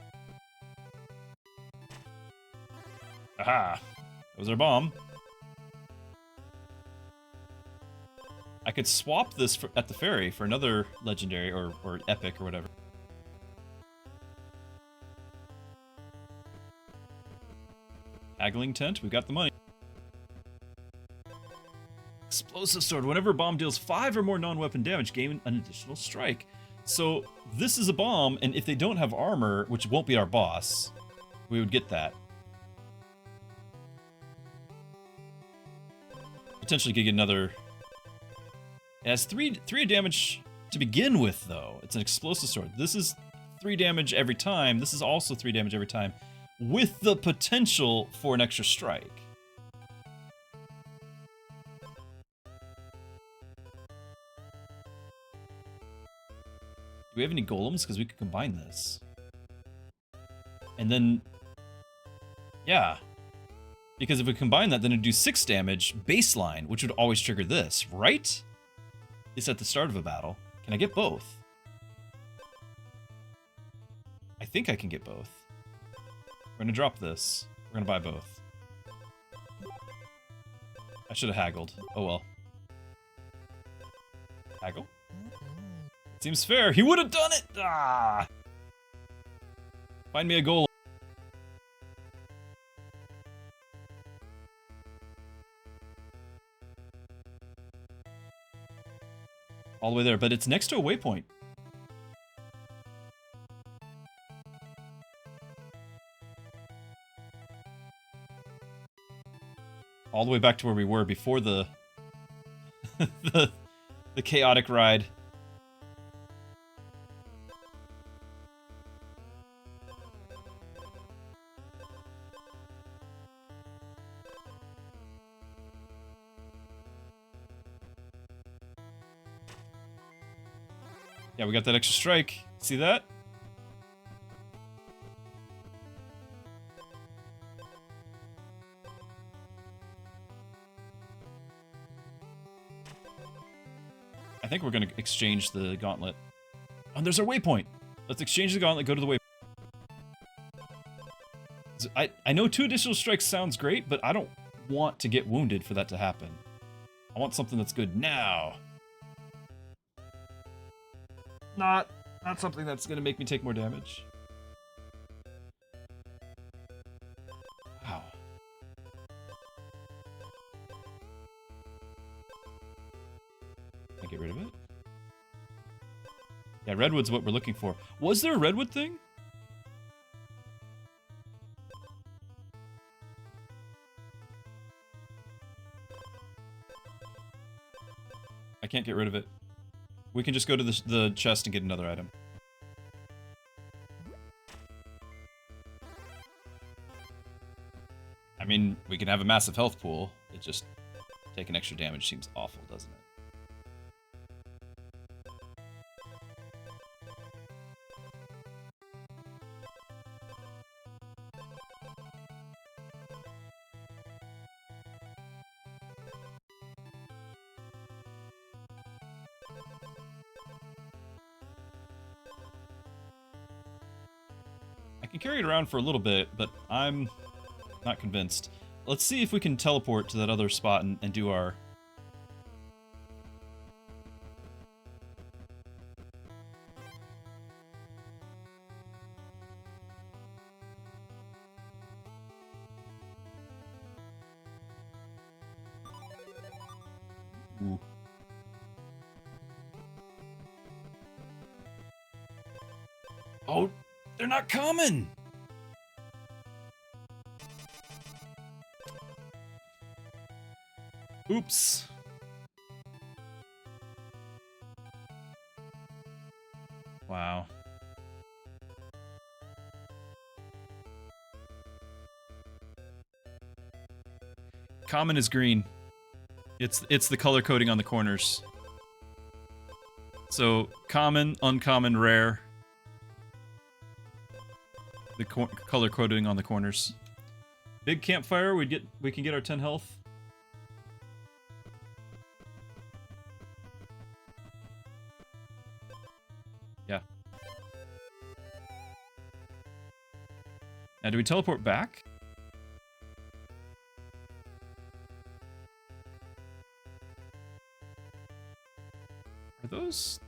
Aha! That was our bomb. I could swap this at the ferry for another legendary or epic or whatever. Haggling tent, we got the money. Explosive sword. Whenever a bomb deals 5 or more non-weapon damage, gain an additional strike. So this is a bomb, and if they don't have armor, which won't be our boss, we would get that. Potentially could get another. It has 3 damage to begin with, though. It's an explosive sword. This is 3 damage every time. This is also 3 damage every time, with the potential for an extra strike. Do we have any golems? Because we could combine this. And then, yeah. Because if we combine that, then it'd do 6 damage baseline, which would always trigger this, right? At least at the start of a battle. Can I get both? I think I can get both. We're gonna drop this. We're gonna buy both. I should have haggled. Oh well. Haggle? Seems fair. He would have done it! Ah! Find me a golem. All the way there, but it's next to a waypoint. All the way back to where we were before the the chaotic ride. Yeah, we got that extra strike. See that? I think we're gonna exchange the gauntlet. Oh, there's our waypoint. Let's exchange the gauntlet, go to the waypoint. I know 2 additional strikes sounds great, but I don't want to get wounded for that to happen. I want something that's good now. Not something that's gonna make me take more damage. Wow. Can I get rid of it? Yeah, redwood's what we're looking for. Was there a redwood thing? I can't get rid of it. We can just go to the chest and get another item. I mean, we can have a massive health pool. It just taking extra damage seems awful, doesn't it? I can carry it around for a little bit, but I'm not convinced. Let's see if we can teleport to that other spot and do our... Ooh. Oh, they're not coming! Oops. Wow. Common is green. It's the color coding on the corners. So common, uncommon, rare. The color coding on the corners. Big campfire, we can get our 10 health. Yeah. Now do we teleport back? Are those...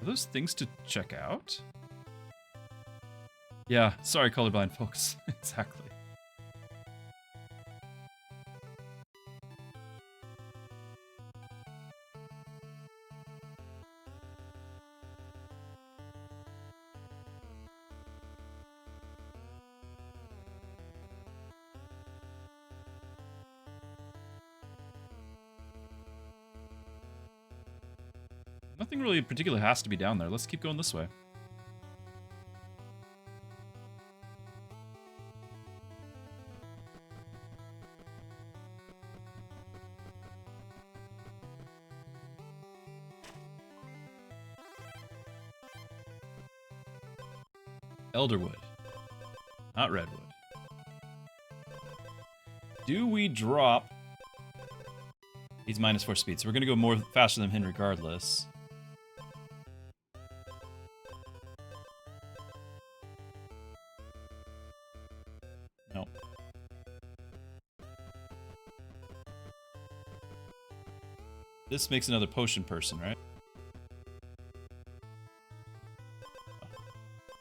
Are those things to check out? Yeah, sorry colorblind folks. Exactly. Nothing really particularly has to be down there. Let's keep going this way. Elderwood. Not redwood. Do we drop... He's -4 speed, so we're going to go more faster than him regardless. No. This makes another potion person, right?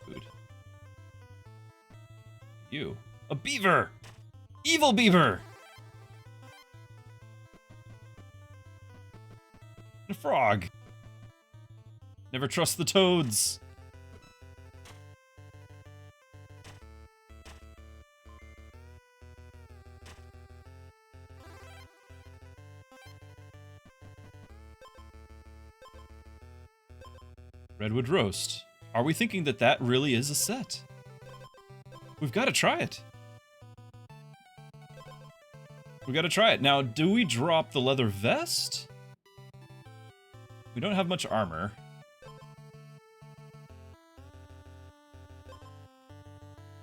Food. You. A beaver! Evil beaver! A frog. Never trust the toads. Redwood roast. Are we thinking that that really is a set? We've got to try it. We've got to try it. Now, do we drop the leather vest? We don't have much armor.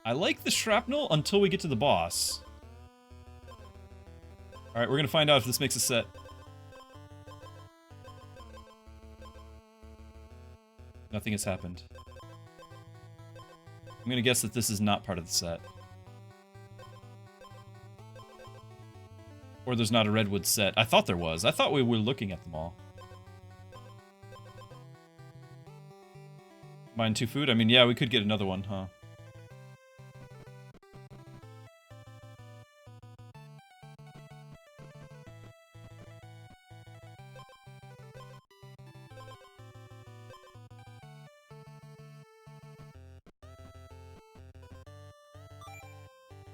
I like the shrapnel until we get to the boss. Alright, we're gonna find out if this makes a set. Nothing has happened. I'm gonna guess that this is not part of the set. Or there's not a redwood set. I thought there was. I thought we were looking at them all. Combine 2 food? I mean, yeah, we could get another one, huh?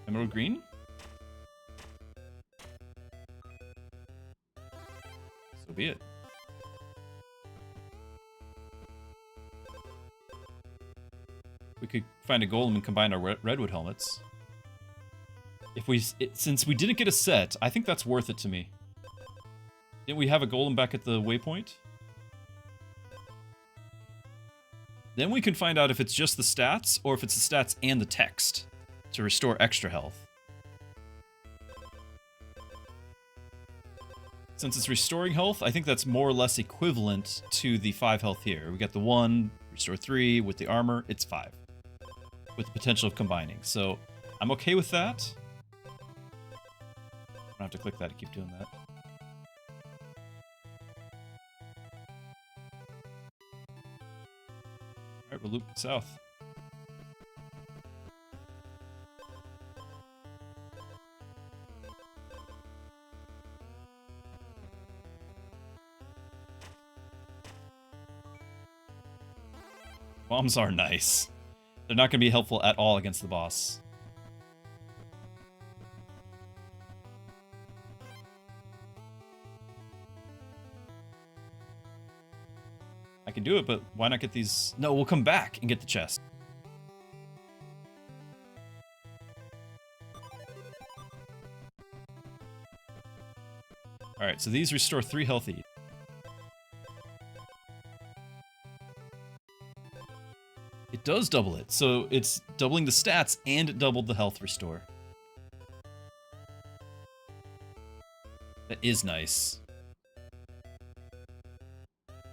Emerald green? So be it. We could find a golem and combine our redwood helmets. If we, since we didn't get a set, I think that's worth it to me. Didn't we have a golem back at the waypoint? Then we can find out if it's just the stats, or if it's the stats and the text to restore extra health. Since it's restoring health, I think that's more or less equivalent to the 5 health here. We got the 1, restore 3, with the armor, it's 5. With the potential of combining. So, I'm okay with that. I don't have to click that to keep doing that. Alright, we're looping south. Bombs are nice. They're not going to be helpful at all against the boss. I can do it, but why not get these? No, we'll come back and get the chest. Alright, so these restore 3 health each. It does double it, so it's doubling the stats and it doubled the health restore. That is nice.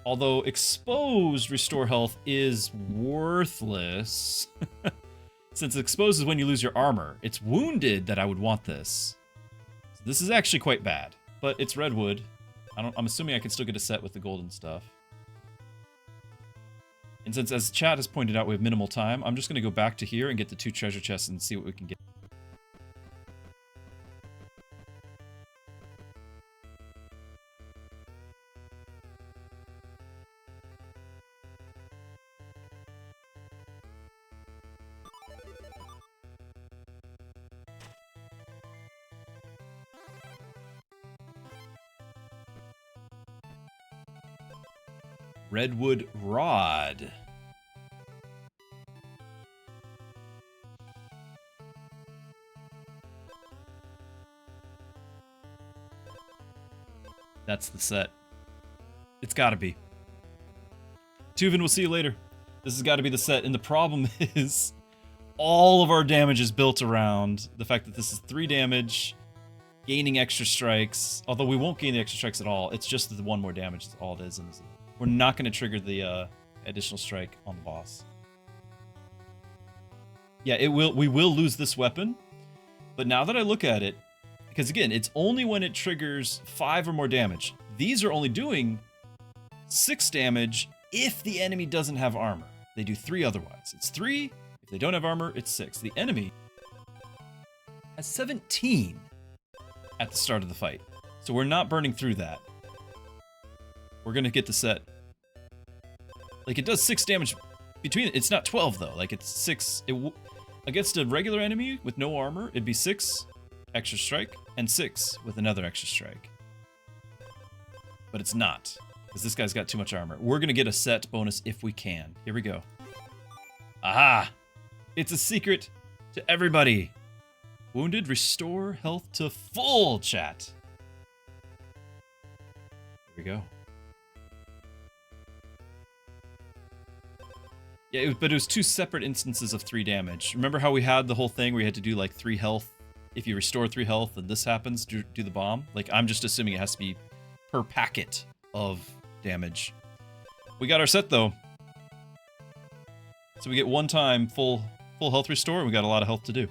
Although exposed restore health is worthless. Since exposed is when you lose your armor. It's wounded that I would want this. So this is actually quite bad, but it's redwood. I'm assuming I can still get a set with the golden stuff. And since, as chat has pointed out, we have minimal time, I'm just going to go back to here and get the 2 treasure chests and see what we can get. Redwood Rod. That's the set. It's gotta be. Tuvin, we'll see you later. This has got to be the set, and the problem is all of our damage is built around the fact that this is 3 damage, gaining extra strikes, although we won't gain the extra strikes at all. It's just the 1 more damage is all it is. And we're not going to trigger the additional strike on the boss. Yeah, it will. We will lose this weapon, but now that I look at it, because again, it's only when it triggers 5 or more damage. These are only doing 6 damage if the enemy doesn't have armor. They do 3 otherwise. It's 3. If they don't have armor, it's 6. The enemy has 17 at the start of the fight. So we're not burning through that. We're going to get the set. Like, it does 6 damage between... It's not 12, though. Like, it's 6... Against a regular enemy with no armor, it'd be 6 extra strike and 6 with another extra strike. But it's not. Because this guy's got too much armor. We're going to get a set bonus if we can. Here we go. Aha! It's a secret to everybody. Wounded, restore health to full, chat. Here we go. Yeah, but it was 2 separate instances of 3 damage. Remember how we had the whole thing where you had to do like 3 health? If you restore 3 health and this happens, do the bomb? Like, I'm just assuming it has to be per packet of damage. We got our set though. So we get 1 time full health restore, and we got a lot of health to do.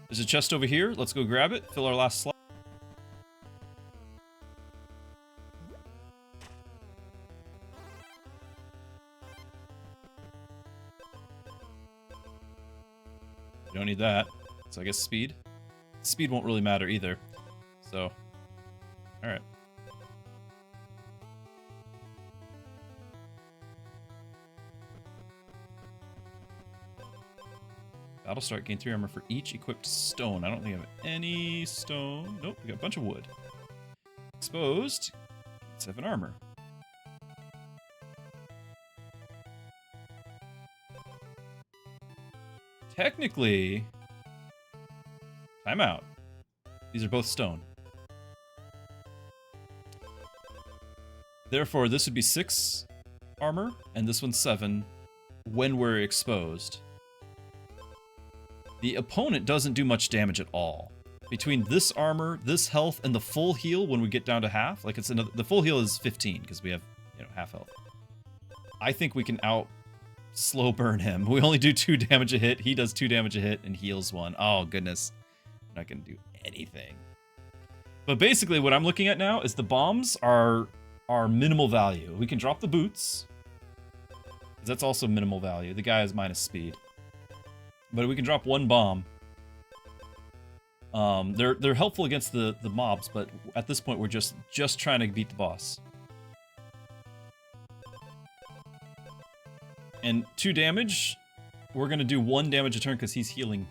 There's a chest over here. Let's go grab it. Fill our last slot. We don't need that. So I guess speed. Speed won't really matter either. So, alright. Battle start, gain 3 armor for each equipped stone. I don't think I have any stone. Nope, we got a bunch of wood. Exposed, 7 armor. Technically, timeout. These are both stone. Therefore, this would be 6 armor, and this one's 7 when we're exposed. The opponent doesn't do much damage at all. Between this armor, this health, and the full heal when we get down to half, like it's another, the full heal is 15 because we have, you know, half health. I think we can slow burn him. We only do 2 damage a hit. He does 2 damage a hit and heals 1. Oh goodness, I'm not gonna do anything. But basically, what I'm looking at now is the bombs are minimal value. We can drop the boots. That's also minimal value. The guy has minus speed. But we can drop 1 bomb. They're helpful against the mobs, but at this point we're just trying to beat the boss. And 2 damage, we're gonna do 1 damage a turn because he's healing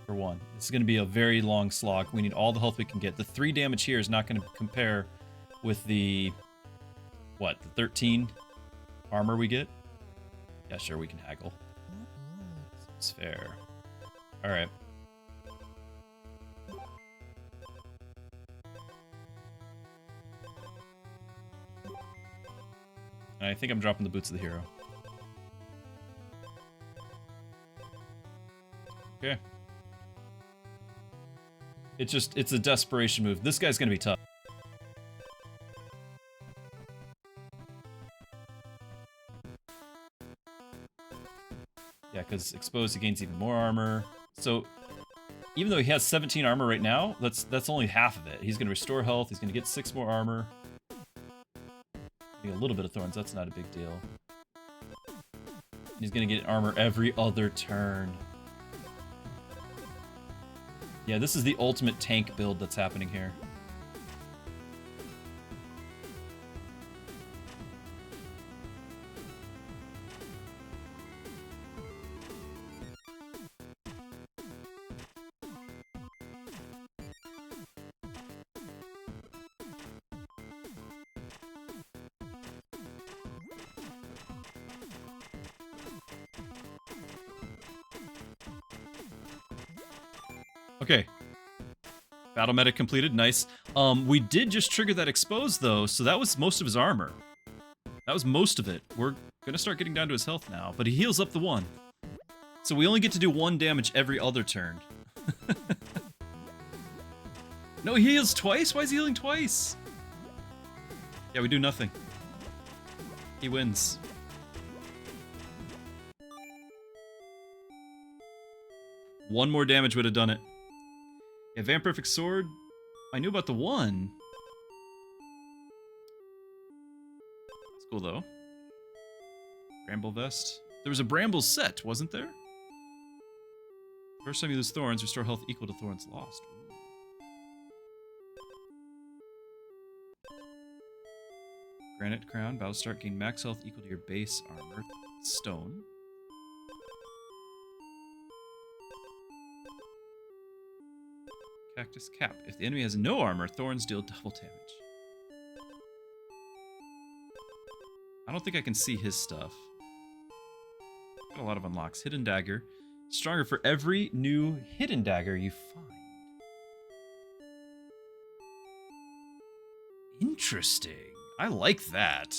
for 1. This is gonna be a very long slog. We need all the health we can get. The 3 damage here is not gonna compare with the, what, the 13 armor we get? Yeah, sure, we can haggle. It's fair. Alright. I think I'm dropping the boots of the hero. Okay. It's a desperation move. This guy's gonna be tough. Yeah, because exposed, he gains even more armor. So, even though he has 17 armor right now, that's only half of it. He's gonna restore health, he's gonna get 6 more armor. A little bit of thorns, that's not a big deal. He's gonna get armor every other turn. Yeah, this is the ultimate tank build that's happening here. Okay. Battle medic completed. Nice. We did just trigger that expose, though, so that was most of his armor. That was most of it. We're gonna start getting down to his health now, but he heals up the 1. So we only get to do 1 damage every other turn. No, he heals twice? Why is he healing twice? Yeah, we do nothing. He wins. One more damage would have done it. Yeah, Vampirific Sword. I knew about the 1. That's cool, though. Bramble Vest. There was a Bramble set, wasn't there? First time you lose Thorns, restore health equal to Thorns lost. Granite Crown. Battle start. Gain max health equal to your base armor. Stone. Cactus Cap. If the enemy has no armor, Thorns deal double damage. I don't think I can see his stuff. Got a lot of unlocks. Hidden Dagger. Stronger for every new Hidden Dagger you find. Interesting. I like that.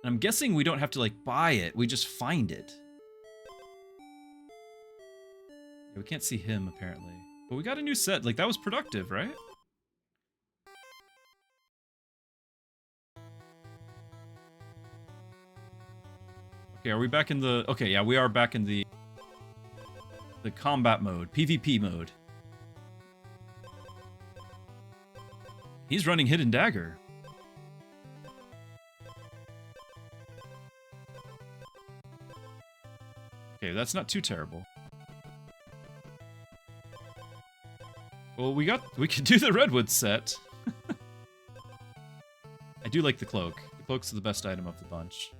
And I'm guessing we don't have to, like, buy it. We just find it. Yeah, we can't see him, apparently. But we got a new set. Like, that was productive, right? Okay, are we back in the... Okay, yeah, we are back in the combat mode. PvP mode. He's running Hidden Dagger. Okay, that's not too terrible. Well, we could do the Redwood set. I do like the cloak. The cloak's the best item of the bunch.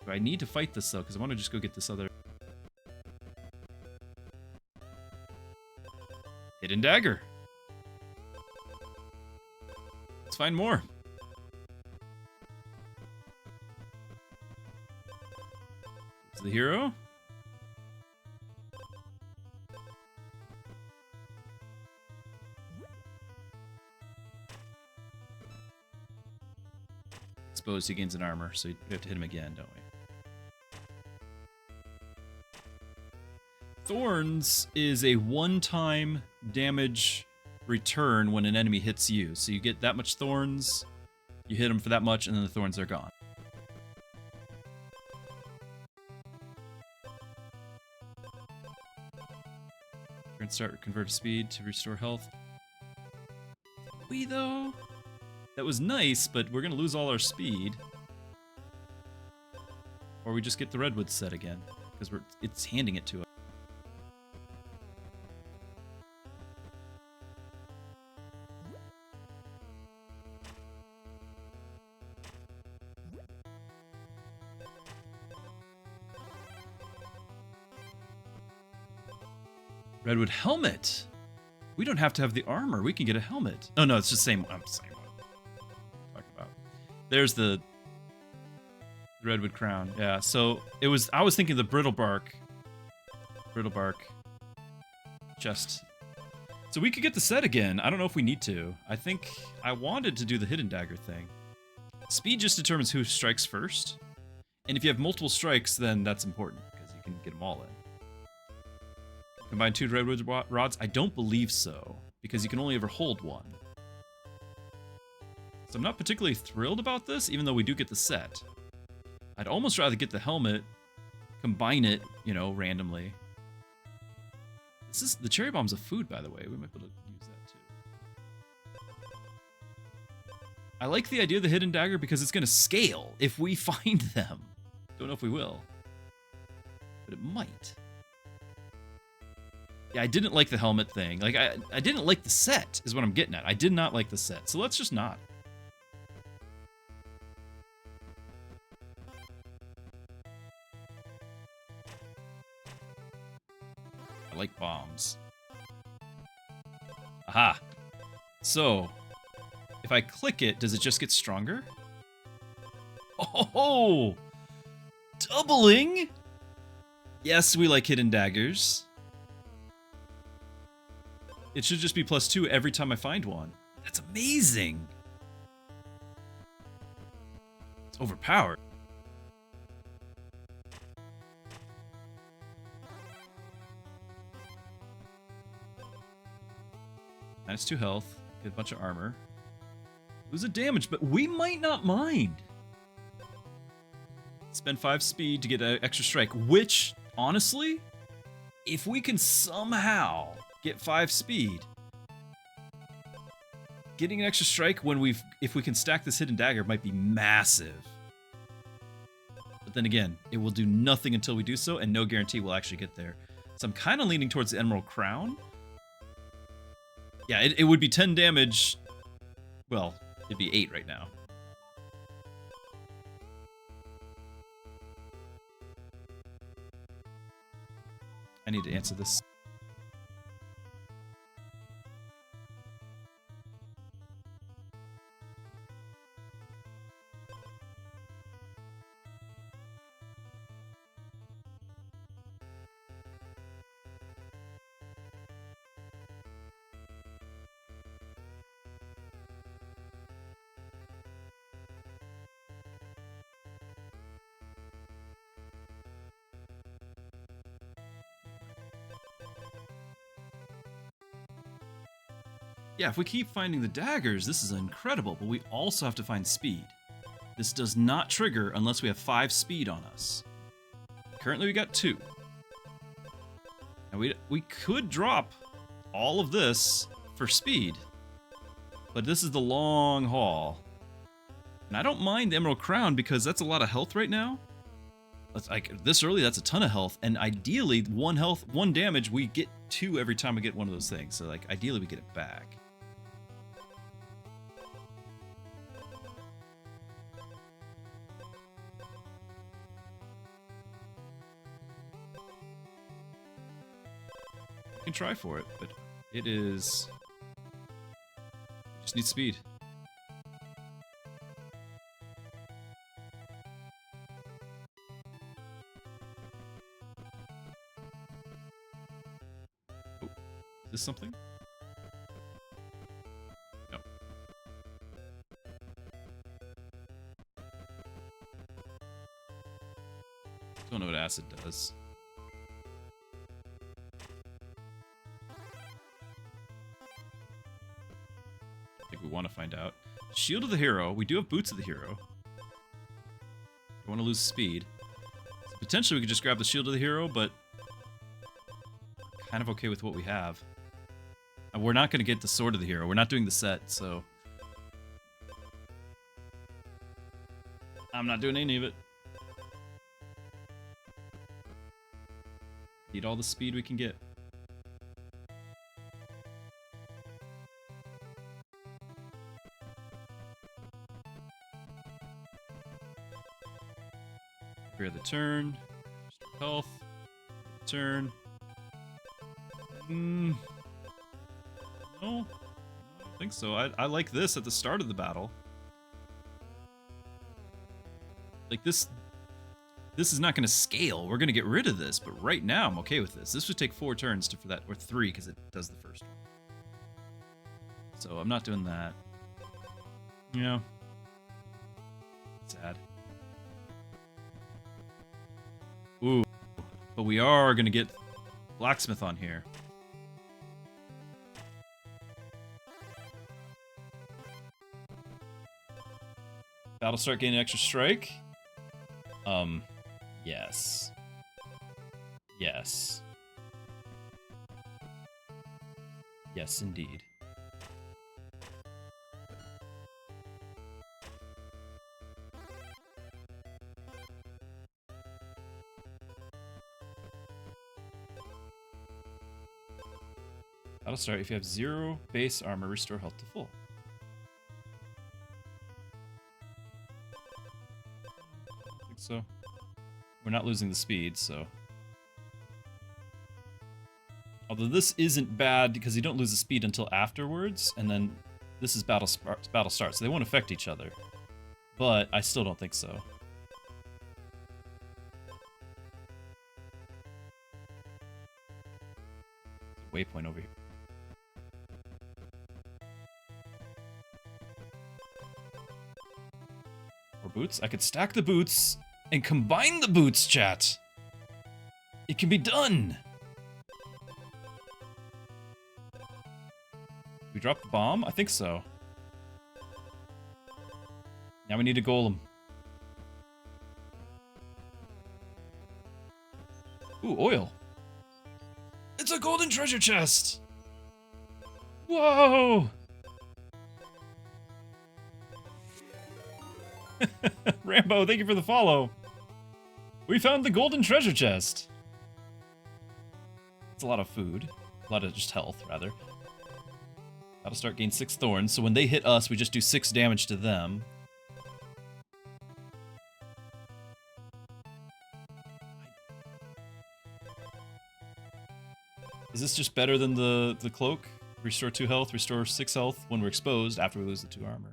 Do I need to fight this, though? Because I want to just go get this other... Hidden Dagger. Let's find more. Is the hero? Exposed, he gains an armor, so we have to hit him again, don't we? Thorns is a one-time damage return when an enemy hits you. So you get that much thorns, you hit them for that much, and then the thorns are gone. We're gonna start convert to speed to restore health. We though? That was nice, but we're gonna lose all our speed. Or we just get the Redwood set again, because it's handing it to us. Redwood helmet. We don't have to have the armor. We can get a helmet. Oh no, it's just the same one. I'm the same one. Talking about. There's the Redwood crown. Yeah. So it was. I was thinking the brittle bark chest. So we could get the set again. I don't know if we need to. I think I wanted to do the Hidden Dagger thing. Speed just determines who strikes first, and if you have multiple strikes, then that's important because you can get them all in. Combine 2 Redwood rods? I don't believe so, because you can only ever hold one. So I'm not particularly thrilled about this, even though we do get the set. I'd almost rather get the helmet, combine it, you know, randomly. This is the cherry bomb's a food, by the way. We might be able to use that too. I like the idea of the Hidden Dagger because it's going to scale if we find them. Don't know if we will, but it might. Yeah, I didn't like the helmet thing. Like, I didn't like the set, is what I'm getting at. I did not like the set, so let's just not. I like bombs. Aha! So, if I click it, does it just get stronger? Oh! Doubling? Yes, we like Hidden Daggers. It should just be +2 every time I find one. That's amazing. It's overpowered. -2 health. Get a bunch of armor. Lose a damage, but we might not mind. Spend 5 speed to get an extra strike, which, honestly, if we can somehow get 5 speed, getting an extra strike if we can stack this hidden dagger might be massive. But then again, it will do nothing until we do so, and no guarantee we'll actually get there. So I'm kind of leaning towards the Emerald Crown. Yeah, it would be 10 damage. Well, it'd be 8 right now. I need to answer this. Yeah, if we keep finding the daggers, this is incredible, but we also have to find speed. This does not trigger unless we have 5 speed on us. Currently we got 2. And we could drop all of this for speed, but this is the long haul. And I don't mind the Emerald Crown because that's a lot of health right now. That's like this early, that's a ton of health, and ideally 1 health, 1 damage, we get 2 every time we get one of those things. So like ideally we get it back. Can try for it, but it is just need speed. Oh, is this something? No. Don't know what acid does. We want to find out. Shield of the hero. We do have boots of the hero. I want to lose speed. So potentially we could just grab the shield of the hero, but kind of okay with what we have. And we're not going to get the sword of the hero. We're not doing the set, so I'm not doing any of it. Need all the speed we can get. Every other turn. Health. Turn. No. I don't think so. I like this at the start of the battle. Like this is not going to scale. We're going to get rid of this, but right now I'm okay with this. This would take 4 turns for that, or 3 because it does the first one. So I'm not doing that. Yeah. Sad. Ooh, but we are gonna get blacksmith on here. Battle start gaining extra strike. Yes. Yes. Yes, indeed. Battle start. If you have 0 base armor, restore health to full. I think so. We're not losing the speed, so. Although this isn't bad because you don't lose the speed until afterwards, and then this is battle start, so they won't affect each other. But I still don't think so. Waypoint over here. boots. I could stack the boots and combine the boots, chat. It can be done. We dropped the bomb? I think so. Now we need a golem. Ooh, oil. It's a golden treasure chest! Whoa! Rambo, thank you for the follow. We found the golden treasure chest. It's a lot of food. A lot of just health, rather. That'll start gain 6 thorns, so when they hit us, we just do 6 damage to them. Is this just better than the cloak? Restore 2 health, restore 6 health when we're exposed after we lose the 2 armor.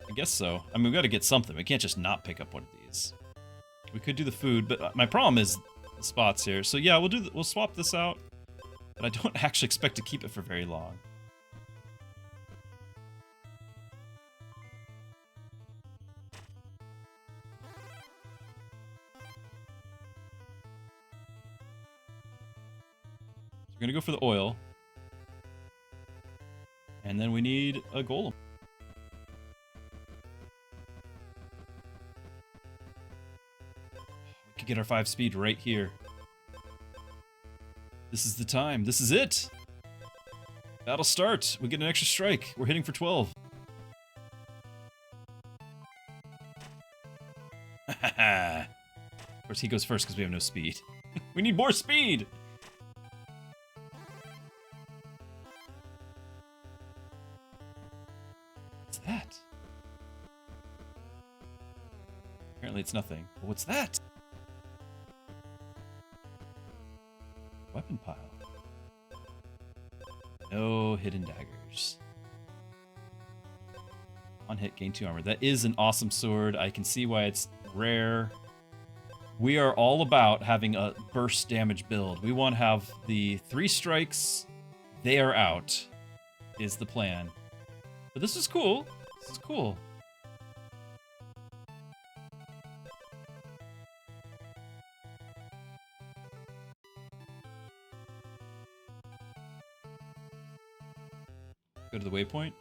I guess so. I mean, we gotta get something. We can't just not pick up one of these. We could do the food, but my problem is the spots here. So yeah, we'll swap this out, but I don't actually expect to keep it for very long. We're gonna go for the oil. And then we need a golem. We could get our 5 speed right here. This is the time. This is it! Battle start. We get an extra strike. We're hitting for 12. Of course, he goes first because we have no speed. We need more speed! What's that? Apparently it's nothing. But what's that? Weapon pile. No hidden daggers. On hit, gain 2 armor. That is an awesome sword. I can see why it's rare. We are all about having a burst damage build. We want to have the 3 strikes, they are out, is the plan. But this is cool. This is cool. Go to the waypoint.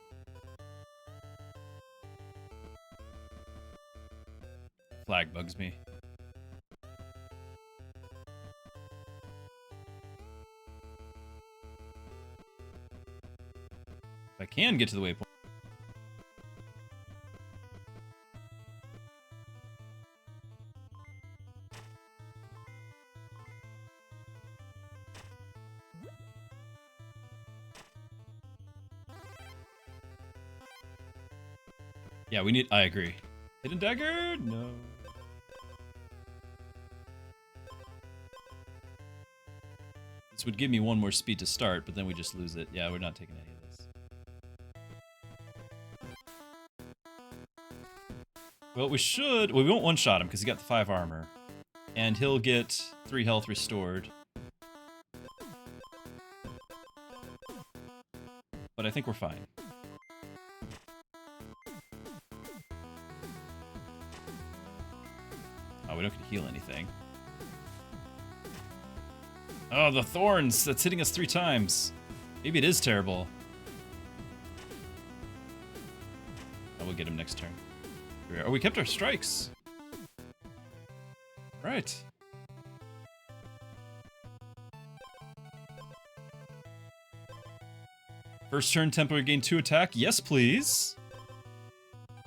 Flag bugs me. If I can get to the waypoint. Yeah, we need. I agree. Hidden dagger? No. This would give me 1 more speed to start, but then we just lose it. Yeah, we're not taking any of this. Well, we should. Well, we won't one-shot him because he got the 5 armor. And he'll get 3 health restored. But I think we're fine. Oh, we don't get to heal anything. Oh, the thorns! That's hitting us 3 times. Maybe it is terrible. I will get him next turn. Oh, we kept our strikes. Right. First turn, temporary gain 2 attack. Yes, please.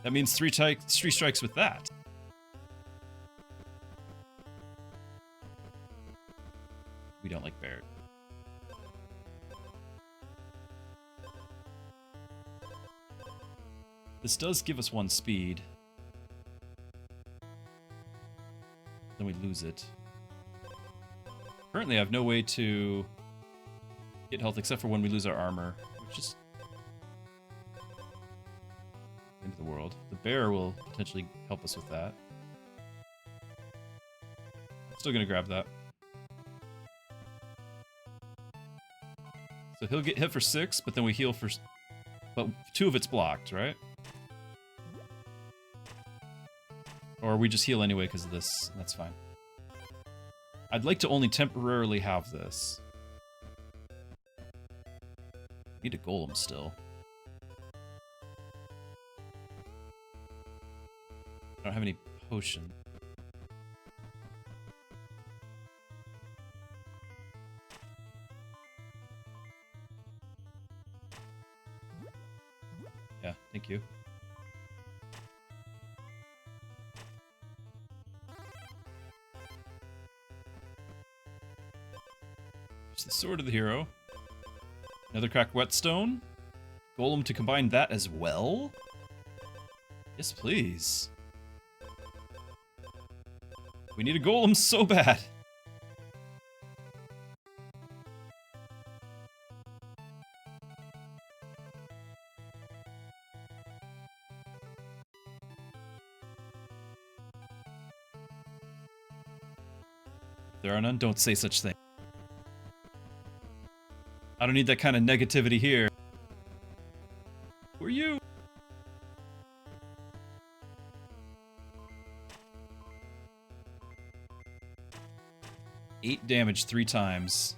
That means 3 strikes with that. We don't like Barret. This does give us 1 speed. Then we lose it. Currently, I have no way to get health except for when we lose our armor, which is end of the world. The bear will potentially help us with that. Still gonna grab that. So he'll get hit for 6, but then we heal for but 2 of it's blocked, right? Or we just heal anyway because of this. That's fine. I'd like to only temporarily have this. Need a golem still. I don't have any potion. Yeah, thank you. There's the sword of the hero. Another cracked whetstone. Golem to combine that as well? Yes, please. We need a golem so bad. If there are none, don't say such thing. I don't need that kind of negativity here. Who are you? Eight damage 3 times.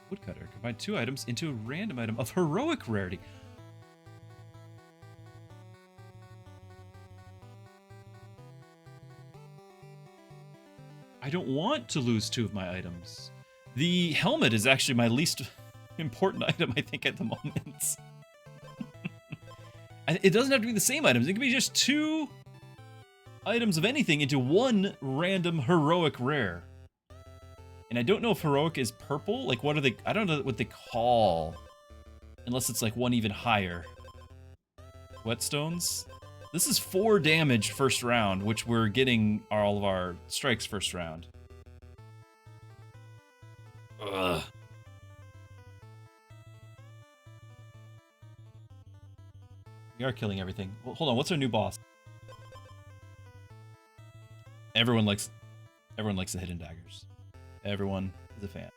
Woodcutter. Combine 2 items into a random item of heroic rarity. I don't want to lose 2 of my items. The helmet is actually my least important item, I think, at the moment. It doesn't have to be the same items. It can be just 2 items of anything into 1 random heroic rare. And I don't know if heroic is purple. Like, what are they? I don't know what they call. Unless it's like one even higher. Whetstones? This is 4 damage first round, which we're getting all of our strikes first round. Ugh. We are killing everything. Well, hold on, what's our new boss? Everyone likes the hidden daggers. Everyone is a fan.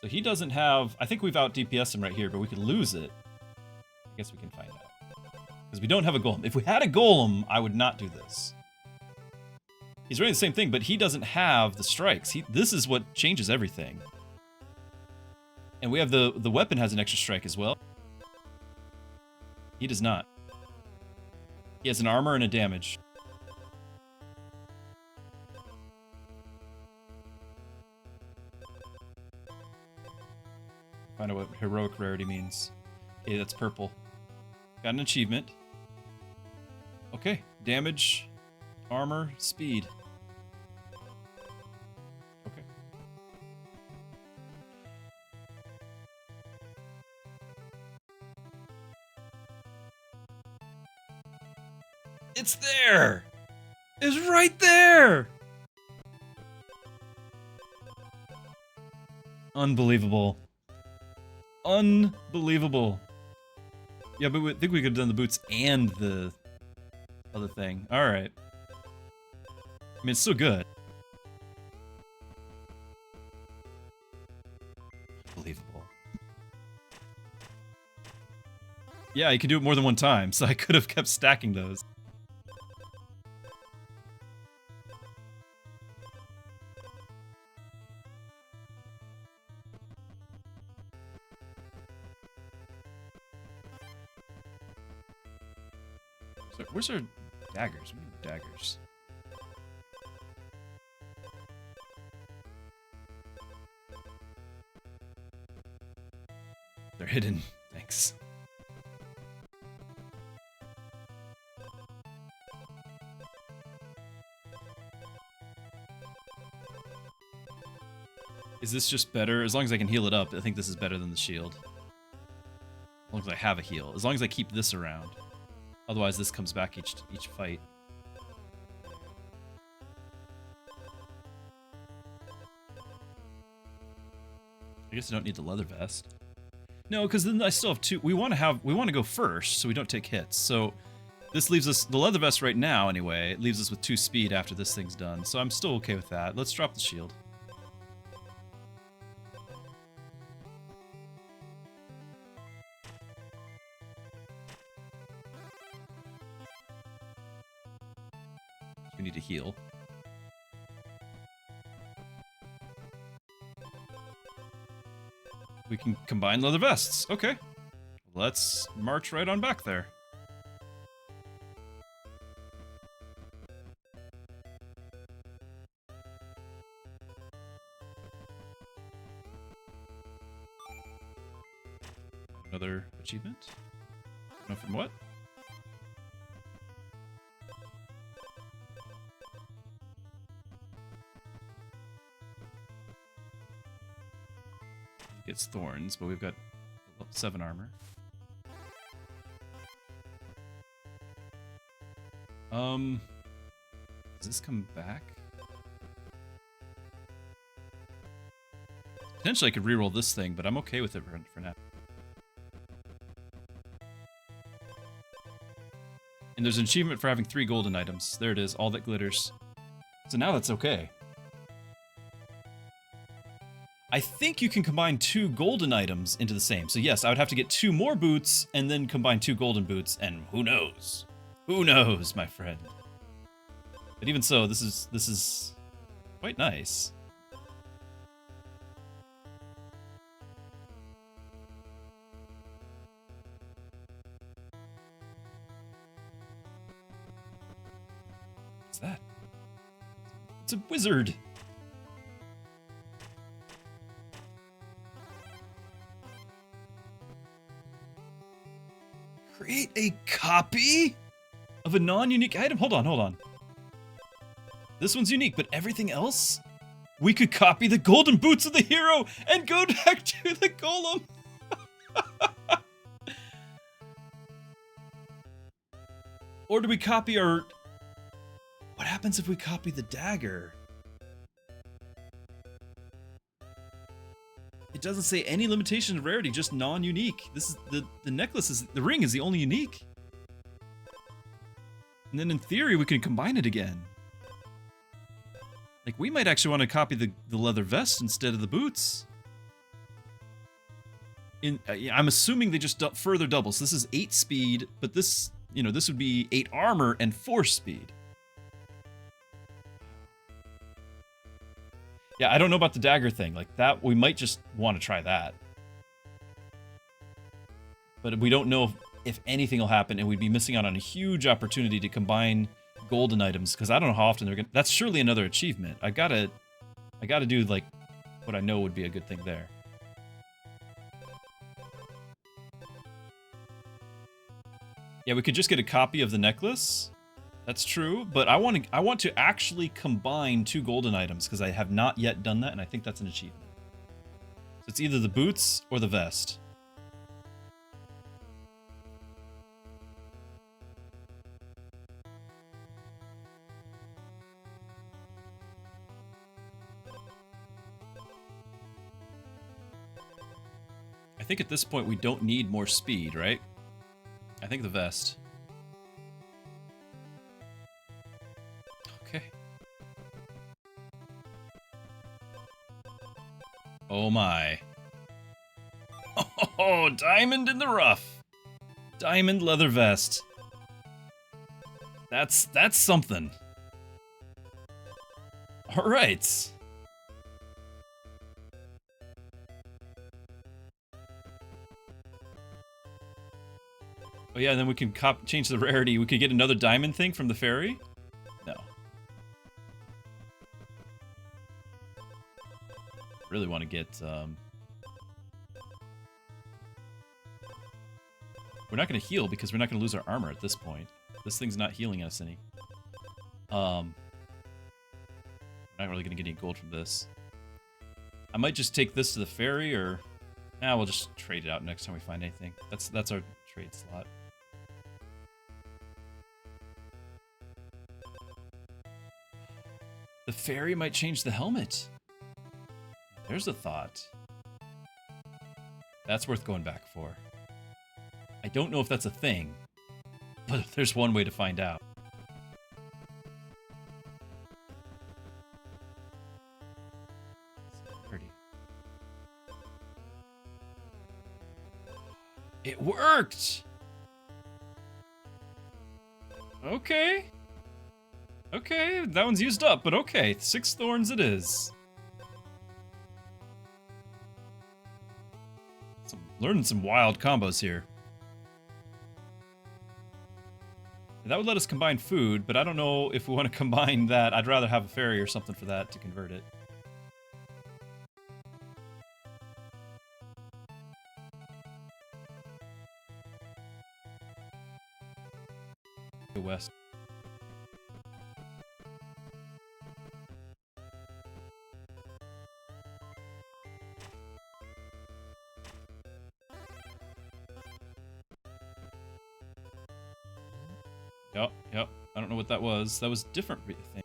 So he doesn't have... I think we've out DPS'd him right here, but we could lose it. I guess we can find out. Because we don't have a golem. If we had a golem, I would not do this. He's running the same thing, but he doesn't have the strikes. This is what changes everything. And we have the weapon has an extra strike as well. He does not. He has an armor and a damage. Find out what heroic rarity means. Okay, that's purple. Got an achievement. Okay, damage, armor, speed. Okay. It's there! It's right there! Unbelievable. Unbelievable. Yeah, but I think we could have done the boots and the other thing. Alright. I mean, it's still good. Unbelievable. Yeah, you can do it more than one time, so I could have kept stacking those. So where's our daggers? We need daggers. They're hidden. Thanks. Is this just better? As long as I can heal it up, I think this is better than the shield. As long as I have a heal. As long as I keep this around. Otherwise, this comes back each fight. I guess I don't need the leather vest. No, because then I still have two. We want to go first, so we don't take hits. So this leaves us, the leather vest right now anyway, it leaves us with 2 speed after this thing's done. So I'm still okay with that. Let's drop the shield. We need to heal. We can combine leather vests. Okay. Let's march right on back there. Another achievement? No, from what? Gets thorns, but we've got 7 armor. Does this come back? Potentially I could reroll this thing, but I'm okay with it for now. And there's an achievement for having 3 golden items. There it is, all that glitters. So now that's okay. I think you can combine 2 golden items into the same. So yes, I would have to get 2 more boots and then combine 2 golden boots, and who knows? Who knows, my friend? But even so, this is quite nice. What's that? It's a wizard. Create a copy of a non-unique item? Hold on. This one's unique, but everything else? We could copy the golden boots of the hero and go back to the golem. Or do we copy our... What happens if we copy the dagger? It doesn't say any limitation of rarity, just non-unique. This is the necklace is the ring is the only unique. And then in theory we can combine it again. Like we might actually want to copy the leather vest instead of the boots. I'm assuming they just further double. So this is 8 speed, but this, you know, this would be 8 armor and 4 speed. Yeah, I don't know about the dagger thing. Like that, we might just want to try that. But we don't know if anything will happen, and we'd be missing out on a huge opportunity to combine golden items, because I don't know how often they're gonna... That's surely another achievement. I gotta do, like, what I know would be a good thing there. Yeah, we could just get a copy of the necklace. That's true, but I want to actually combine 2 golden items, because I have not yet done that, and I think that's an achievement. So it's either the boots or the vest. I think at this point we don't need more speed, right? I think the vest. Okay. Oh my. Oh, diamond in the rough. Diamond leather vest. That's something. All right. Oh yeah, and then we can change the rarity. We could get another diamond thing from the fairy? No. Really want to get... We're not going to heal because we're not going to lose our armor at this point. This thing's not healing us any. We're not really going to get any gold from this. I might just take this to the fairy, or... Nah, we'll just trade it out next time we find anything. That's our trade slot. The fairy might change the helmet. There's a thought. That's worth going back for. I don't know if that's a thing, but there's one way to find out. Pretty. It worked! Okay. Okay, that one's used up, but okay. 6 thorns it is. Learning some wild combos here. That would let us combine food, but I don't know if we want to combine that. I'd rather have a fairy or something for that to convert it. Go west. Yep. I don't know what that was. That was different, I think.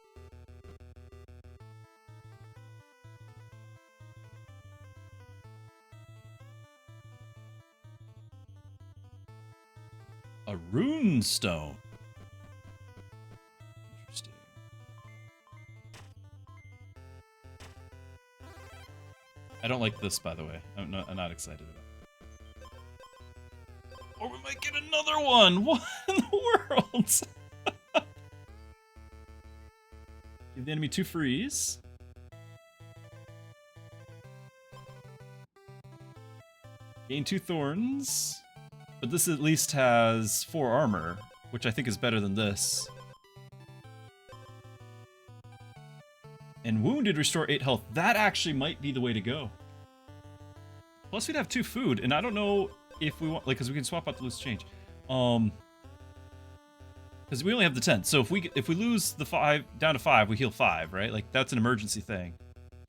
A rune stone. Interesting. I don't like this, by the way. I'm not excited about it. Or we might get another one! What in the world? Give the enemy 2 freeze. Gain 2 thorns. But this at least has 4 armor, which I think is better than this. And wounded restore 8 health. That actually might be the way to go. Plus we'd have 2 food, and I don't know if we want, like, because we can swap out the loose change. Because we only have the 10, so if we lose the 5 down to 5, we heal 5, right? Like, that's an emergency thing.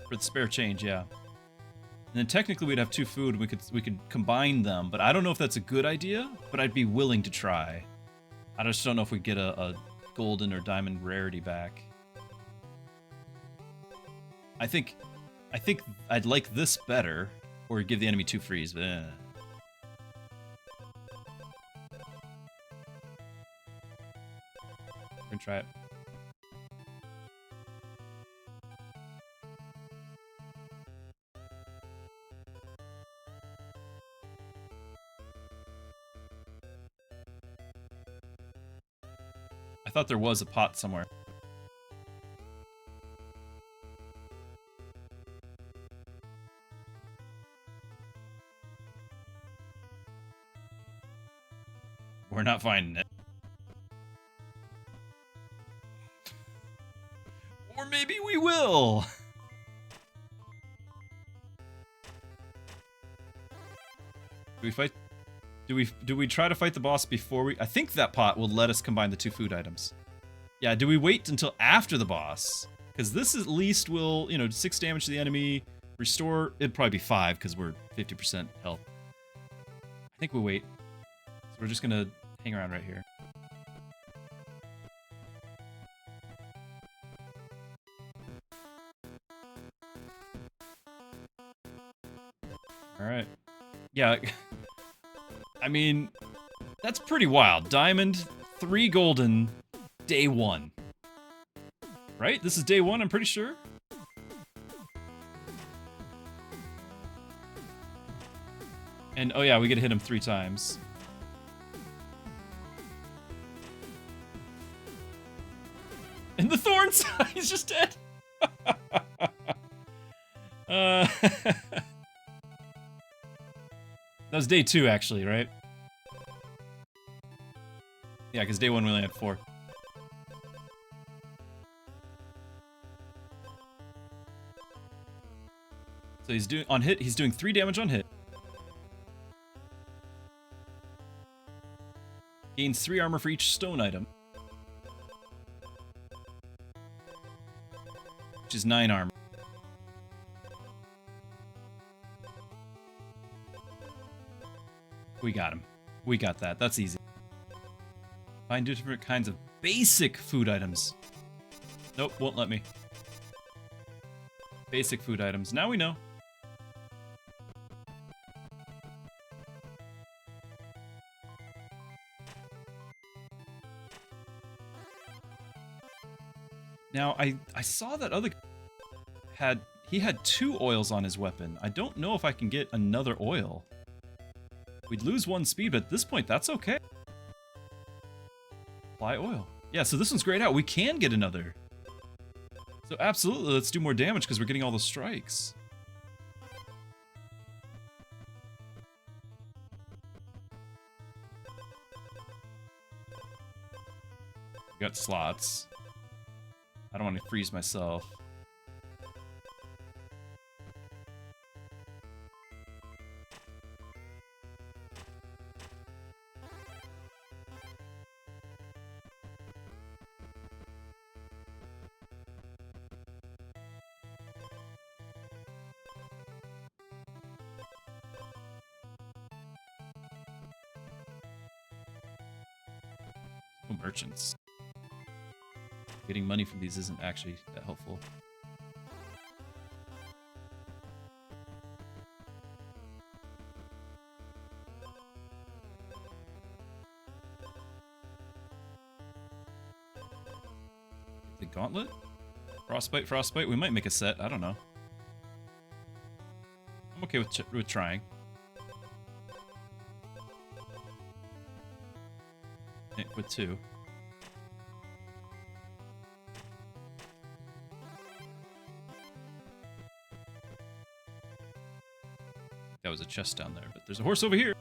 For the spare change, yeah. And then technically we'd have 2 food, we could combine them, but I don't know if that's a good idea, but I'd be willing to try. I just don't know if we get a golden or diamond rarity back. I think I'd like this better, or give the enemy 2 freeze, but eh. We're gonna try it. I thought there was a pot somewhere. We're not finding it. Or maybe we will. Do we fight? Do we try to fight the boss before we? I think that pot will let us combine the 2 food items. Yeah. Do we wait until after the boss? Because this at least will, 6 damage to the enemy. Restore. It'd probably be 5 because we're 50% health. I think we'll wait. So we're just gonna hang around right here. Alright. Yeah. I mean, that's pretty wild. Diamond, 3 golden, day 1. Right? This is day 1, I'm pretty sure. And, oh yeah, we get to hit him 3 times. And the thorns! He's just dead! That was day 2, actually, right? Yeah, because day 1 we only had 4. So he's doing, on hit, he's doing 3 damage on hit. Gains 3 armor for each stone item. Which is 9 armor. We got him. We got that. That's easy. Find different kinds of basic food items. Nope, won't let me. Basic food items. Now we know. Now, I saw that other he had 2 oils on his weapon. I don't know if I can get another oil. We'd lose 1 speed, but at this point, that's okay. Apply oil. Yeah, so this one's grayed out. We can get another. So absolutely, let's do more damage because we're getting all the strikes. We got slots. I don't want to freeze myself. Oh, merchants. Getting money from these isn't actually that helpful. The gauntlet? Frostbite, frostbite. We might make a set. I don't know. I'm okay with trying. With 2. That was a chest down there, but there's a horse over here.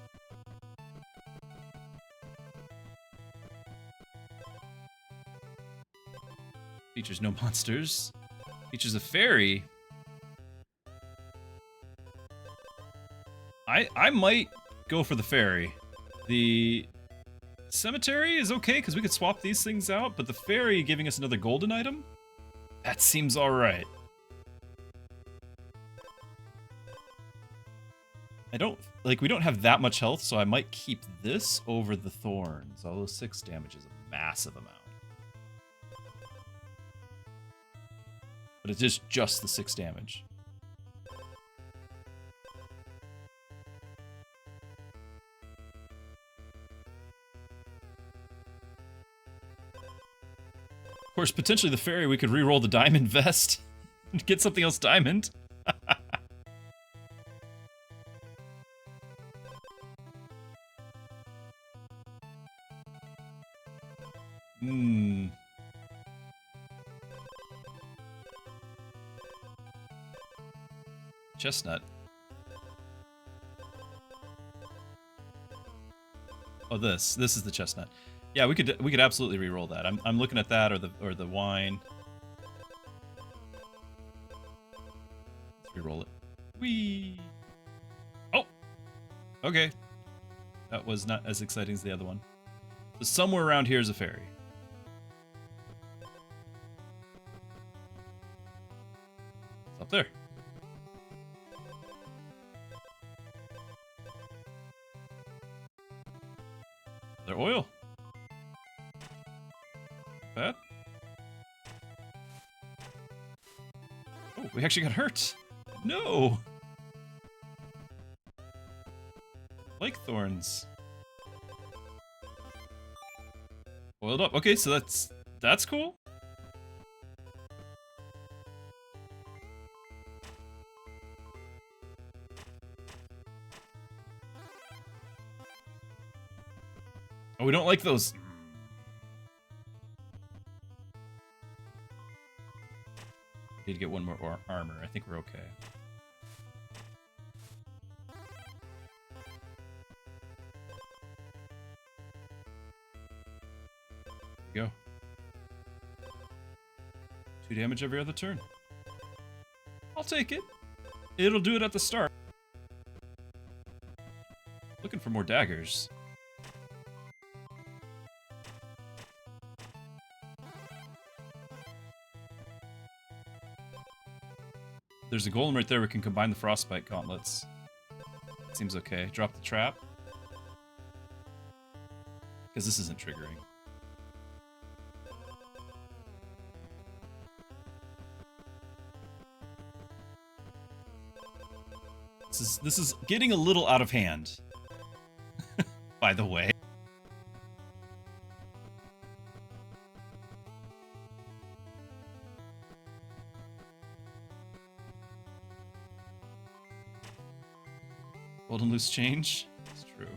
Features no monsters. Features a fairy. I might go for the fairy. The cemetery is okay because we could swap these things out, but the fairy giving us another golden item? That seems alright. We don't have that much health, so I might keep this over the thorns. Although 6 damage is a massive amount. But it is just the 6 damage. Of course, potentially the fairy, we could re-roll the diamond vest and get something else diamond. Chestnut. Oh, this is the chestnut. Yeah, we could absolutely re-roll that. I'm looking at that or the wine. Let's re-roll it. Whee! Oh! Okay. That was not as exciting as the other one. So somewhere around here is a fairy. It's up there. Another oil. Bad. Oh, we actually got hurt. No! Like thorns. Oiled up. Okay, so that's cool. Oh, we don't like those. Need to get one more armor. I think we're okay. There we go. 2 damage every other turn. I'll take it. It'll do it at the start. Looking for more daggers. There's a golem right there. We can combine the frostbite gauntlets. Seems okay. Drop the trap. Because this isn't triggering. This is getting a little out of hand. By the way. Golden loose change. It's true.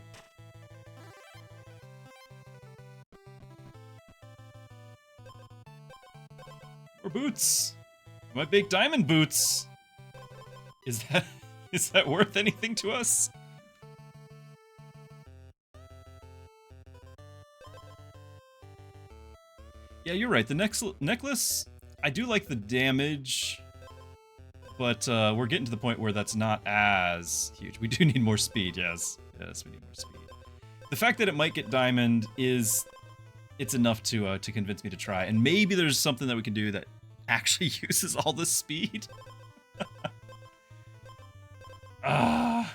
More boots. My big diamond boots. Is that worth anything to us? Yeah, you're right. The necklace, I do like the damage, but we're getting to the point where that's not as huge. We do need more speed, yes. Yes, we need more speed. The fact that it might get diamond it's enough to convince me to try. And maybe there's something that we can do that actually uses all the speed. Ah.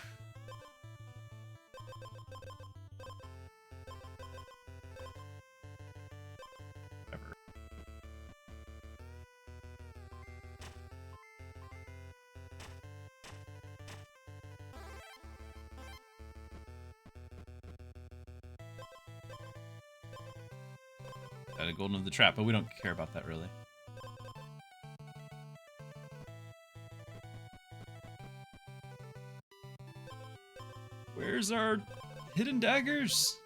Got a golden of the trap, but we don't care about that really. Where's our hidden daggers?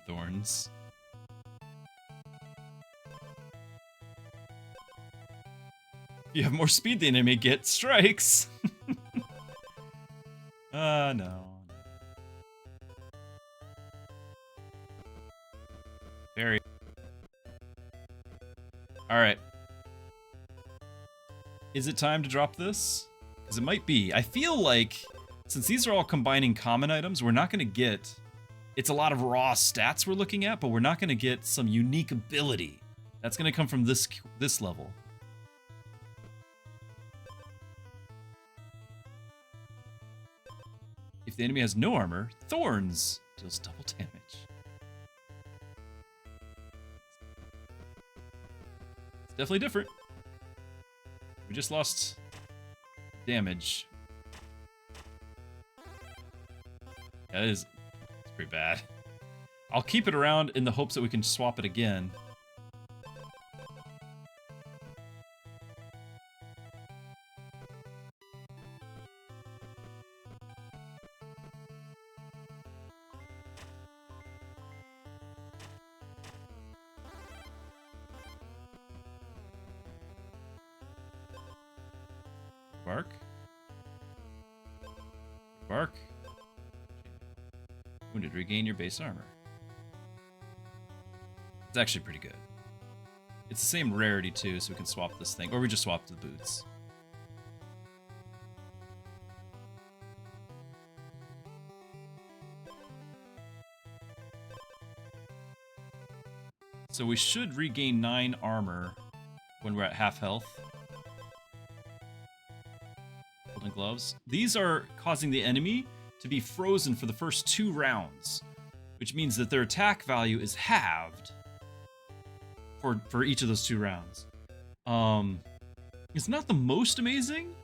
Thorns. If you have more speed than enemy, get strikes. No. Very. Alright. Is it time to drop this? Because it might be. I feel like, since these are all combining common items, we're not going to get... It's a lot of raw stats we're looking at, but we're not going to get some unique ability. That's going to come from this level. If the enemy has no armor, Thorns deals double damage. It's definitely different. We just lost damage. That is... pretty bad. I'll keep it around in the hopes that we can swap it again. Bark. Bark. Wounded, regain your base armor. It's actually pretty good. It's the same rarity too, so we can swap this thing. Or we just swap the boots. So we should regain 9 armor when we're at half health. Golden gloves. These are causing the enemy to be frozen for the first 2 rounds, which means that their attack value is halved for each of those 2 rounds. It's not the most amazing,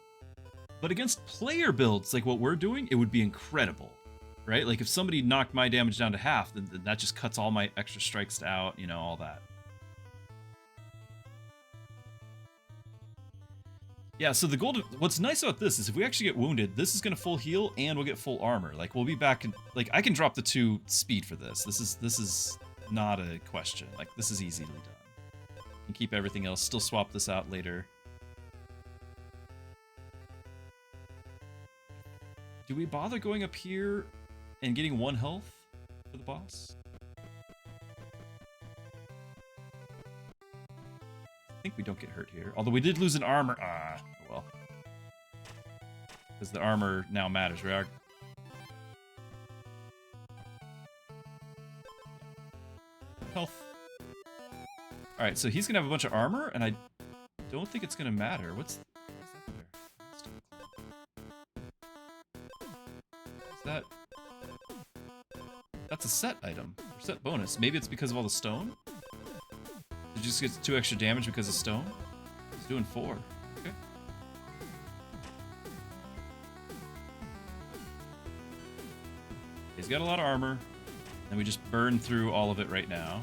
but against player builds like what we're doing, it would be incredible, right? Like if somebody knocked my damage down to half, then that just cuts all my extra strikes out, you know, all that. Yeah, so the golden... What's nice about this is if we actually get wounded, this is going to full heal and we'll get full armor. Like, we'll be back in... Like, I can drop the 2 speed for this. This is not a question. Like, this is easily done. And keep everything else. Still swap this out later. Do we bother going up here and getting 1 health for the boss? I think we don't get hurt here. Although we did lose an armor. Oh well. Because the armor now matters, right? Health. Alright, so he's gonna have a bunch of armor, and I don't think it's gonna matter. What's that's a set item. Or set bonus. Maybe it's because of all the stone? Did you just get 2 extra damage because of stone? He's doing 4. Okay. He's got a lot of armor. And we just burn through all of it right now.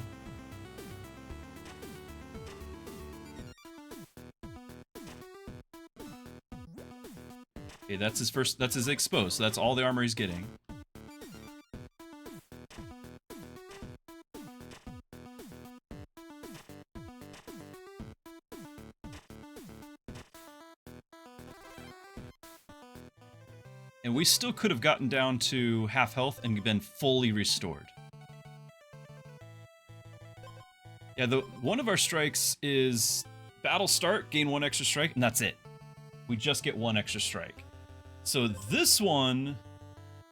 Okay, that's his exposed, so that's all the armor he's getting. And we still could have gotten down to half health and been fully restored. Yeah, one of our strikes is battle start, gain 1 extra strike, and that's it. We just get 1 extra strike. So this one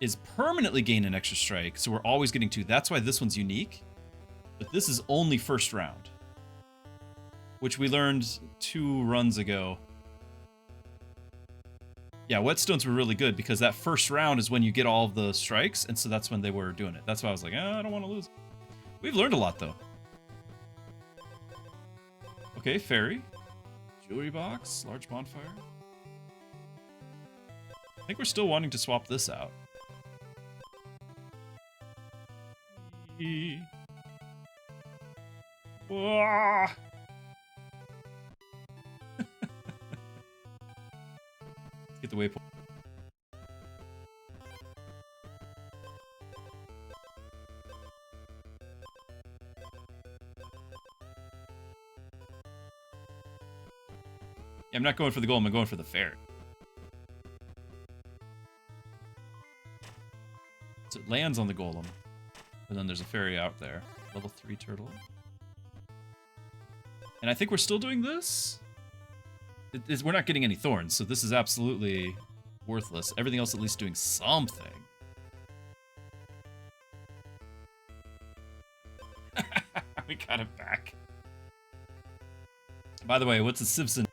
is permanently gain an extra strike, so we're always getting 2. That's why this one's unique. But this is only first round, which we learned 2 runs ago. Yeah, whetstones were really good because that first round is when you get all of the strikes, and so that's when they were doing it. That's why I was like, I don't want to lose. We've learned a lot, though. Okay, fairy. Jewelry box, large bonfire. I think we're still wanting to swap this out. Let's get the waypoint. Yeah, I'm not going for the golem, I'm going for the fairy. So it lands on the golem, and then there's a fairy out there. Level 3 turtle. And I think we're still doing this? We're not getting any thorns, so this is absolutely worthless. Everything else at least doing something. We got it back. By the way, what's a Simpson?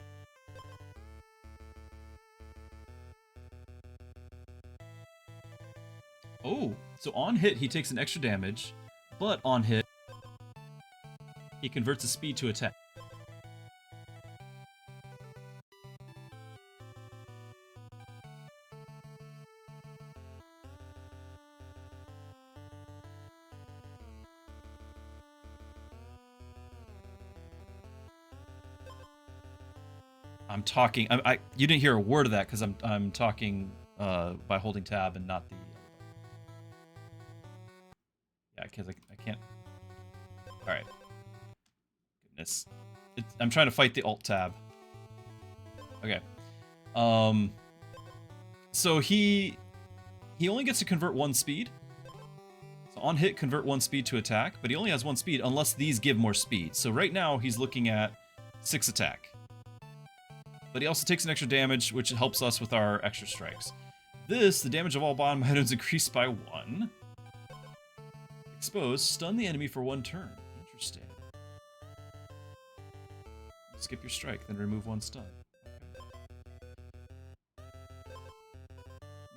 Oh, so on hit he takes an extra damage, but on hit he converts his speed to attack. I'm talking. You didn't hear a word of that because I'm talking by holding tab and not the. Yeah, because I can't. All right. Goodness, I'm trying to fight the alt tab. Okay. So he only gets to convert 1 speed. So on hit, convert 1 speed to attack, but he only has 1 speed unless these give more speed. So right now he's looking at 6 attack. But he also takes an extra damage, which helps us with our extra strikes. The damage of all bottom items increased by 1. Exposed, stun the enemy for 1 turn. Interesting. Skip your strike, then remove 1 stun. Okay.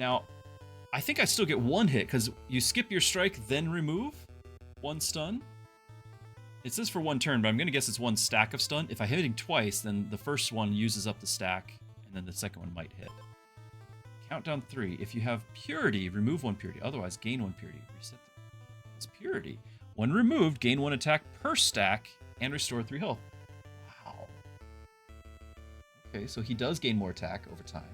Now, I think I still get 1 hit, because you skip your strike, then remove 1 stun. It says for 1 turn, but I'm going to guess it's 1 stack of stun. If I'm hitting twice, then the first one uses up the stack, and then the second one might hit. Countdown 3. If you have purity, remove 1 purity. Otherwise, gain 1 purity. Reset this purity. When removed, gain 1 attack per stack, and restore 3 health. Wow. Okay, so he does gain more attack over time.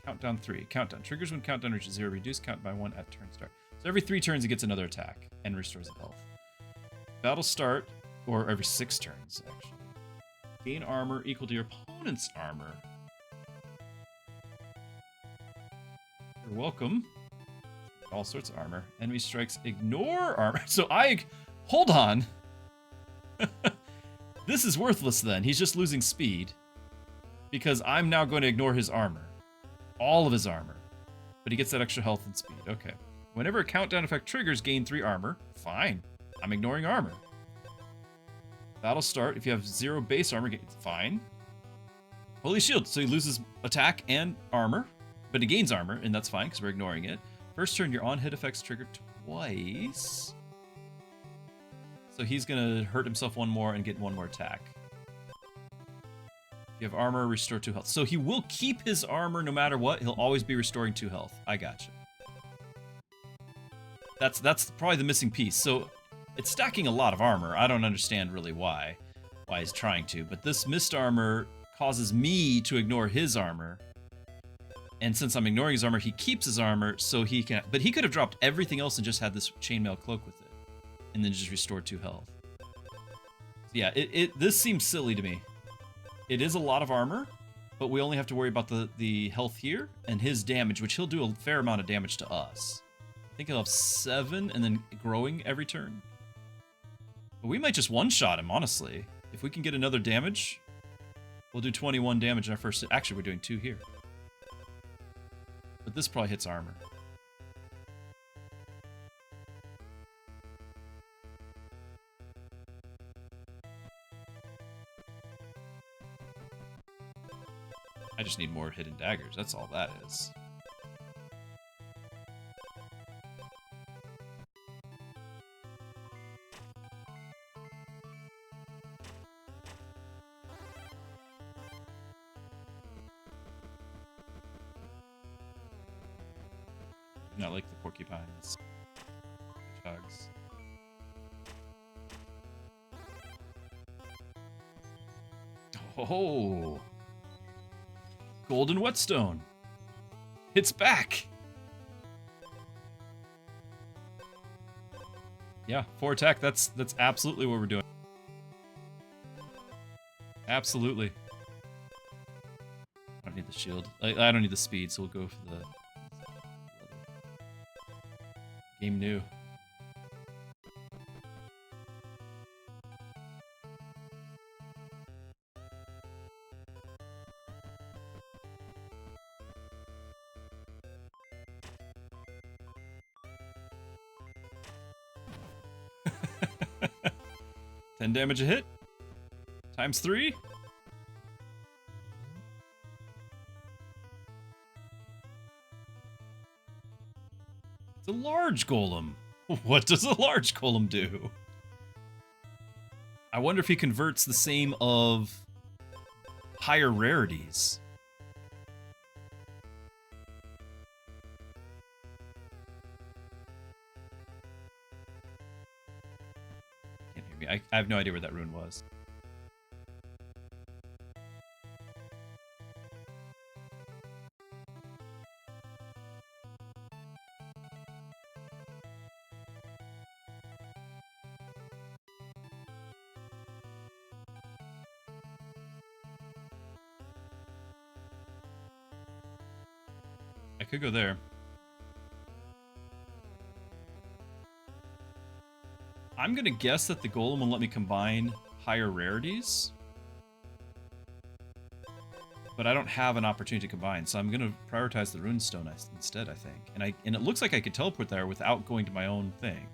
Countdown 3. Countdown. Triggers when countdown reaches 0. Reduce count by 1 at turn start. So every 3 turns, he gets another attack, and restores the health. Battle start, or every 6 turns, actually. Gain armor equal to your opponent's armor. You're welcome. All sorts of armor. Enemy strikes ignore armor. So hold on. This is worthless then. He's just losing speed. Because I'm now going to ignore his armor. All of his armor. But he gets that extra health and speed. Okay. Whenever a countdown effect triggers, gain 3 armor. Fine. I'm ignoring armor. Battle start. If you have 0 base armor, fine. Holy shield. So he loses attack and armor. But he gains armor, and that's fine because we're ignoring it. First turn, your on-hit effects trigger twice. So he's gonna hurt himself one more and get one more attack. If you have armor, restore 2 health. So he will keep his armor no matter what. He'll always be restoring 2 health. I gotcha. That's probably the missing piece. So it's stacking a lot of armor. I don't understand really why he's trying to. But this mist armor causes me to ignore his armor. And since I'm ignoring his armor, he keeps his armor so he can... But he could have dropped everything else and just had this chainmail cloak with it. And then just restored 2 health. So yeah, this seems silly to me. It is a lot of armor, but we only have to worry about the health here and his damage, which he'll do a fair amount of damage to us. I think he'll have 7 and then growing every turn. But we might just one-shot him, honestly. If we can get another damage, we'll do 21 damage in our first... Actually, we're doing 2 here. But this probably hits armor. I just need more hidden daggers. That's all that is. Not like the porcupines. Hedgehogs. Oh! Golden whetstone. It's back. Yeah, 4 attack. That's absolutely what we're doing. Absolutely. I don't need the shield. I don't need the speed, so we'll go for the game new. Damage a hit times 3. It's a large golem. What does a large golem do? I wonder if he converts the same of higher rarities. I have no idea where that rune was. I could go there. I'm gonna guess that the golem will let me combine higher rarities. But I don't have an opportunity to combine, so I'm gonna prioritize the runestone instead, I think. And it looks like I could teleport there without going to my own thing.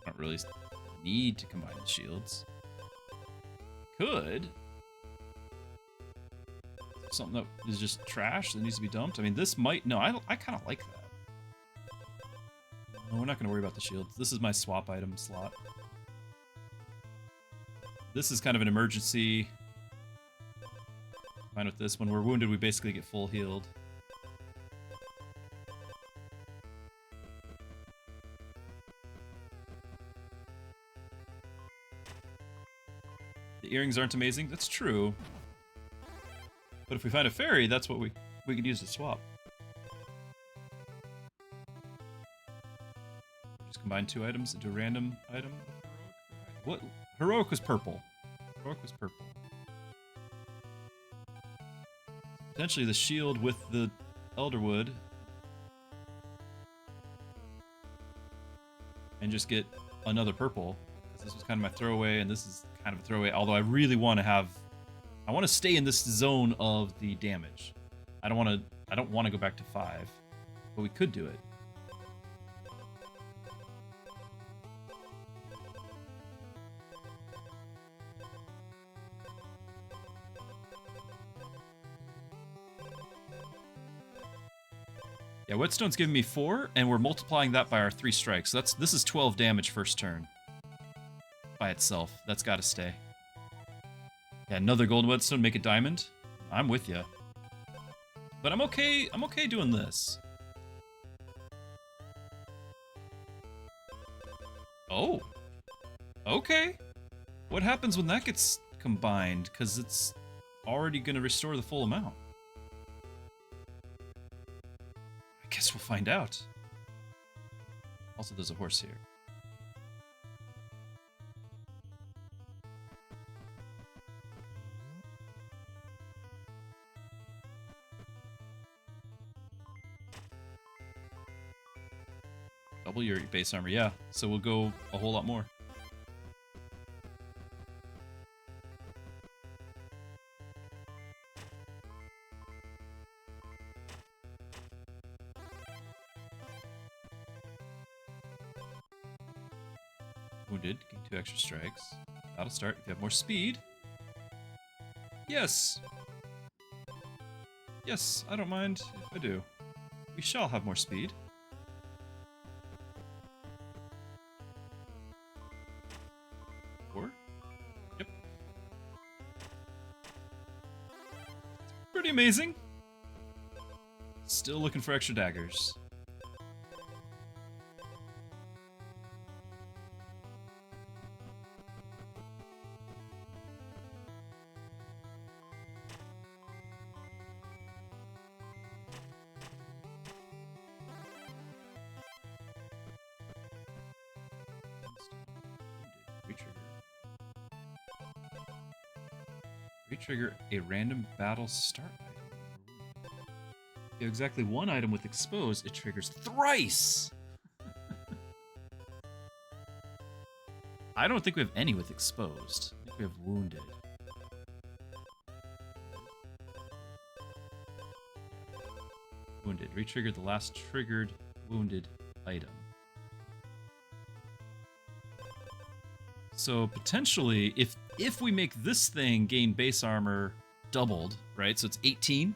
I don't really need to combine the shields. Could. Something that is just trash that needs to be dumped. I mean, this might... No, I kind of like that. No, we're not going to worry about the shields. This is my swap item slot. This is kind of an emergency. Fine with this. When we're wounded, we basically get full healed. The earrings aren't amazing. That's true. But if we find a fairy, that's what we could use to swap. Just combine 2 items into a random item. What? Heroic was purple. Heroic was purple. Potentially the shield with the Elderwood. and just get another purple. This was kind of my throwaway, and this is kind of a throwaway. Although I really want to have, I want to stay in this zone of the damage. I don't want to go back to 5, but we could do it. Yeah, Whetstone's giving me 4, and we're multiplying that by our 3 strikes. So this is 12 damage first turn. By itself. That's got to stay. Yeah, another golden Whetstone, make a diamond. I'm with you. But I'm okay doing this. Oh. Okay. What happens when that gets combined? Because it's already going to restore the full amount. I guess we'll find out. Also, there's a horse here. Double your base armor, yeah. So we'll go a whole lot more. Wounded, gain 2 extra strikes. That'll start if you have more speed. Yes! Yes, I don't mind if I do. We shall have more speed. Yep. Pretty amazing. Still looking for extra daggers. Retrigger a random battle start item. If you have exactly 1 item with exposed, it triggers thrice! I don't think we have any with exposed. I think we have wounded. Wounded. Retrigger the last triggered wounded item. So potentially, if we make this thing gain base armor doubled, right? So it's 18.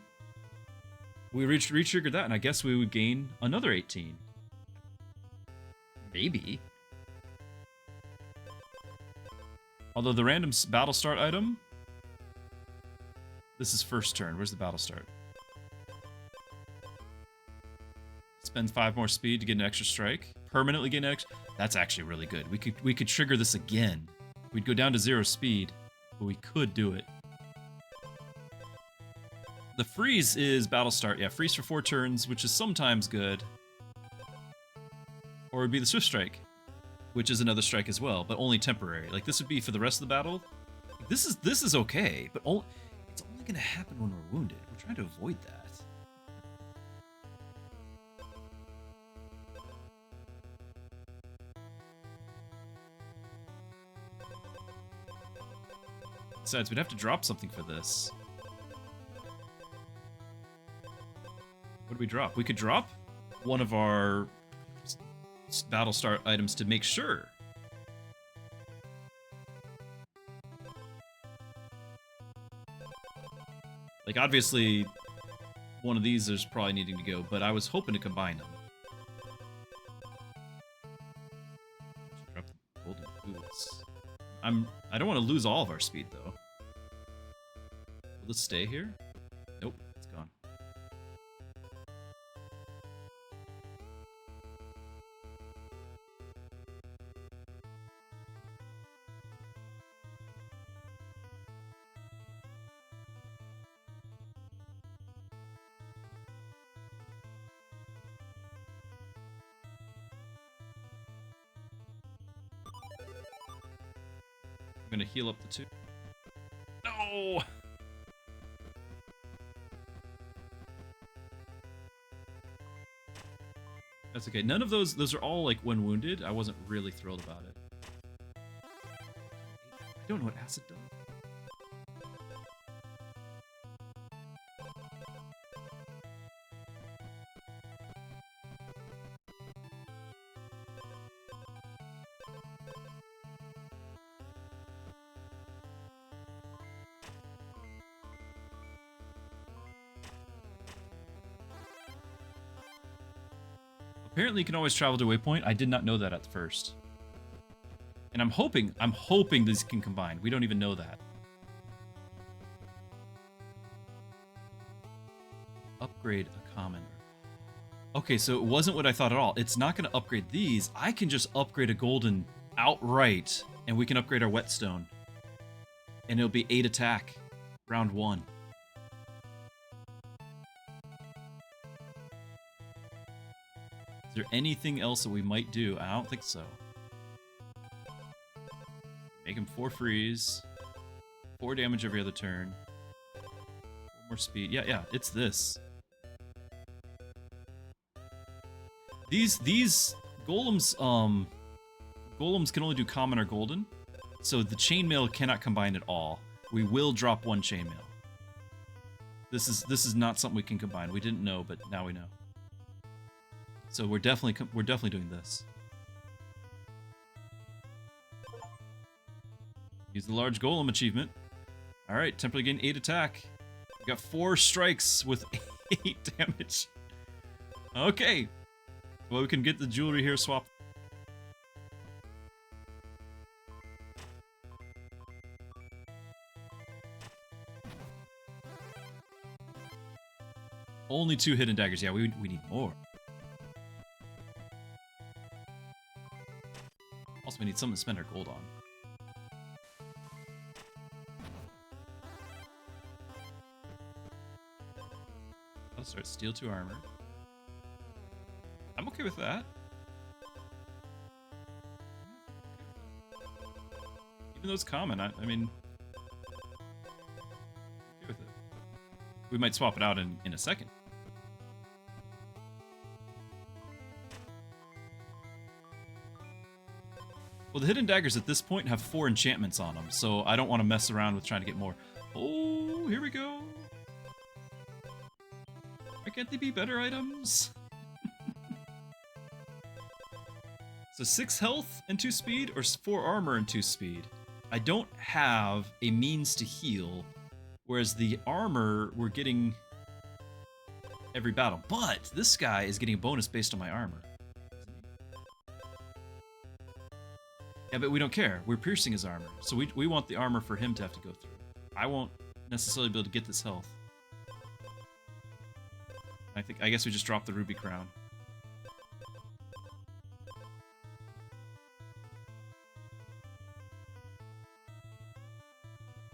We re-triggered that, and I guess we would gain another 18. Maybe. Although the random battle start item, this is first turn. Where's the battle start? Spend 5 more speed to get an extra strike. Permanently get an extra. That's actually really good. We could trigger this again. We'd go down to 0 speed, but we could do it. The freeze is battle start. Yeah, freeze for 4 turns, which is sometimes good. Or it'd be the swift strike, which is another strike as well, but only temporary. Like this would be for the rest of the battle. This is okay, but it's only gonna happen when we're wounded. We're trying to avoid that. Besides, we'd have to drop something for this. What do we drop? We could drop one of our battle start items to make sure. Like, obviously, one of these is probably needing to go, but I was hoping to combine them. Drop the golden boots. I don't want to lose all of our speed, though. Will this stay here? Nope, it's gone. I'm gonna heal up the 2. No! That's okay. None of those are all like when wounded. I wasn't really thrilled about it. I don't know what acid does. Apparently you can always travel to a waypoint. I did not know that at first. And I'm hoping these can combine. We don't even know that. Upgrade a common. Okay, so it wasn't what I thought at all. It's not going to upgrade these. I can just upgrade a golden outright, and we can upgrade our whetstone. And it'll be 8 attack, round 1. Is there anything else that we might do? I don't think so. Make him 4 freeze, 4 damage every other turn, 4 more speed. Yeah, it's this. These golems, golems can only do common or golden, so the chainmail cannot combine at all. We will drop 1 chainmail. This is not something we can combine. We didn't know, but now we know. So we're definitely doing this. Use the large golem achievement. All right, temporarily gain 8 attack. We got 4 strikes with 8 damage. Okay. Well, we can get the jewelry here swapped. Only 2 hidden daggers. Yeah, we need more. Also, we need something to spend our gold on. I'll start steel 2 armor. I'm okay with that. Even though it's common, I mean, okay with it. We might swap it out in a second. Well, the hidden daggers at this point have 4 enchantments on them, so I don't want to mess around with trying to get more. Oh, here we go. Why can't they be better items? So 6 health and 2 speed, or 4 armor and 2 speed. I don't have a means to heal, whereas the armor we're getting every battle. But this guy is getting a bonus based on my armor. Yeah, but we don't care. We're piercing his armor, so we want the armor for him to have to go through. I won't necessarily be able to get this health. I guess we just dropped the ruby crown.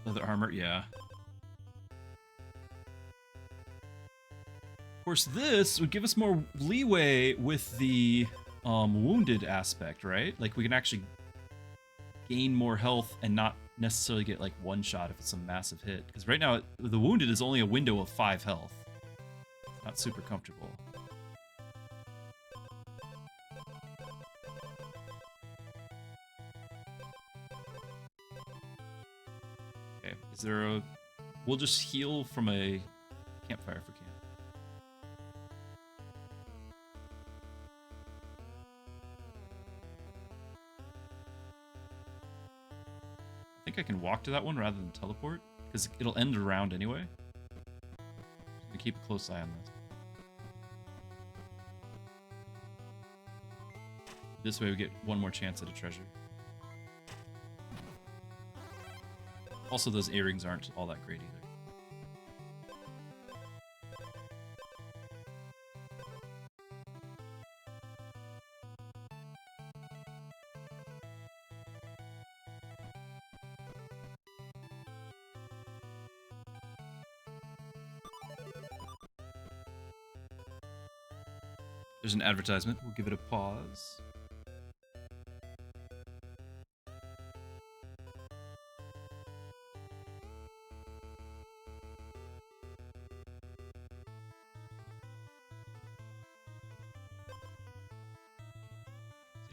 Leather armor, yeah. Of course, this would give us more leeway with the wounded aspect, right? Like, we can actually gain more health and not necessarily get, like, 1 shot if it's a massive hit. Because right now, the wounded is only a window of 5 health. It's not super comfortable. Okay, is there a... We'll just heal from a campfire if we can. I think I can walk to that one rather than teleport, because it'll end the round anyway. Just gonna keep a close eye on this. This way we get 1 more chance at a treasure. Also, those earrings aren't all that great either. There's an advertisement. We'll give it a pause.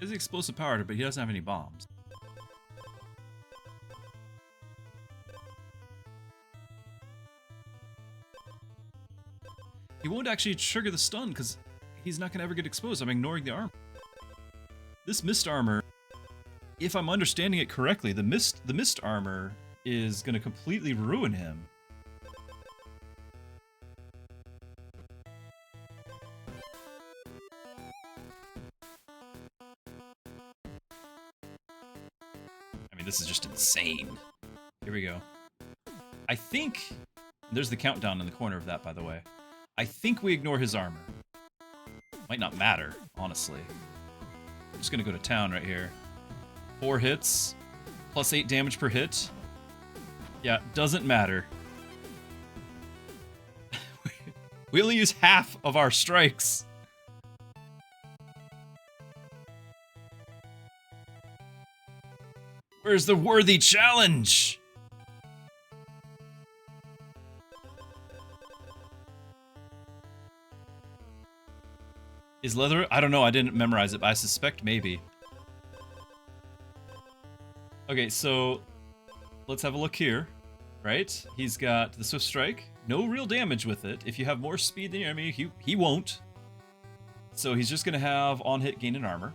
He has explosive power, but he doesn't have any bombs. He won't actually trigger the stun because he's not going to ever get exposed. I'm ignoring the armor. This mist armor, if I'm understanding it correctly, the mist armor is going to completely ruin him. I mean, this is just insane. Here we go. I think... There's the countdown in the corner of that, by the way. I think we ignore his armor. Might not matter, honestly. I'm just gonna go to town right here. 4 hits, plus 8 damage per hit. Yeah, doesn't matter. We only use half of our strikes. Where's the worthy challenge? Is leather? I don't know. I didn't memorize it, but I suspect maybe. Okay, so let's have a look here. Right? He's got the Swift Strike. No real damage with it. If you have more speed than your enemy, he won't. So he's just going to have on-hit gain in armor.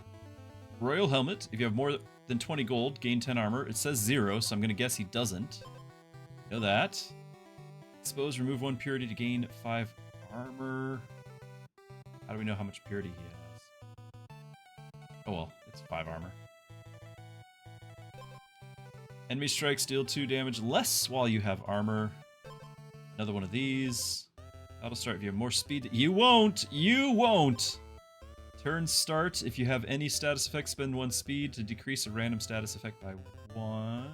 Royal Helmet. If you have more than 20 gold, gain 10 armor. It says 0, so I'm going to guess he doesn't. Know that. Expose, remove 1 purity to gain 5 armor. How do we know how much purity he has? Oh well, it's 5 armor. Enemy strikes deal 2 damage less while you have armor. Another one of these. Battle start if you have more speed. You won't! You won't! Turn start if you have any status effect, spend 1 speed to decrease a random status effect by 1.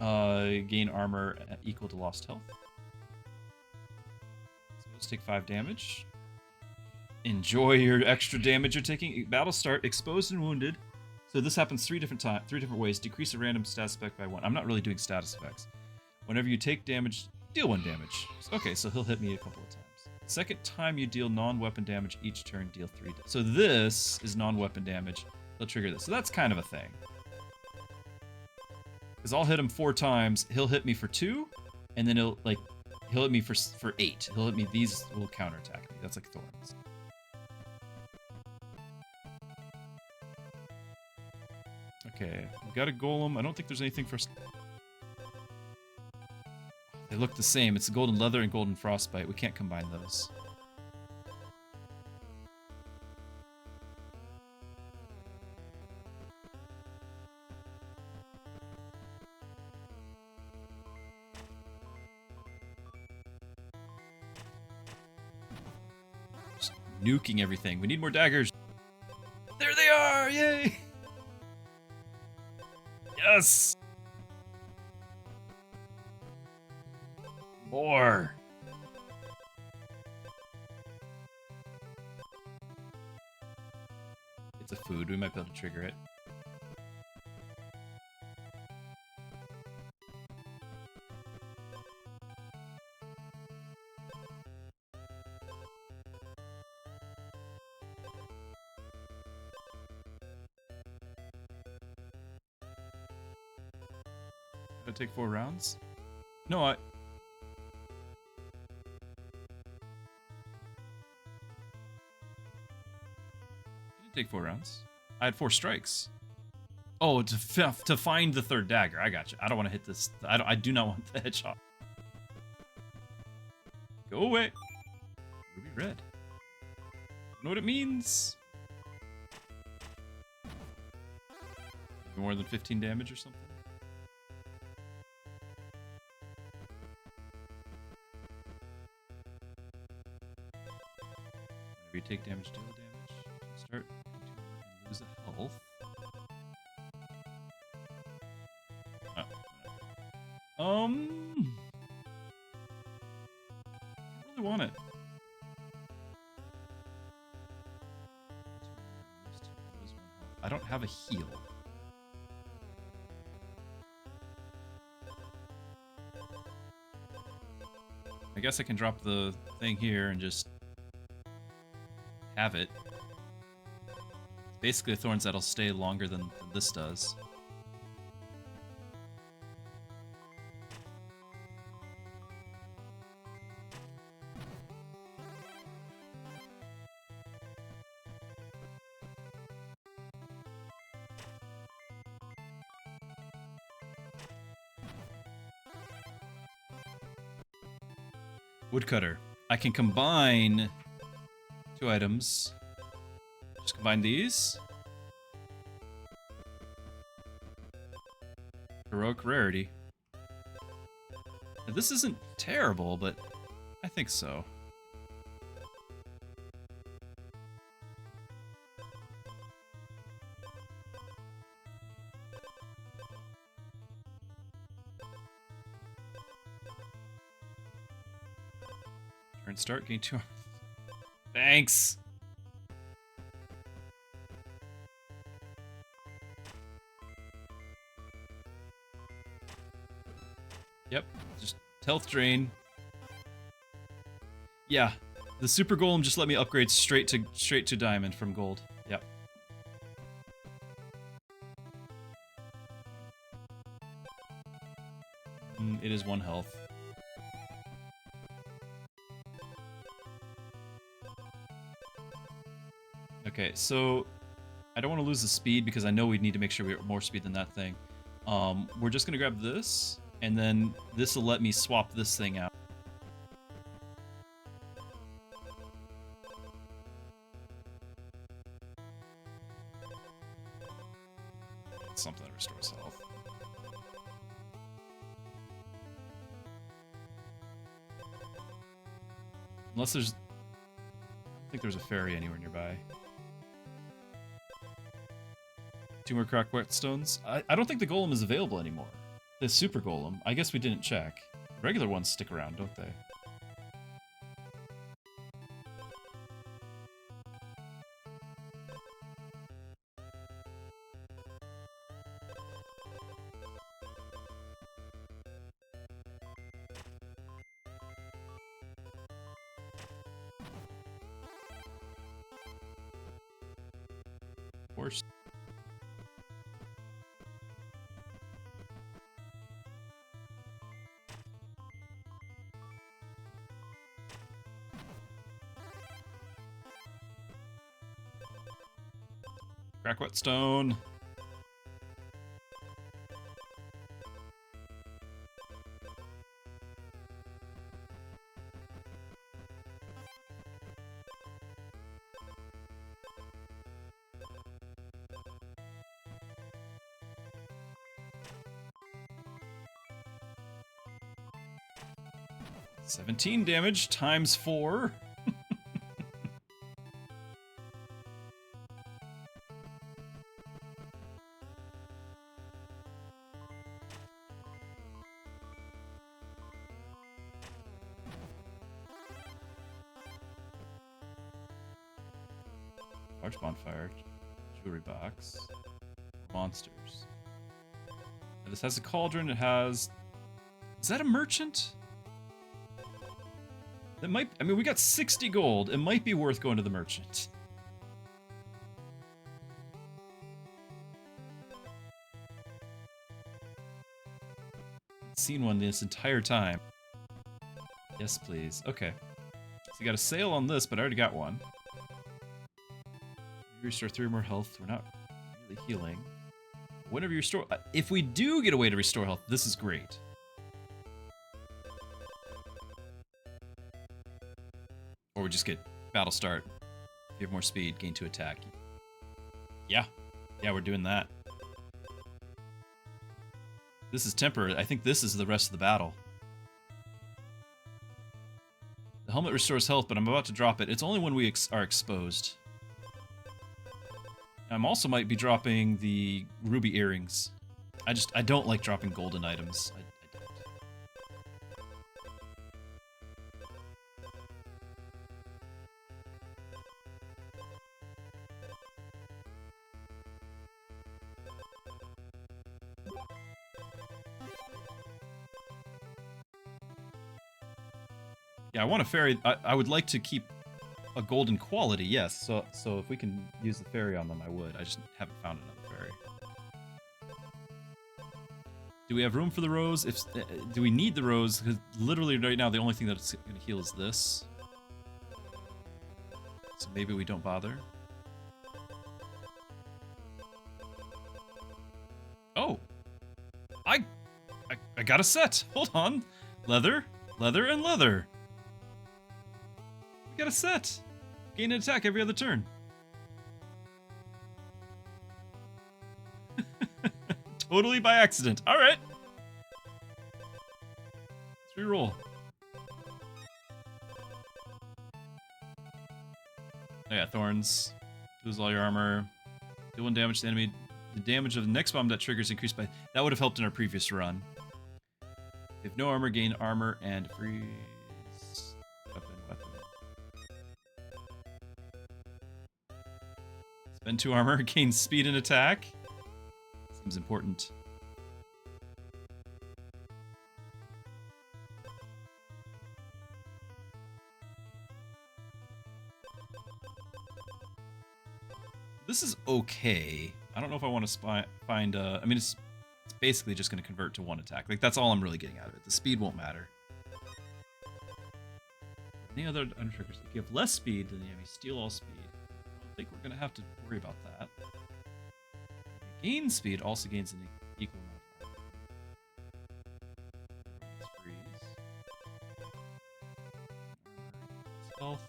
Okay. Gain armor equal to lost health. So let's take 5 damage. Enjoy your extra damage you're taking. Battle start, exposed and wounded. So this happens 3 different ways. Decrease a random status effect by 1. I'm not really doing status effects. Whenever you take damage, deal 1 damage. Okay, so he'll hit me a couple of times. Second time you deal non-weapon damage each turn, deal 3 damage. So this is non-weapon damage. He'll trigger this. So that's kind of a thing. Because I'll hit him 4 times. He'll hit me for 2, and then he'll hit me for 8. He'll hit me. These will counterattack me. That's like thorns. Okay, we got a golem. I don't think there's anything for us. They look the same. It's golden leather and golden frostbite. We can't combine those. Just nuking everything. We need more daggers. There they are! Yay! Yes! More! It's a food. We might be able to trigger it. Gonna take 4 rounds? No, I... didn't take 4 rounds. I had 4 strikes. Oh, to find the 3rd dagger. I got you. I don't want to hit this. I do not want the headshot. Go away. Ruby red. Know what it means? More than 15 damage or something? Whenever you take damage, deal damage. Start and lose a health. Oh. I don't really want it. I don't have a heal. I guess I can drop the thing here and just have it. Basically, thorns that'll stay longer than this does. Woodcutter. I can combine 2 items. Just combine these. Heroic rarity. Now, this isn't terrible, but I think so. Turn start, gain 2. Thanks! Yep, just health drain. Yeah, the super golem just let me upgrade straight to diamond from gold. Yep. It is 1 health. Okay, so I don't want to lose the speed because I know we need to make sure we have more speed than that thing. We're just gonna grab this, and then this will let me swap this thing out. Something that restores health. Unless there's... I don't think there's a fairy anywhere nearby. 2 more cracked whetstones. I don't think the golem is available anymore. The super golem. I guess we didn't check. Regular ones stick around, don't they? Of course. Crack whetstone. $17 damage times 4. Large bonfire, jewelry box, monsters. Now this has a cauldron. It has. Is that a merchant? That might. I mean, we got 60 gold. It might be worth going to the merchant. Seen one this entire time. Yes, please. Okay. So you got a sale on this, but I already got one. Restore 3 more health. We're not really healing. Whenever you restore... if we do get a way to restore health, this is great. Or we just get battle start. If you have more speed, gain 2 attack. Yeah. Yeah, we're doing that. This is temporary. I think this is the rest of the battle. The helmet restores health, but I'm about to drop it. It's only when we are exposed. I'm also might be dropping the ruby earrings. I don't like dropping golden items. I don't. Yeah, I want a fairy. I would like to keep a golden quality, yes. So if we can use the fairy on them, I would. I just haven't found another fairy. Do we have room for the rose? If do we need the rose? Because literally right now the only thing that's going to heal is this. So maybe we don't bother. Oh, I got a set. Hold on, leather, leather, and leather. We got a set. Gain an attack every other turn. Totally by accident. All right. Let's reroll. Oh yeah, thorns. Lose all your armor. Deal 1 damage to the enemy. The damage of the next bomb that triggers increased by... That would have helped in our previous run. If you have no armor, gain armor and freeze. Weapon. Spend 2 armor, gain speed and attack. Seems important. This is okay. I don't know if I want to find... I mean, it's basically just going to convert to 1 attack. Like, that's all I'm really getting out of it. The speed won't matter. Any other undertriggers? If you have less speed than the enemy, steal all speed. I don't think we're going to have to worry about that. Gain speed also gains an equal amount of freeze. Stealth.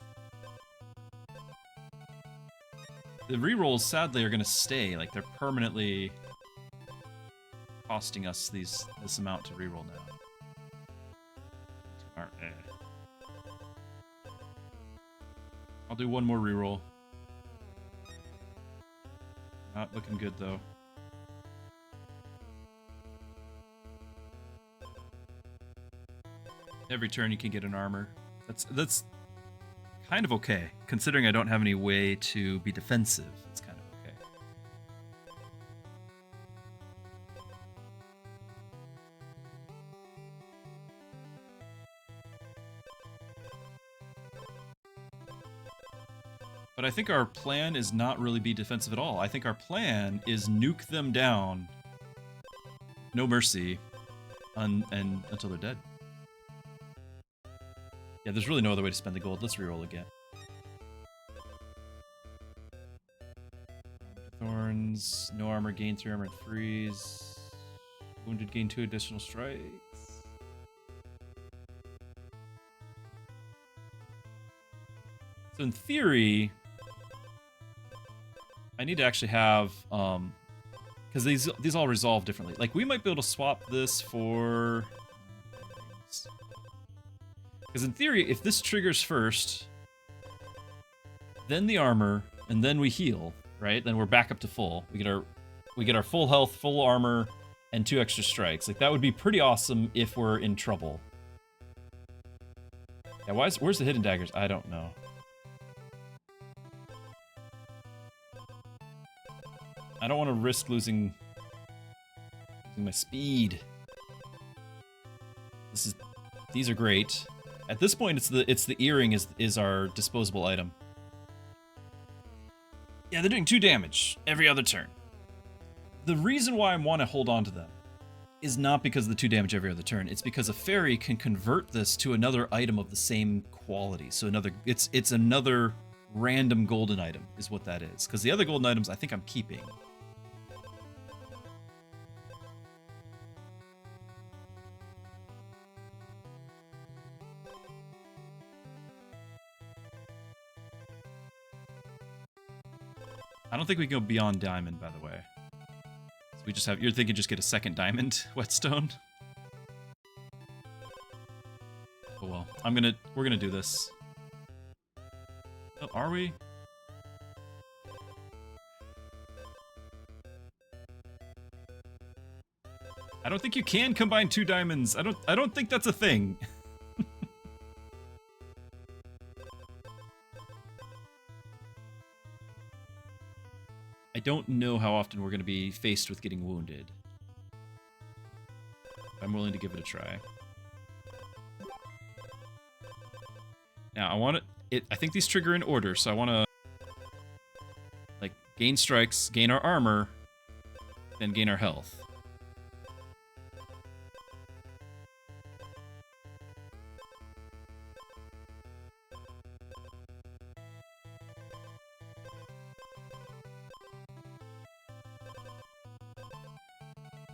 The rerolls, sadly, are going to stay. Like, they're permanently costing us this amount to reroll now. I'll do 1 more reroll. Not looking good, though. Every turn you can get an armor. That's kind of okay, considering I don't have any way to be defensive. It's kind of okay. But I think our plan is not really be defensive at all. I think our plan is nuke them down, no mercy, and until they're dead. Yeah, there's really no other way to spend the gold. Let's reroll again. Thorns, no armor, gain 3 armor and freeze. Wounded, gain 2 additional strikes. So in theory, I need to actually have, because these all resolve differently. Like, we might be able to swap this for... Because in theory, if this triggers first, then the armor, and then we heal, right? Then we're back up to full. We get our full health, full armor, and 2 extra strikes. Like, that would be pretty awesome if we're in trouble. Yeah, where's the hidden daggers? I don't know. I don't want to risk losing my speed. These are great. At this point, it's the earring is our disposable item. Yeah, they're doing 2 damage every other turn. The reason why I want to hold on to them is not because of the 2 damage every other turn. It's because a fairy can convert this to another item of the same quality. So it's another random golden item is what that is. Because the other golden items I think I'm keeping. I don't think we can go beyond diamond, by the way. So we just have... You're thinking just get a second diamond whetstone? Oh well. We're gonna do this. Oh, are we? I don't think you can combine 2 diamonds. I don't think that's a thing. I don't know how often we're going to be faced with getting wounded. I'm willing to give it a try. Now, I want it... I think these trigger in order, so I want to like gain strikes, gain our armor, then gain our health.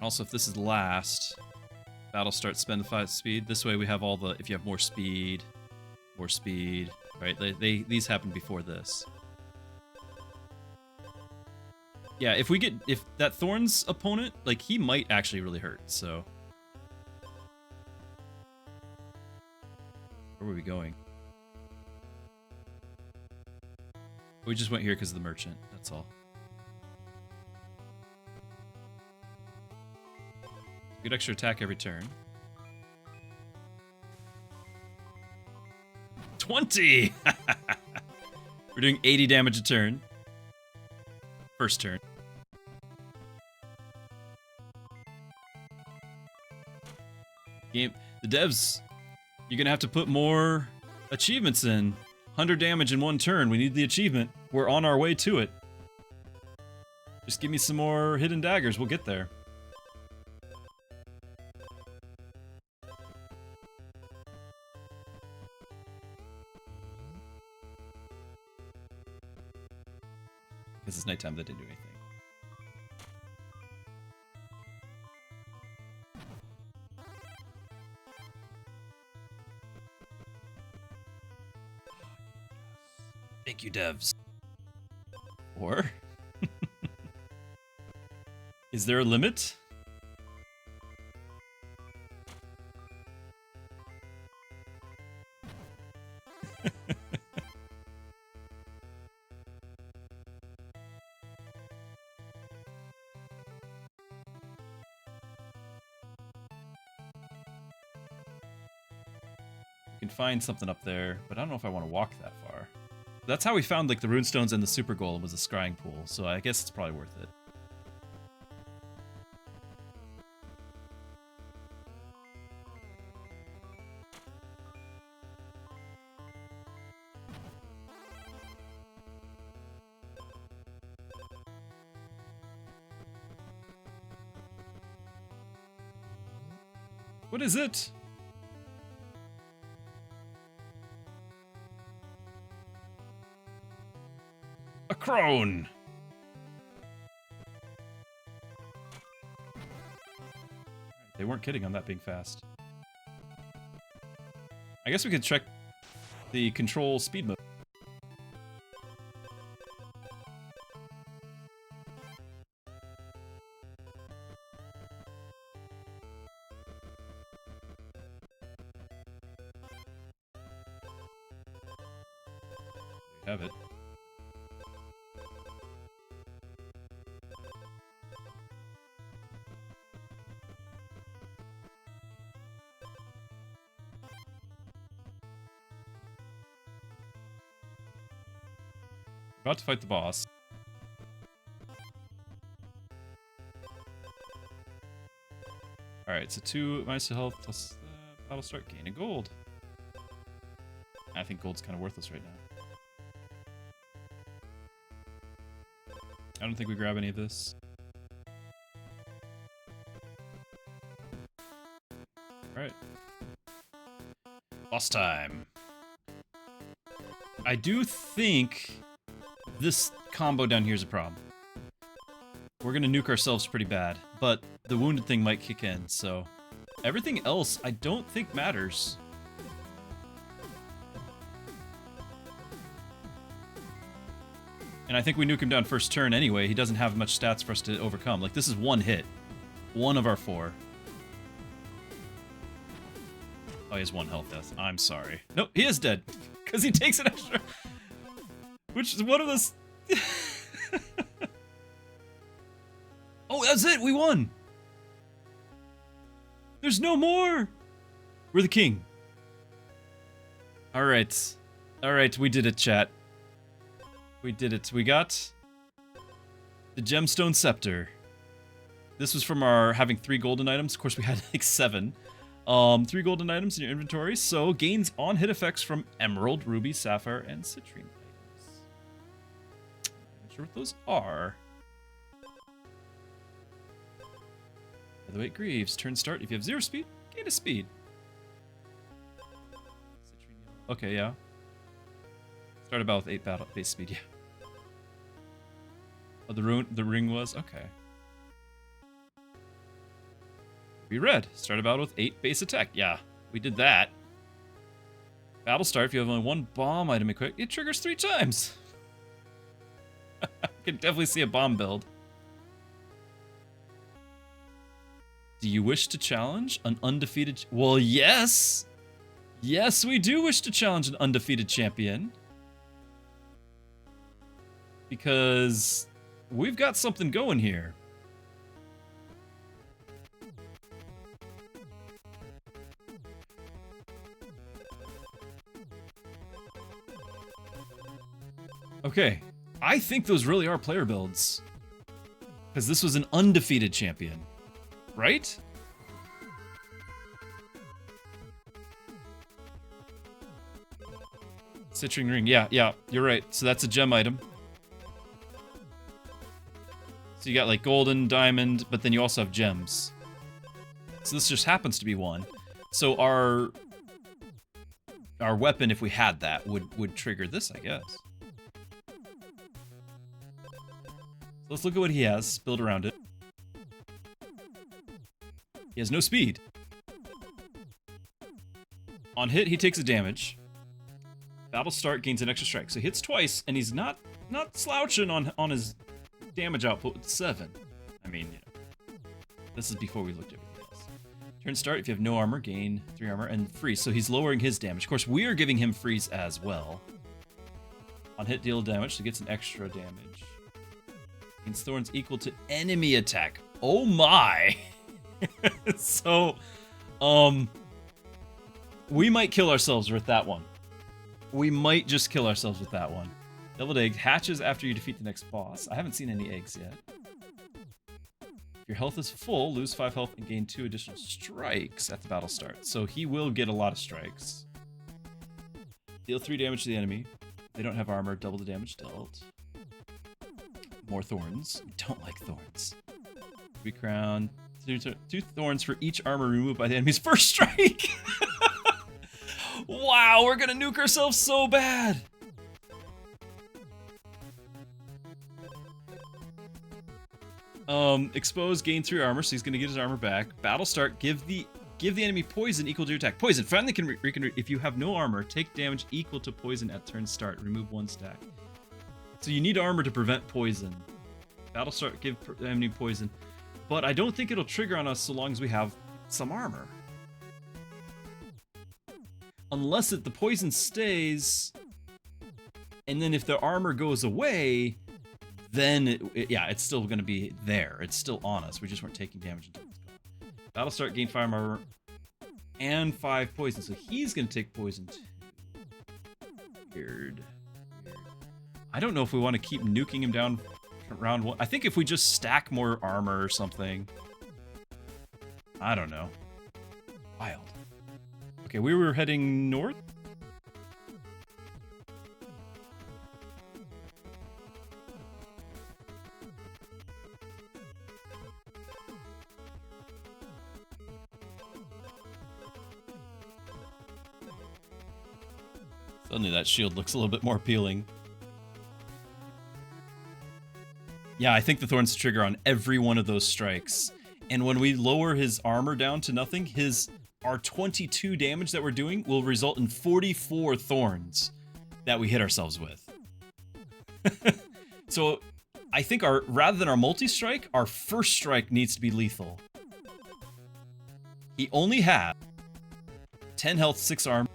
Also, if this is last, battle starts spend 5 speed. This way we have all the, if you have more speed, right? These happen before this. Yeah, if that Thorn's opponent, like, he might actually really hurt, so. Where were we going? We just went here because of the merchant, that's all. Good extra attack every turn. 20! We're doing 80 damage a turn. First turn. The devs, you're gonna have to put more achievements in. 100 damage in 1 turn. We need the achievement. We're on our way to it. Just give me some more hidden daggers. We'll get there. Because it's nighttime, that didn't do anything. Thank you, devs. Or? Is there a limit? Can find something up there, but I don't know if I want to walk that far. That's how we found like the runestones and the super golem was a scrying pool, so I guess it's probably worth it. What is it? A crone! They weren't kidding on that being fast. I guess we could check the control speed mode. We have it. About to fight the boss. Alright, so 2 minus 2 health plus battle start, gain a gold. I think gold's kind of worthless right now. I don't think we grab any of this. Alright. Boss time. I do think this combo down here is a problem. We're gonna nuke ourselves pretty bad, but the wounded thing might kick in, so everything else I don't think matters. And I think we nuke him down first turn anyway. He doesn't have much stats for us to overcome. Like, this is 1 hit. 1 of our 4. Oh, he has 1 health death. I'm sorry. Nope, he is dead. Because he takes an extra... Which is one of those... Oh, that's it! We won! There's no more! We're the king. Alright. Alright, we did it, chat. We did it. We got the gemstone scepter. This was from our having 3 golden items. Of course, we had like 7. 3 golden items in your inventory, so gains on hit effects from emerald, ruby, sapphire, and citrine items. Not sure what those are. Featherweight Greaves. Turn start. If you have 0 speed, gain a speed. Okay, yeah. Start about with 8 battle base speed, yeah. Oh, the ring was? Okay. Be red. Start about with 8 base attack. Yeah, we did that. Battle start. If you have only 1 bomb item equipped, it triggers 3 times. I can definitely see a bomb build. Do you wish to challenge an undefeated... Well, yes! Yes, we do wish to challenge an undefeated champion. Because we've got something going here. Okay, I think those really are player builds. Because this was an undefeated champion. Right? Citrine ring. Yeah, you're right. So that's a gem item. So you got like golden, diamond, but then you also have gems. So this just happens to be one. So our weapon, if we had that, would trigger this, I guess. So let's look at what he has. Build around it. He has no speed. On hit, he takes a damage. Battle start gains an extra strike. So he hits twice, and he's not slouching on his damage output with 7. I mean, you know, this is before we looked at everything else. Turn start, if you have no armor, gain 3 armor, and freeze. So he's lowering his damage. Of course, we are giving him freeze as well. On hit, deal damage, so he gets an extra damage. Gains thorns equal to enemy attack. Oh my! So, we might kill ourselves with that one. We might just kill ourselves with that one. Deviled egg hatches after you defeat the next boss. I haven't seen any eggs yet. If your health is full, lose 5 health and gain 2 additional strikes at the battle start. So he will get a lot of strikes. Deal 3 damage to the enemy. If they don't have armor, double the damage dealt. More thorns. Don't like thorns. Ruby crown. 2 thorns for each armor removed by the enemy's first strike. Wow, we're gonna nuke ourselves so bad. Expose, gain 3 armor, so he's gonna get his armor back. Battle start, give the enemy poison equal to your attack. Poison, finally can if you have no armor, take damage equal to poison at turn start. Remove 1 stack. So you need armor to prevent poison. Battle start, give the enemy poison. But I don't think it'll trigger on us so long as we have some armor. Unless the poison stays, and then if the armor goes away, then it's still going to be there. It's still on us. We just weren't taking damage until it's gone. Battle start, gain 5 armor and 5 poison. So he's going to take poison too. Weird. I don't know if we want to keep nuking him down round 1. I think if we just stack more armor or something. I don't know. Wild. Okay, we were heading north. Suddenly that shield looks a little bit more appealing. Yeah, I think the thorns trigger on every one of those strikes. And when we lower his armor down to nothing, our 22 damage that we're doing will result in 44 thorns that we hit ourselves with. So I think rather than our multi-strike, our first strike needs to be lethal. He only had 10 health, 6 armor.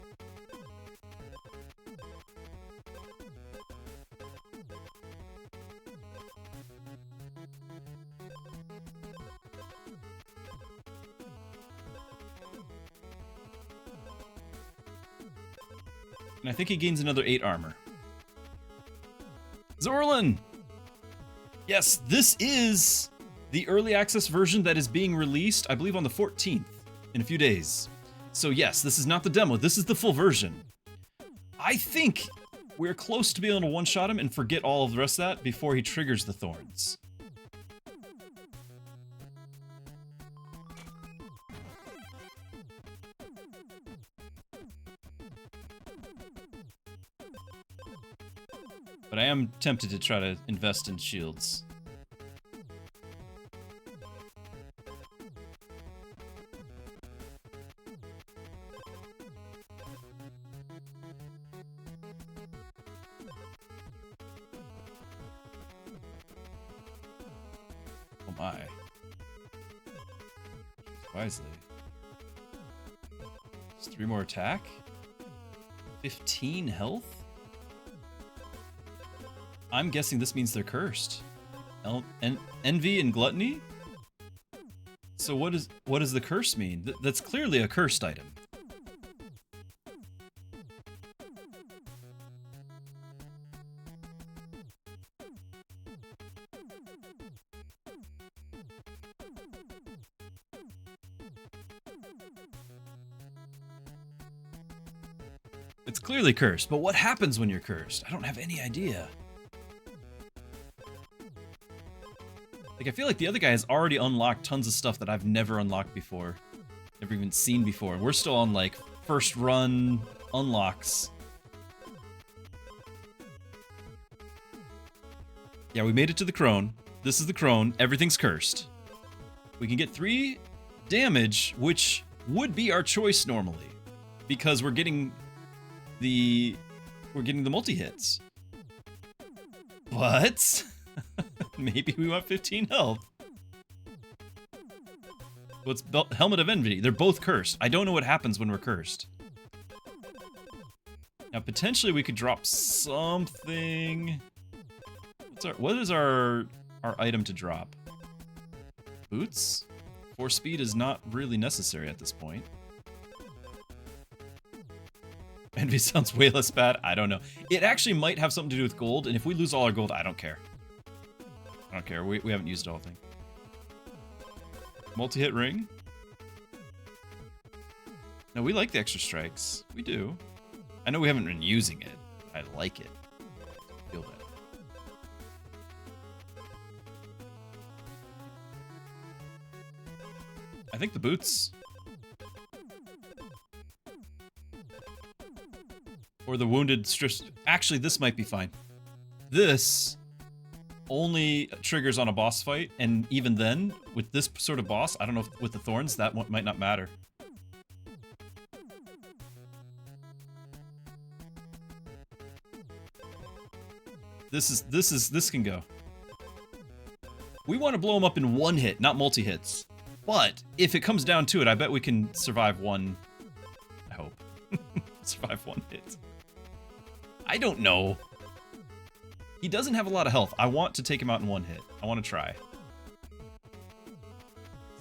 And I think he gains another 8 armor. Zorlin! Yes, this is the early access version that is being released, I believe, on the 14th, in a few days. So yes, this is not the demo, this is the full version. I think we're close to being able to one-shot him and forget all of the rest of that before he triggers the thorns. But I am tempted to try to invest in shields. Oh my. Wisely. Just 3 more attack? 15 health? I'm guessing this means they're cursed. Envy and gluttony? So what does the curse mean? That's clearly a cursed item. It's clearly cursed, but what happens when you're cursed? I don't have any idea. Like, I feel like the other guy has already unlocked tons of stuff that I've never unlocked before. Never even seen before. We're still on, like, first run unlocks. Yeah, we made it to the crone. This is the crone. Everything's cursed. We can get 3 damage, which would be our choice normally. Because we're getting the multi-hits. But maybe we want 15 health. Well, it's Helmet of Envy. They're both cursed. I don't know what happens when we're cursed. Now, potentially we could drop something. What is our item to drop? Boots? Force speed is not really necessary at this point. Envy sounds way less bad. I don't know. It actually might have something to do with gold, and if we lose all our gold, I don't care. I don't care. We haven't used the whole thing. Multi-hit ring. No, we like the extra strikes. We do. I know we haven't been using it. I like it. I feel that. I think the boots. Or the wounded stress. Actually, this might be fine. This only triggers on a boss fight, and even then, with this sort of boss, I don't know if with the thorns, that one might not matter. This can go. We want to blow him up in one hit, not multi-hits. But if it comes down to it, I bet we can survive one. I hope. Survive one hit. I don't know. He doesn't have a lot of health. I want to take him out in one hit. I want to try.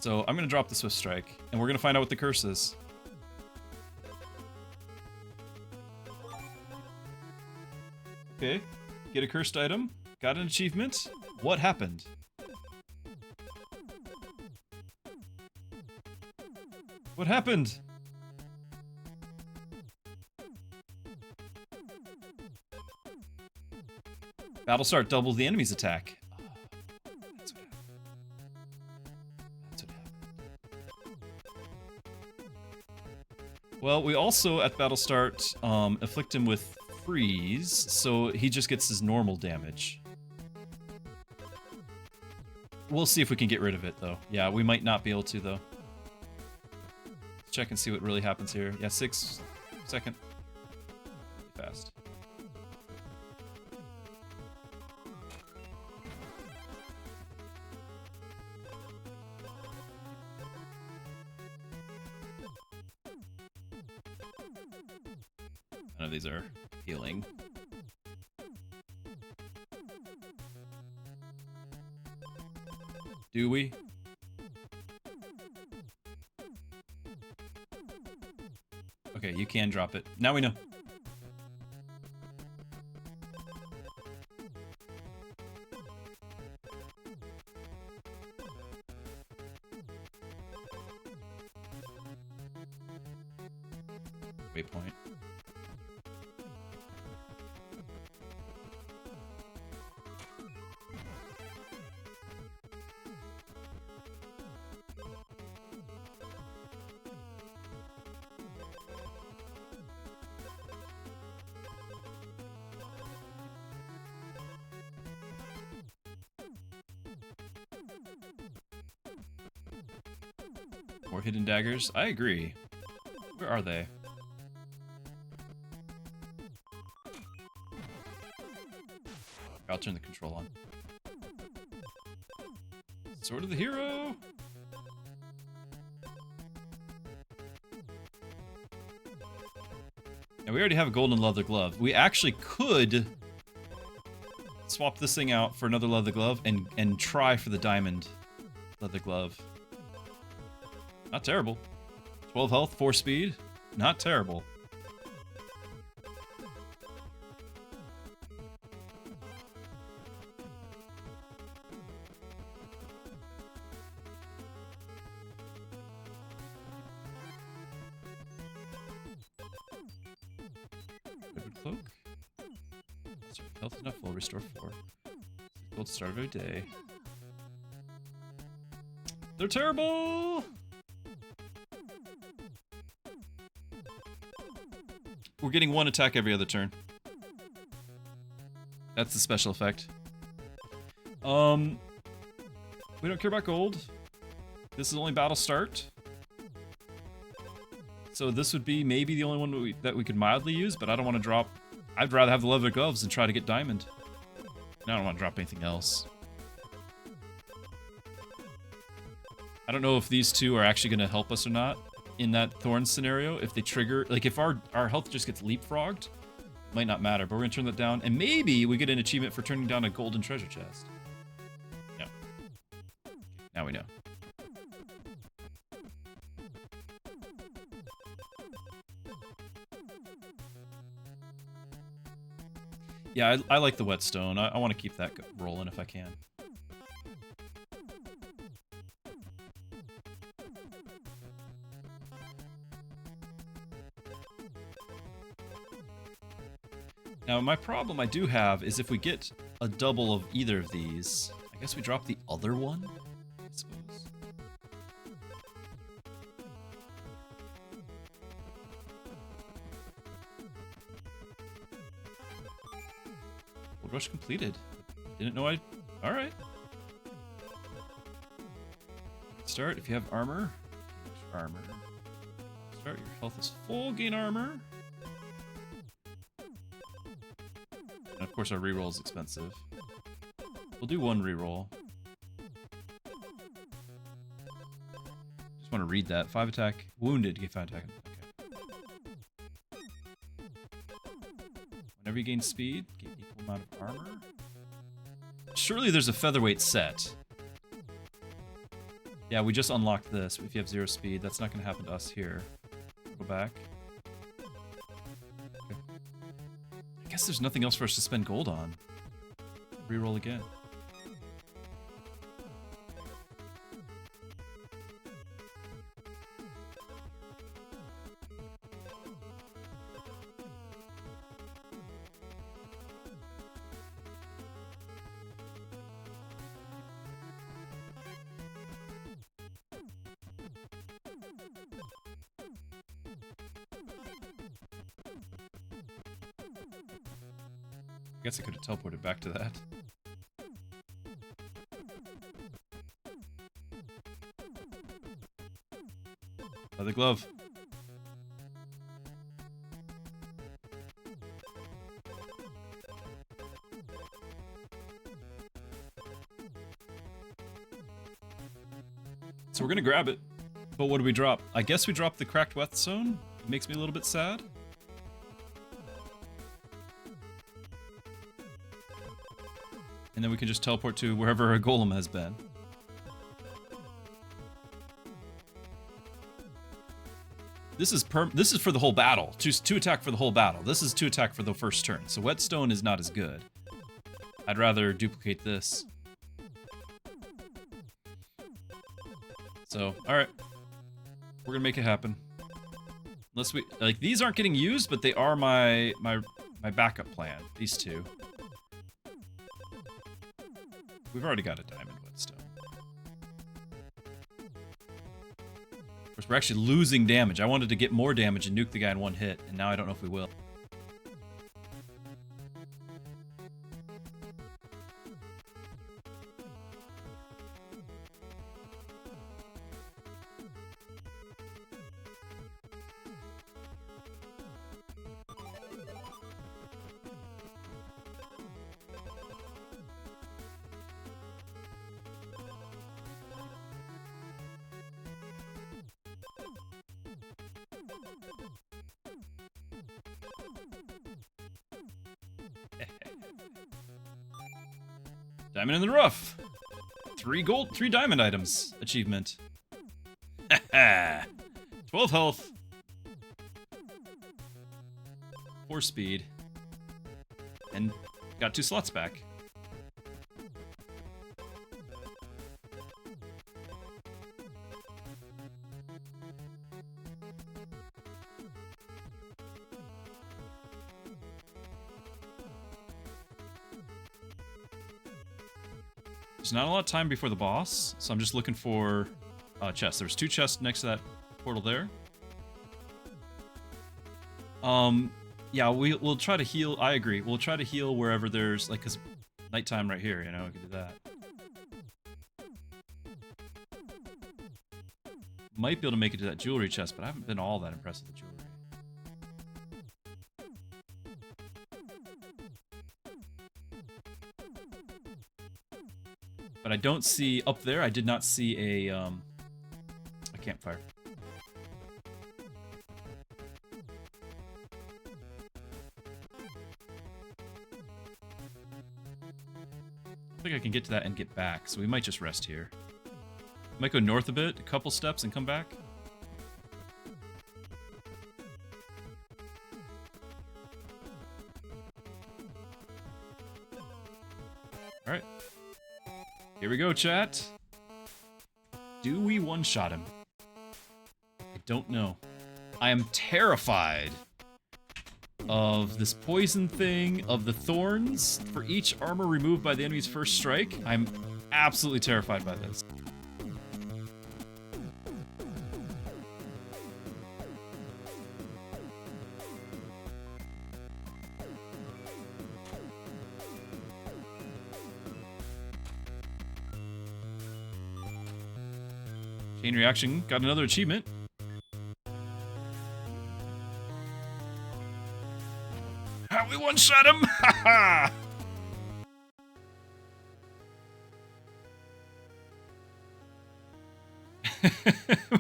So I'm going to drop the Swift Strike, and we're going to find out what the curse is. Okay. Get a cursed item. Got an achievement. What happened? What happened? Battle start doubles the enemy's attack. Oh, that's what happened. That's what happened. Well, we also at battle start afflict him with freeze, so he just gets his normal damage. We'll see if we can get rid of it though. Yeah, we might not be able to though. Let's check and see what really happens here. Yeah, 6 second. Fast. None of these are healing. Do we? Okay, you can drop it. Now we know. Waypoint. More hidden daggers? I agree. Where are they? I'll turn the control on. Sword of the Hero! And we already have a golden leather glove. We actually could swap this thing out for another leather glove and try for the diamond leather glove. Not terrible. 12 health, 4 speed. Not terrible. Liquid cloak. Sorry, health enough will restore 4. Gold to start of every day. They're terrible! We're getting 1 attack every other turn. That's the special effect. We don't care about gold. This is only battle start. So this would be maybe the only one that we could mildly use, but I don't want to drop... I'd rather have the leather gloves and try to get diamond. And I don't want to drop anything else. I don't know if these two are actually going to help us or not. In that thorn scenario, if they trigger, like if our health just gets leapfrogged, might not matter, but we're gonna turn that down, and maybe we get an achievement for turning down a golden treasure chest. No. Now we know. Yeah, I like the whetstone. I want to keep that rolling if I can. Now, my problem I do have is if we get a double of either of these, I guess we drop the other one, I suppose. Gold rush completed. Didn't know I... Alright. Start, if you have armor. Armor. Start, your health is full, gain armor. And of course our reroll is expensive. We'll do 1 reroll. Just want to read that. 5 attack. Wounded. Get 5 attack. Okay. Whenever you gain speed, gain equal amount of armor. Surely there's a featherweight set. Yeah, we just unlocked this. If you have 0 speed, that's not going to happen to us here. Go back. I guess there's nothing else for us to spend gold on. Reroll again. I guess I could have teleported back to that. Leather glove. So we're gonna grab it. But what do we drop? I guess we drop the cracked whetstone. It makes me a little bit sad. And then we can just teleport to wherever our golem has been. This is for the whole battle. 2 attack for the whole battle. This is 2 attack for the first turn. So whetstone is not as good. I'd rather duplicate this. So, alright. We're gonna make it happen. Unless we like these aren't getting used, but they are my backup plan. These two. We've already got a diamond whetstone. Of course, we're actually losing damage. I wanted to get more damage and nuke the guy in one hit, and now I don't know if we will. Diamond in the rough. 3 gold, 3 diamond items. Achievement. 12 health. 4 speed. And got 2 slots back. There's not a lot of time before the boss, so I'm just looking for chests. There's 2 chests next to that portal there. Yeah, we'll try to heal. I agree. We'll try to heal wherever there's, like, because nighttime right here, you know, we can do that. Might be able to make it to that jewelry chest, but I haven't been all that impressed with the jewelry. But I don't see, up there, I did not see a campfire. I think I can get to that and get back, so we might just rest here. Might go north a bit, a couple steps, and come back. Alright. Here we go, chat. Do we one-shot him? I don't know. I am terrified of this poison thing, of the thorns for each armor removed by the enemy's first strike. I'm absolutely terrified by this. Chain reaction, got another achievement. We one-shot him! Haha!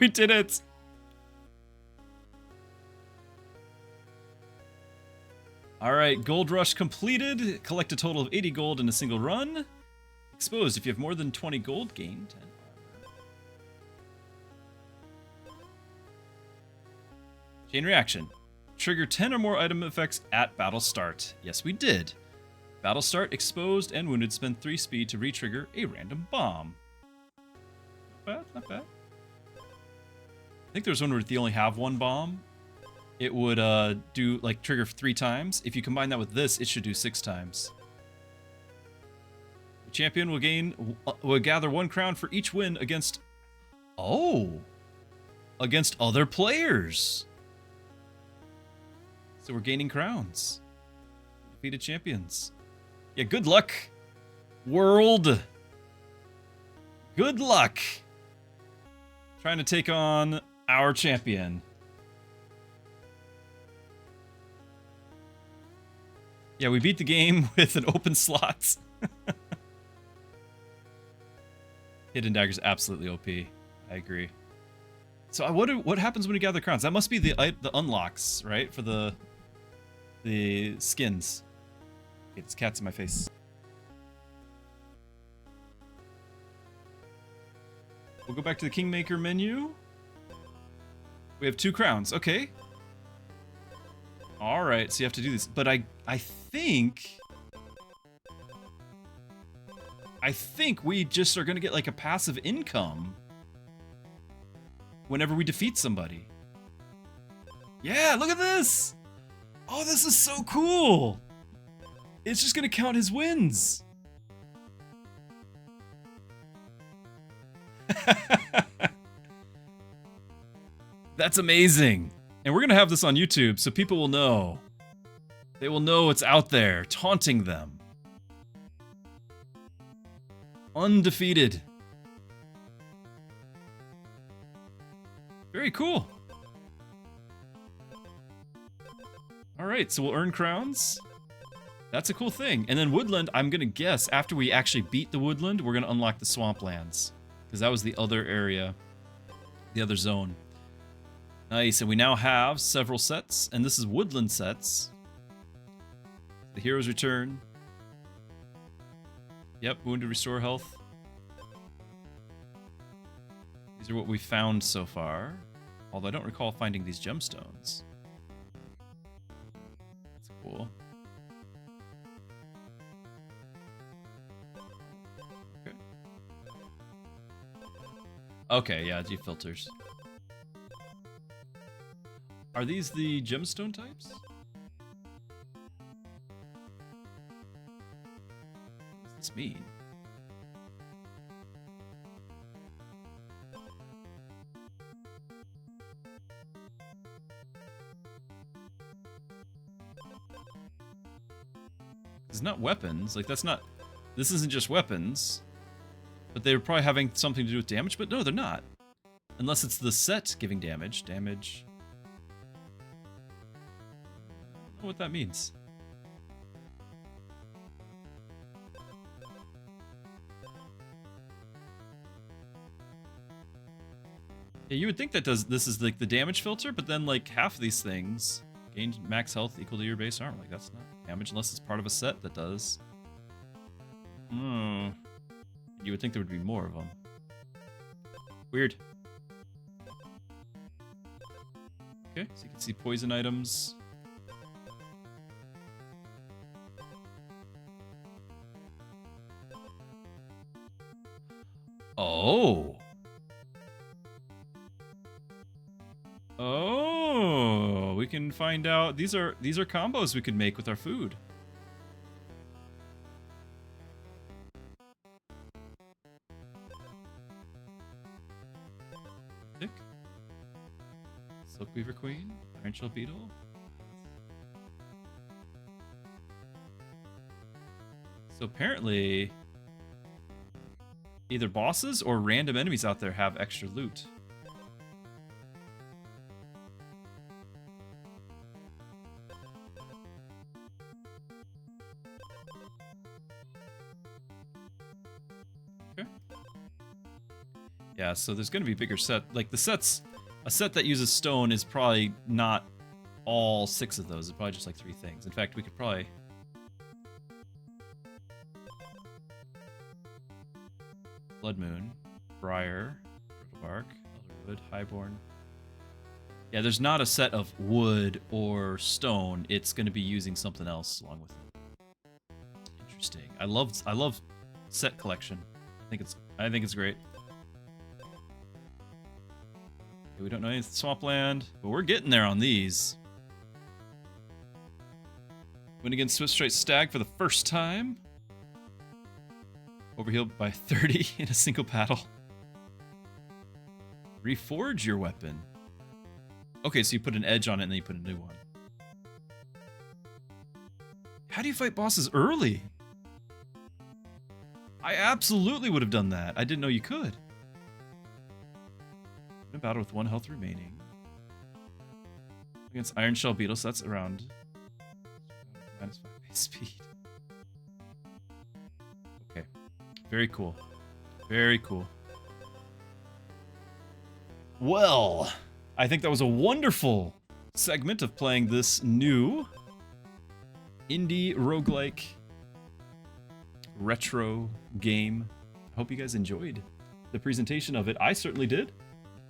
We did it! Alright, gold rush completed. Collect a total of 80 gold in a single run. Exposed. If you have more than 20 gold, gain 10 armor. Chain reaction. Trigger 10 or more item effects at battle start. Yes, we did. Battle start, exposed, and wounded. Spend 3 speed to re-trigger a random bomb. Not bad, not bad. I think there's one where if you only have 1 bomb, it would do, like, trigger 3 times. If you combine that with this, it should do 6 times. The champion will gather 1 crown for each win against... Oh! Against other players! So we're gaining crowns. Defeated champions. Yeah, good luck, world. Good luck. Trying to take on our champion. Yeah, we beat the game with an open slot. Hidden Dagger's absolutely OP. I agree. So what happens when we gather crowns? That must be the unlocks, right? For the skins. It's cats in my face. We'll go back to the Kingmaker menu. We have 2 crowns. Okay. All right, so you have to do this. But I think we just are going to get like a passive income whenever we defeat somebody. Yeah, look at this! Oh, this is so cool! It's just gonna count his wins. That's amazing. And we're gonna have this on YouTube so people will know. They will know it's out there, taunting them. Undefeated. Very cool. Alright, so we'll earn crowns. That's a cool thing. And then Woodland, I'm gonna guess, after we actually beat the Woodland, we're gonna unlock the Swamplands. Because that was the other area, the other zone. Nice, and we now have several sets, and this is Woodland sets. The Hero's Return. Yep, Wounded Restore Health. These are what we found so far. Although I don't recall finding these gemstones. That's cool. Okay. Okay, yeah, G filters. Are these the gemstone types? What does this mean? It's not weapons. Like, that's not... This isn't just weapons. But they're probably having something to do with damage, but no, they're not. Unless it's the set giving damage. Damage... I don't know what that means. Yeah, you would think that this is like the damage filter, but then like half of these things gain max health equal to your base armor. Like that's not damage unless it's part of a set that does. Hmm. You would think there would be more of them. Weird. Okay, so you can see poison items. Oh. Oh, we can find out. These are combos we could make with our food. Thick. Silkweaver Queen, Iron Shell Beetle. So apparently either bosses or random enemies out there have extra loot. Okay. Yeah, so there's going to be bigger set. Like the sets, a set that uses stone is probably not all 6 of those. It's probably just like 3 things. In fact, we could probably... Blood Moon, Briar, Bark, Elderwood, Highborn. Yeah, there's not a set of wood or stone. It's going to be using something else along with it. Interesting. I love set collection. I think it's great. Okay, we don't know anything Swampland, but we're getting there on these. Win against Swift Straight Stag for the first time. Overhealed by 30 in a single battle. Reforge your weapon. Okay, so you put an edge on it and then you put a new one. How do you fight bosses early? I absolutely would have done that. I didn't know you could. In a battle with 1 health remaining. Against Iron Shell Beetle, so that's around -5 base speed. Okay. Very cool. Very cool. Well, I think that was a wonderful segment of playing this new indie roguelike retro game. I hope you guys enjoyed the presentation of it. I certainly did.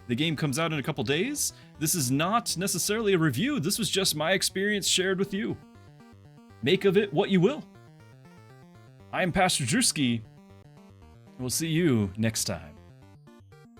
The game comes out in a couple days. This is not necessarily a review. This was just my experience shared with you. Make of it what you will. I am Pastor Druski. We'll see you next time.